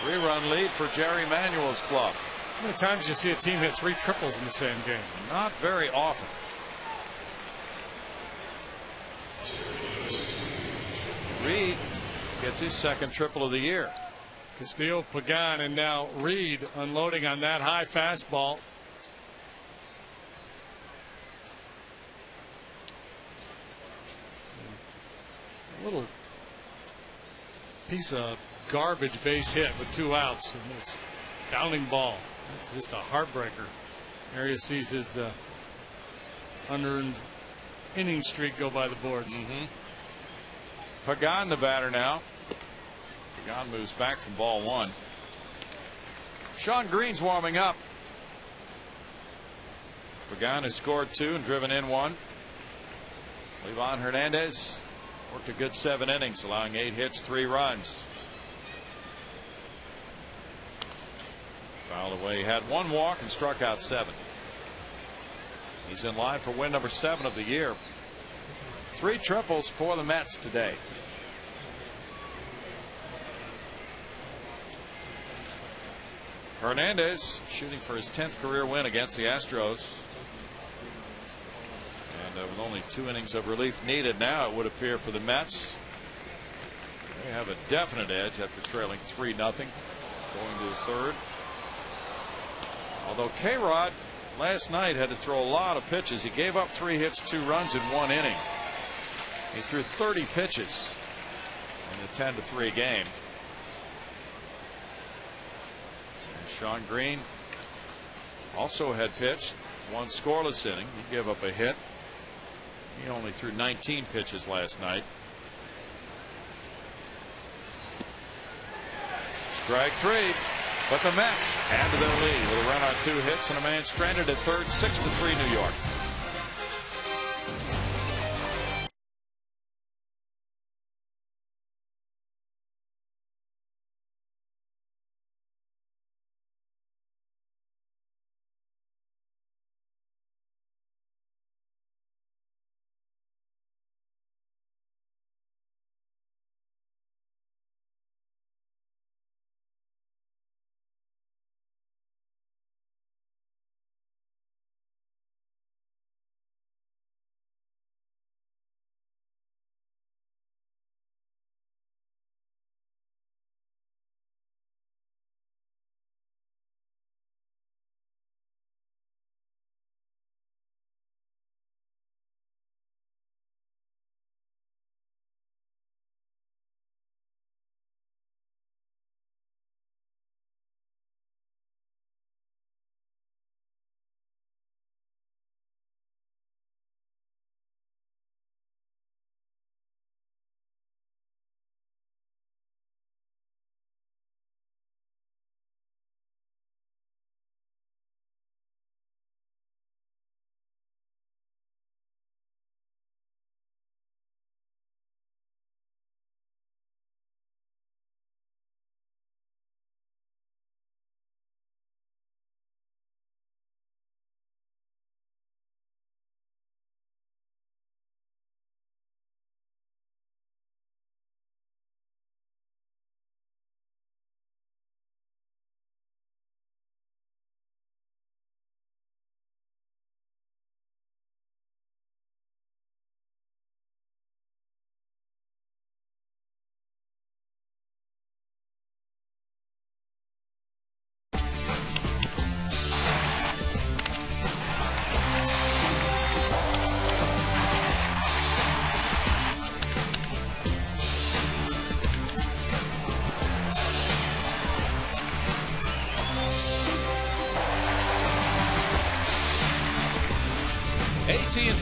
3-run lead for Jerry Manuel's club. How many times do you see a team hit 3 triples in the same game? Not very often. Reed gets his 2nd triple of the year. Castillo, Pagan, and now Reed unloading on that high fastball. A little piece of garbage base hit with 2 outs. And it's bounding ball. It's just a heartbreaker. Arias sees his unearned inning streak go by the boards. Pagan the batter now. Pagan moves back from ball 1. Sean Green's warming up. Pagan has scored 2 and driven in 1. Livan Hernandez worked a good 7 innings, allowing 8 hits, 3 runs. Fouled away. He had 1 walk and struck out 7. He's in line for win number 7 of the year. 3 triples for the Mets today. Hernandez shooting for his 10th career win against the Astros. And with only 2 innings of relief needed now, it would appear, for the Mets. They have a definite edge after trailing 3-0 going to the 3rd. Although K-Rod last night had to throw a lot of pitches. He gave up 3 hits, 2 runs in 1 inning. He threw 30 pitches in a 10-3 game. And Sean Green also had pitched 1 scoreless inning. He gave up a hit. He only threw 19 pitches last night. Strike 3. But the Mets add to their lead with a run on 2 hits and a man stranded at third. 6-3 New York.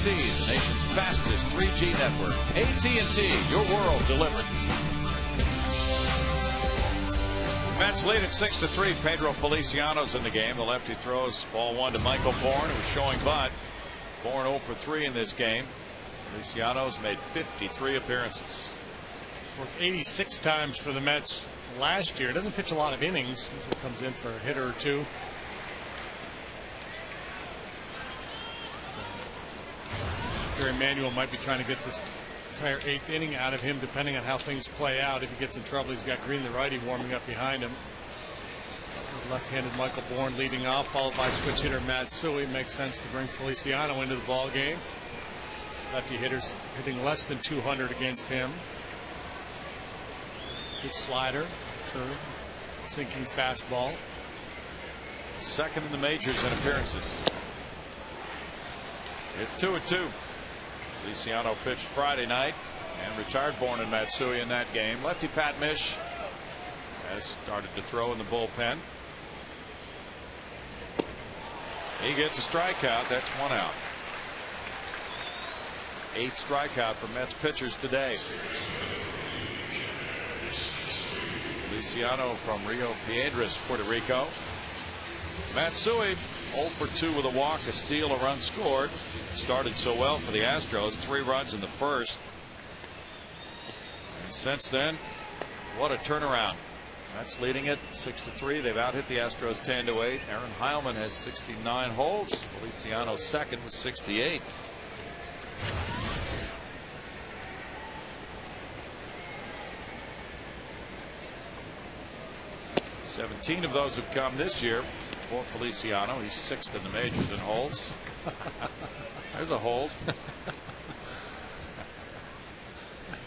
the nation's fastest 3G network. AT&T, your world delivered. Mets lead at 6-3. Pedro Feliciano's in the game. The lefty throws ball 1 to Michael Bourne, who's showing butt. Bourne 0 for 3 in this game. Feliciano's made 53 appearances. Worth 86 times for the Mets last year. Doesn't pitch a lot of innings. Usually comes in for a hitter or two. Gary Manuel might be trying to get this entire 8th inning out of him, depending on how things play out. If he gets in trouble, he's got Green, the righty, warming up behind him. Left-handed Michael Bourne leading off, followed by switch hitter Matsui. Makes sense to bring Feliciano into the ball game. Lefty hitters hitting less than 200 against him. Good slider, curve, sinking fastball. Second in the majors in appearances. It's 2-2. Feliciano pitched Friday night and retired Bourne and Matsui in that game. Lefty Pat Mish has started to throw in the bullpen. He gets a strikeout. That's 1 out. 8th strikeout for Mets pitchers today. Feliciano from Rio Piedras, Puerto Rico. Matsui 0 for 2 with a walk, a steal, a run scored. Started so well for the Astros, 3 runs in the first. And since then, what a turnaround. That's leading it 6-3. They've out-hit the Astros 10-8. Aaron Heilman has 69 holds. Feliciano second with 68. Seventeen of those have come this year for Feliciano. He's 6th in the majors in holds. There's a hold.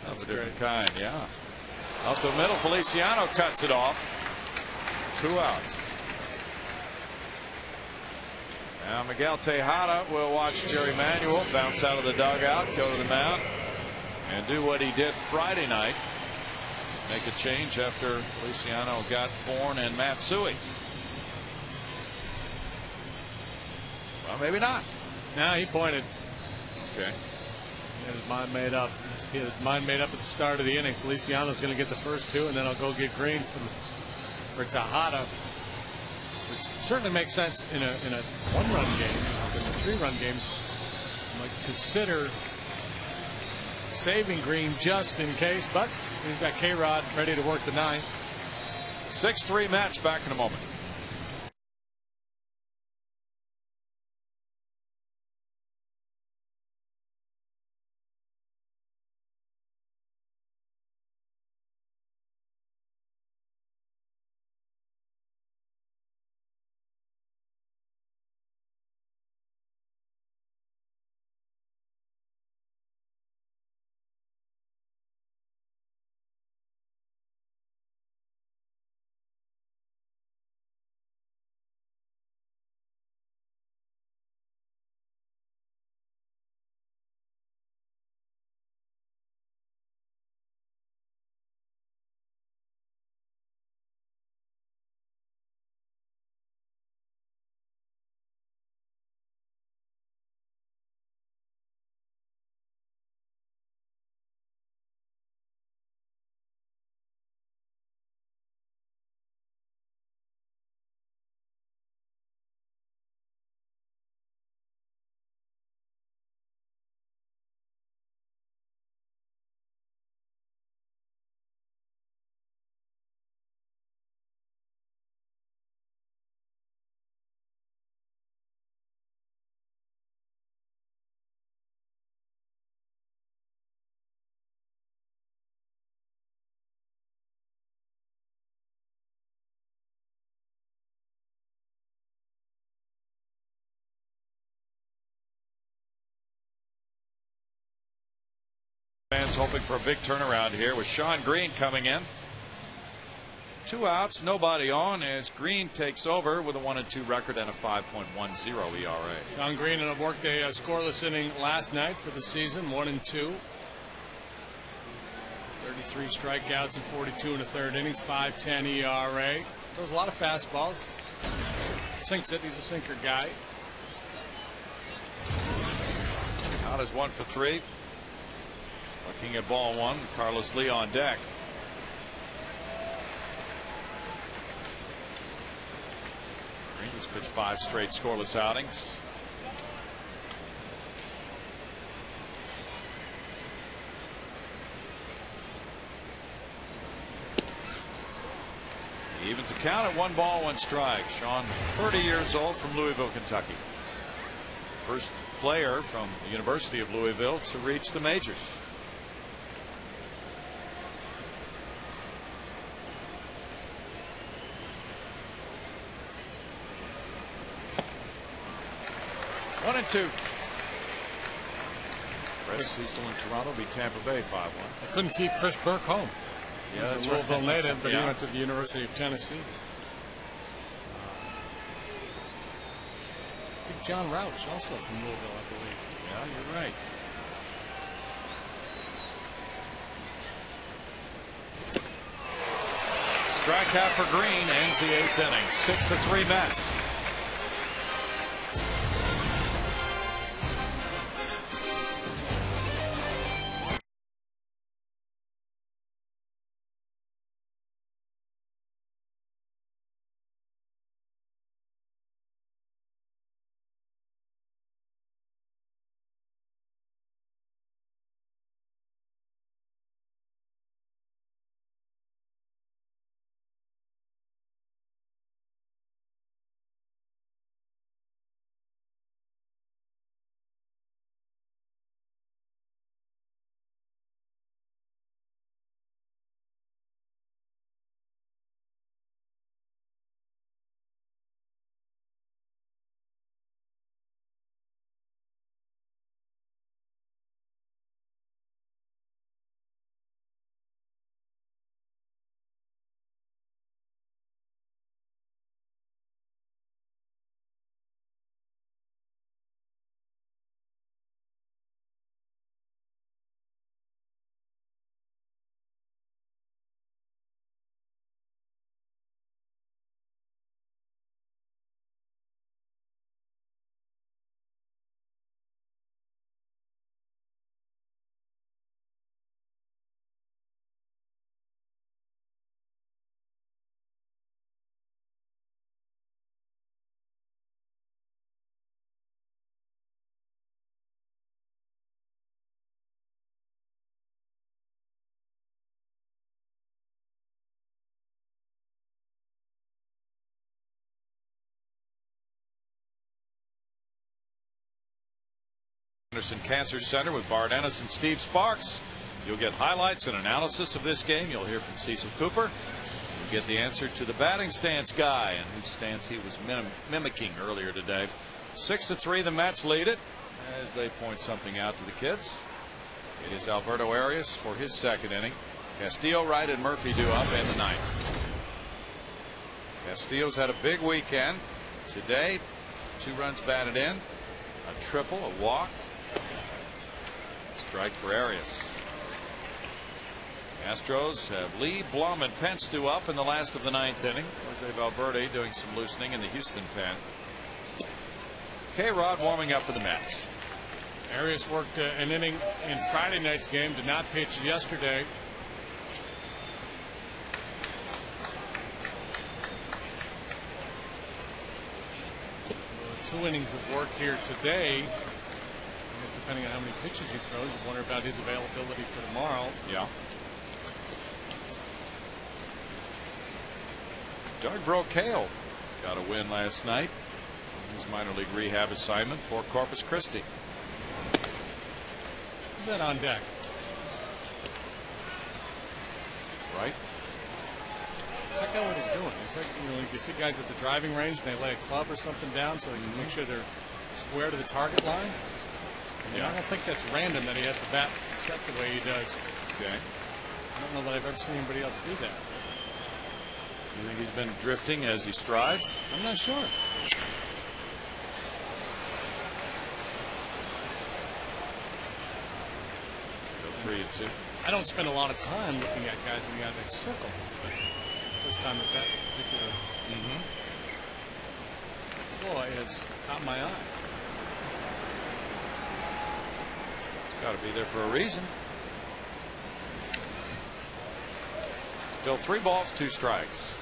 That's a different kind, yeah. Up the middle, Feliciano cuts it off. 2 outs. Now Miguel Tejada will watch Jerry Manuel bounce out of the dugout, go to the mound, and do what he did Friday night. Make a change after Feliciano got Bourne and Matsui. Well, maybe not. Now he pointed. Okay. He had his mind made up. He had his mind made up at the start of the inning. Feliciano's going to get the first 2, and then I'll go get Green for Tejada, which certainly makes sense in a 1-run game. In a 3-run game, you might consider saving Green just in case, but we've got K-Rod ready to work the 9th. 6-3 Mets. Back in a moment. Fans hoping for a big turnaround here with Sean Green coming in. 2 outs, nobody on as Green takes over with a 1-2 record and a 5.10 ERA. Sean Green in a workday scoreless inning last night for the season, 1-2. 33 strikeouts and 42 in the 3rd innings, 5.10 ERA. Throws a lot of fastballs. Sinks it. He's a sinker guy. Out is 1 for 3. Looking at ball 1. Carlos Lee on deck. Green has pitched 5 straight scoreless outings. He evens the count at 1 ball, 1 strike. Sean, 30 years old, from Louisville, Kentucky. First player from the University of Louisville to reach the majors. One and 2. Fred Cecil in Toronto beat Tampa Bay 5-1. I couldn't keep Chris Burke home. Yeah, He's a Louisville native, but he went to the University of Tennessee. Big John Rauch, also from Louisville, I believe. Yeah, you're right. Strikeout for Green ends the 8th inning. 6-3 Mets. Anderson Cancer Center with Bart Ennis and Steve Sparks. You'll get highlights and analysis of this game. You'll hear from Cecil Cooper. You'll get the answer to the batting stance guy and whose stance he was mimicking earlier today. 6-3 the Mets lead it as they point something out to the kids. It is Alberto Arias for his 2nd inning. Castillo, Wright, and Murphy due up in the 9th. Castillo's had a big weekend. Today, 2 runs batted in, a triple, a walk. Strike for Arias. Astros have Lee, Blum, and Pence due up in the last of the 9th inning. Jose Valverde doing some loosening in the Houston pen. K-Rod warming up for the Mets. Arias worked an inning in Friday night's game. Did not pitch yesterday. Two innings of work here today. I guess depending on how many pitches he throws, you wonder about his availability for tomorrow. Yeah. Doug Brocail got a win last night on his minor league rehab assignment for Corpus Christi. Who's that on deck? Right. Check out what he's doing. It's like, you see guys at the driving range and they lay a club or something down so they can make sure they're square to the target line. Yeah. I don't think that's random that he has the bat set the way he does. Okay. I don't know that I've ever seen anybody else do that. You think he's been drifting as he strides? I'm not sure. Still 3-2. I don't spend a lot of time looking at guys in the outside circle. But first time that particular ploy has caught my eye. Got to be there for a reason. Still 3 balls, 2 strikes.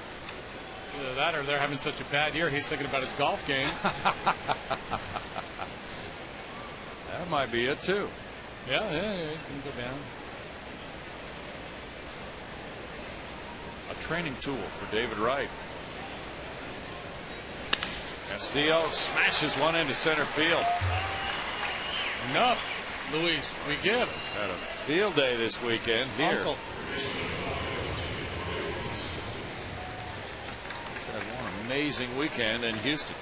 Either that or they're having such a bad year, he's thinking about his golf game. That might be it, too. Yeah, he can go down. A training tool for David Wright. Castillo smashes one into center field. Enough, Luis. We give. He's had a field day this weekend here. Uncle. He's had one amazing weekend in Houston.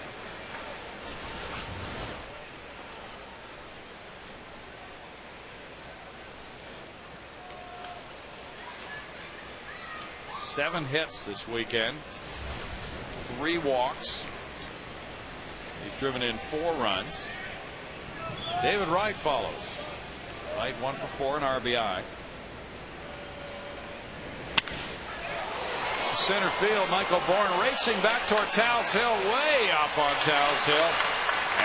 Seven hits this weekend, 3 walks. He's driven in 4 runs. David Wright follows. Wright 1 for 4 in RBI. Center field, Michael Bourne racing back toward Towles Hill, way up on Towles Hill.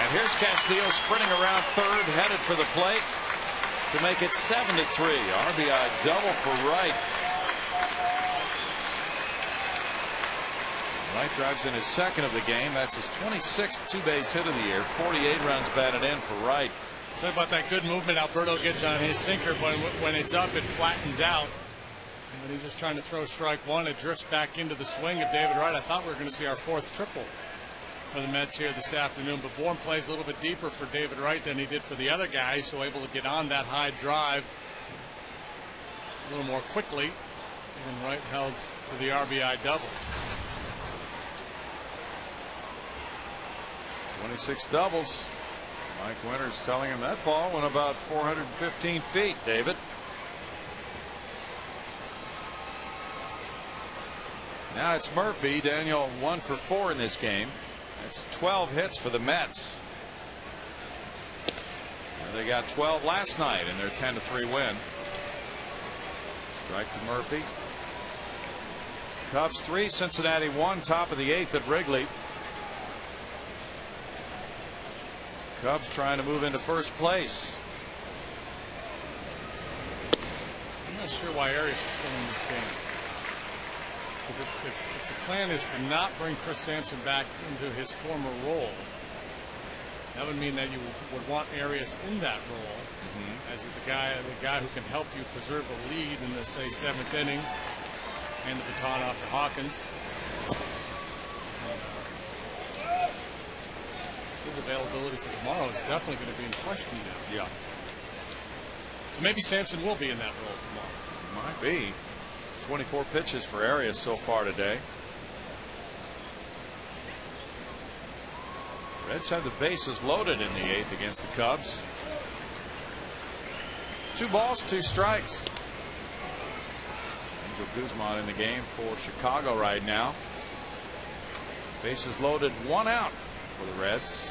And here's Castillo sprinting around third, headed for the plate to make it 7-3. RBI double for Wright. Wright drives in his 2nd of the game. That's his 26th 2-base hit of the year. 48 runs batted in for Wright. Talk about that good movement Alberto gets on his sinker, but when it's up, it flattens out. And when he's just trying to throw strike 1, it drifts back into the swing of David Wright. I thought we were going to see our 4th triple for the Mets here this afternoon, but Bourne plays a little bit deeper for David Wright than he did for the other guy, so able to get on that high drive a little more quickly. And Wright held to the RBI double. 26 doubles. Mike Winters telling him that ball went about 415 feet, David. Now it's Murphy. Daniel 1 for 4 in this game. That's 12 hits for the Mets. And they got 12 last night in their 10-3 win. Strike to Murphy. Cubs 3, Cincinnati 1, top of the 8th at Wrigley. Cubs trying to move into first place. I'm not sure why Arias is still in this game. If the plan is to not bring Chris Sampson back into his former role, that would mean that you would want Arias in that role, as is the guy who can help you preserve a lead in the, say, 7th inning, and the baton off to Hawkins. His availability for tomorrow is definitely going to be in question now. Yeah. So maybe Sampson will be in that role tomorrow. Might be. 24 pitches for Arias so far today. Reds have the bases loaded in the 8th against the Cubs. 2 balls, 2 strikes. Angel Guzman in the game for Chicago right now. Bases loaded, 1 out for the Reds.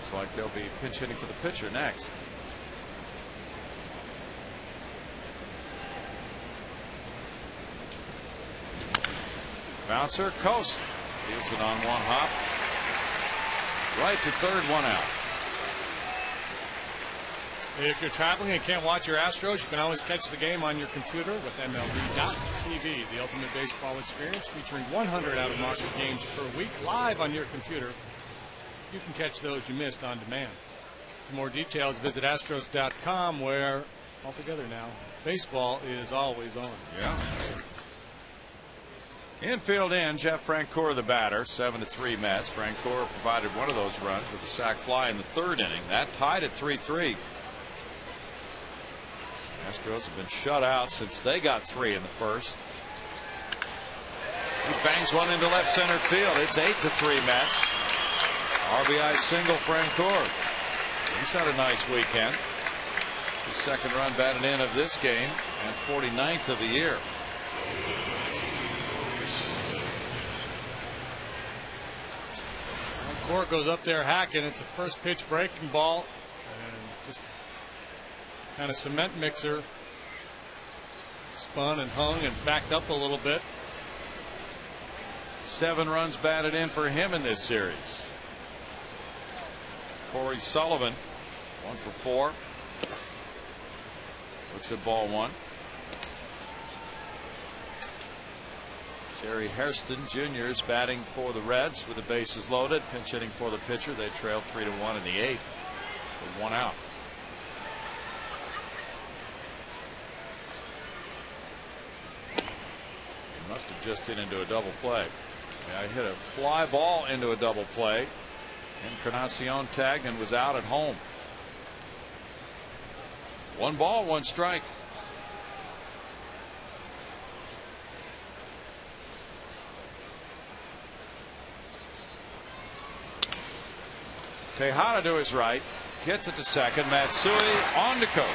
Looks like they'll be pinch hitting for the pitcher next. Bouncer, coast. Fields it on 1 hop. Right to third, 1 out. If you're traveling and can't watch your Astros, you can always catch the game on your computer with MLB.tv, the ultimate baseball experience, featuring 100 out-of-market games per week live on your computer. You can catch those you missed on demand. For more details, visit Astros.com, where altogether now baseball is always on. Yeah. Infield in, Jeff Francoeur the batter, 7-3 Mets. Francoeur provided one of those runs with a sac fly in the 3rd inning. That tied at 3-3. Astros have been shut out since they got 3 in the 1st. He bangs one into left center field. It's 8-3 Mets. RBI single Francoeur. He's had a nice weekend. His 2nd run batted in of this game and 49th of the year. Francoeur goes up there hacking. It's a first pitch breaking ball, and just kind of cement mixer. Spun and hung and backed up a little bit. 7 runs batted in for him in this series. Corey Sullivan, 1 for 4. Looks at ball 1. Jerry Hairston Jr. is batting for the Reds with the bases loaded, pinch hitting for the pitcher. They trail 3-1 in the 8th with 1 out. He must have just hit into a double play. Yeah, I hit a fly ball into a double play. Encarnacion tagged and was out at home. 1 ball, 1 strike. Tejada to his right, gets it to second. Matsui on to coast.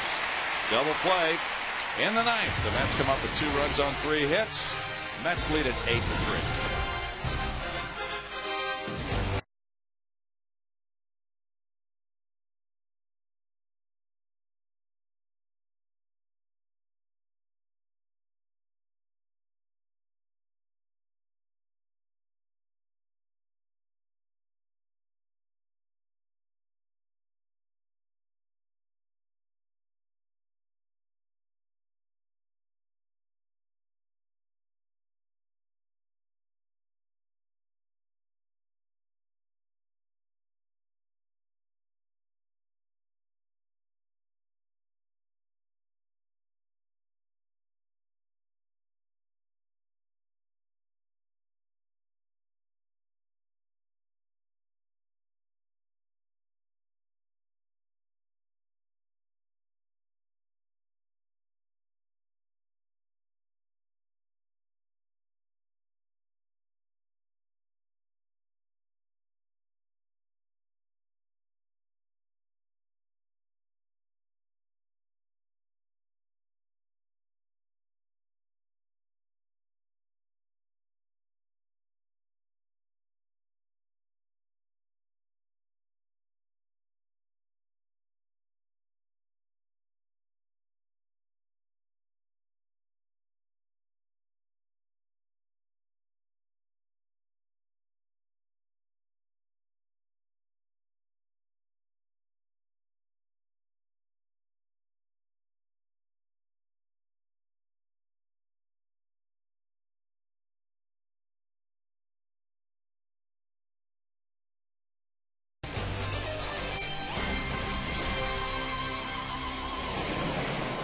Double play in the 9th. The Mets come up with 2 runs on 3 hits. Mets lead at 8-3.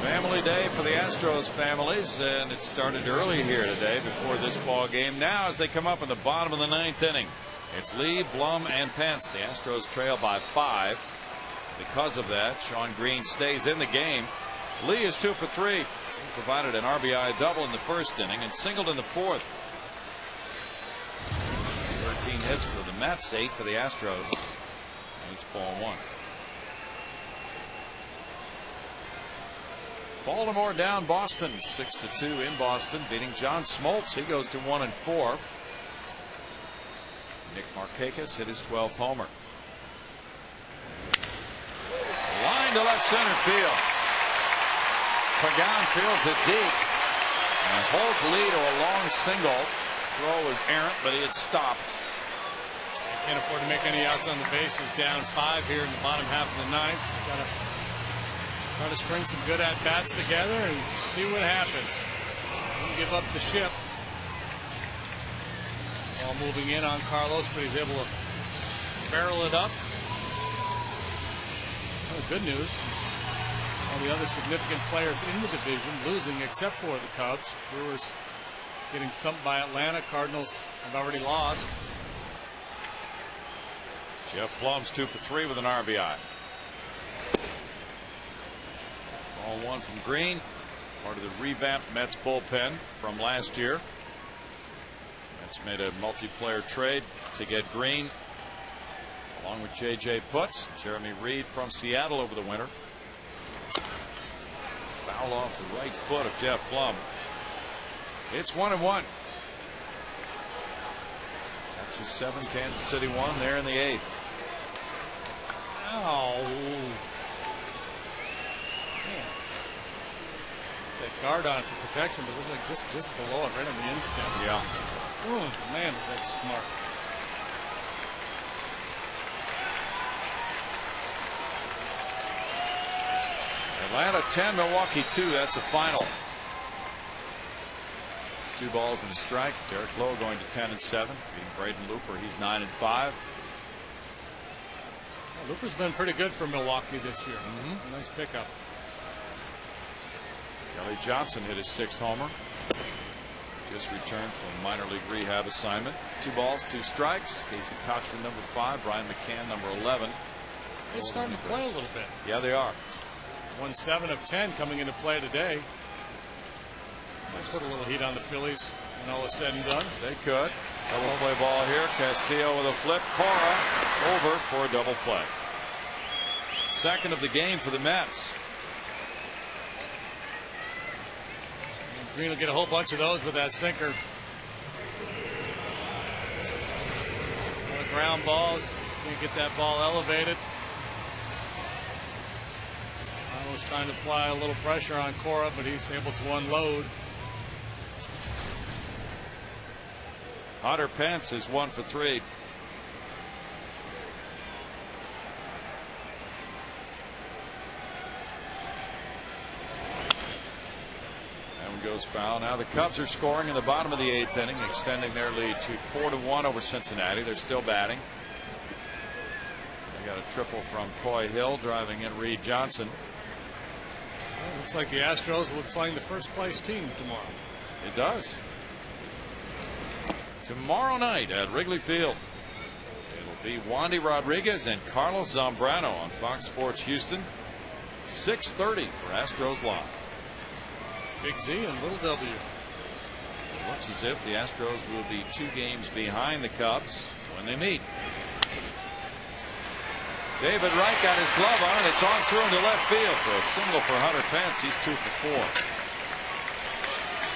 Family day for the Astros families, and it started early here today before this ball game. Now as they come up in the bottom of the 9th inning, it's Lee, Blum, and Pence. The Astros trail by 5. Because of that, Sean Green stays in the game. Lee is 2 for 3. He provided an RBI double in the 1st inning and singled in the 4th. 13 hits for the Mets, 8 for the Astros. It's ball 1. Baltimore down Boston 6-2 in Boston, beating John Smoltz. He goes to 1-4. Nick Markakis hit his 12th homer. Line to left center field. Pagan fields it deep. And Holt's lead to a long single. Throw was errant, but he had stopped. Can't afford to make any outs on the bases. Down 5 here in the bottom half of the 9th. Got to try to string some good at-bats together and see what happens. Don't give up the ship. Ball moving in on Carlos, but he's able to barrel it up. Well, good news. All the other significant players in the division losing except for the Cubs. Brewers getting thumped by Atlanta. Cardinals have already lost. Jeff Blum's 2 for 3 with an RBI. Ball 1 from Green, part of the revamped Mets bullpen from last year. Mets made a multiplayer trade to get Green along with J.J. Putz, Jeremy Reed from Seattle over the winter. Foul off the right foot of Jeff Blum. It's 1-1. Texas 7, Kansas City 1 there in the 8th. Ow. That guard on for protection, but it was like just below it, right on the instep. Yeah. Oh man, was that smart. Atlanta 10, Milwaukee 2. That's a final. 2 balls and a strike. Derek Lowe going to 10-7, beating Braden Looper. He's 9-5. Well, Looper's been pretty good for Milwaukee this year. Nice pickup. Kelly Johnson hit his 6th homer. Just returned from a minor league rehab assignment. 2 balls, 2 strikes. Casey Cochran, number 5. Brian McCann, number 11. They've started to play a little bit. Yeah, they are. Won 7 of 10 coming into play today. Might put a little heat on the Phillies when all is said and done. They could. Double play ball here. Castillo with a flip. Cora over for a double play. 2nd of the game for the Mets. And Green will get a whole bunch of those with that sinker. Ground balls. Can't get that ball elevated. I was trying to apply a little pressure on Cora, but he's able to unload. Hunter Pence is 1 for 3. And goes foul. Now the Cubs are scoring in the bottom of the 8th inning, extending their lead to 4-1 over Cincinnati. They're still batting. They got a triple from Coy Hill, driving in Reed Johnson. Well, looks like the Astros will be playing the first place team tomorrow. It does. Tomorrow night at Wrigley Field, it'll be Wandy Rodriguez and Carlos Zambrano on Fox Sports Houston. 6:30 for Astros Live. Big Z and little W. It looks as if the Astros will be 2 games behind the Cubs when they meet. David Wright got his glove on it. It's on through into left field for a single for Hunter Pence. He's 2 for 4.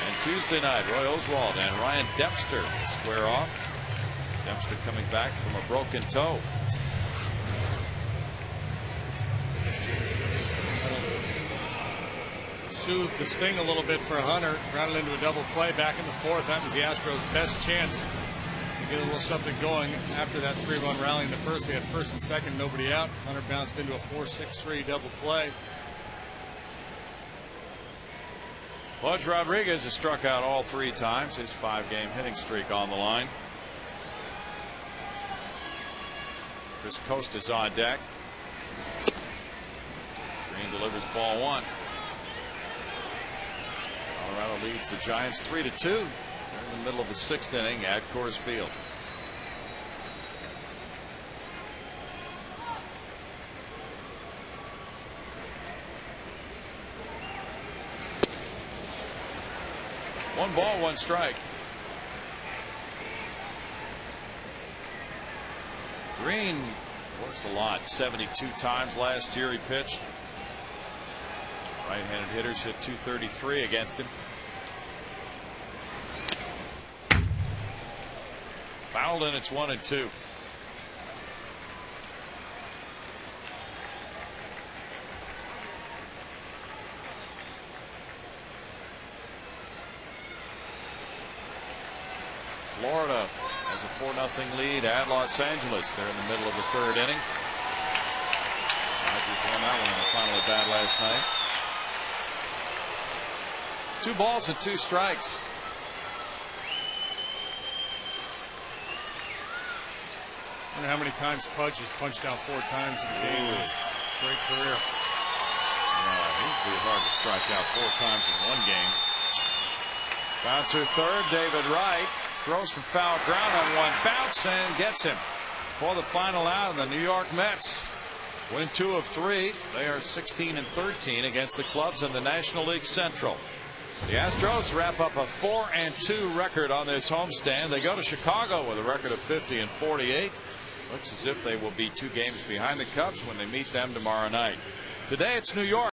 And Tuesday night, Roy Oswalt and Ryan Dempster square off. Dempster coming back from a broken toe. Soothed the sting a little bit for Hunter. Grounded into a double play back in the 4th. That was the Astros' best chance to get a little something going after that 3-run rally in the 1st. They had 1st and 2nd, nobody out. Hunter bounced into a 4-6-3 double play. Pudge Rodriguez has struck out all 3 times. His 5-game hitting streak on the line. Chris Costa's on deck. Green delivers ball 1. Colorado leads the Giants 3-2. They're in the middle of the 6th inning at Coors Field. One ball, 1 strike. Green works a lot. 72 times last year he pitched. Right-handed hitters hit .233 against him. Fouled, and it's 1-2. Florida has a 4-0 lead at Los Angeles. They're in the middle of the 3rd inning. Dodgers won that one in the final at bat last night. 2 balls and 2 strikes. I wonder how many times Pudge has punched out 4 times in a game. Great career. Yeah, it'd be hard to strike out 4 times in 1 game. Bouncer 3rd, David Wright throws from foul ground on 1 bounce and gets him for the final out. The New York Mets win 2 of 3. They are 16-13 against the clubs in the National League Central. The Astros wrap up a 4-2 record on this homestand. They go to Chicago with a record of 50-48. Looks as if they will be 2 games behind the Cubs when they meet them tomorrow night. Today it's New York.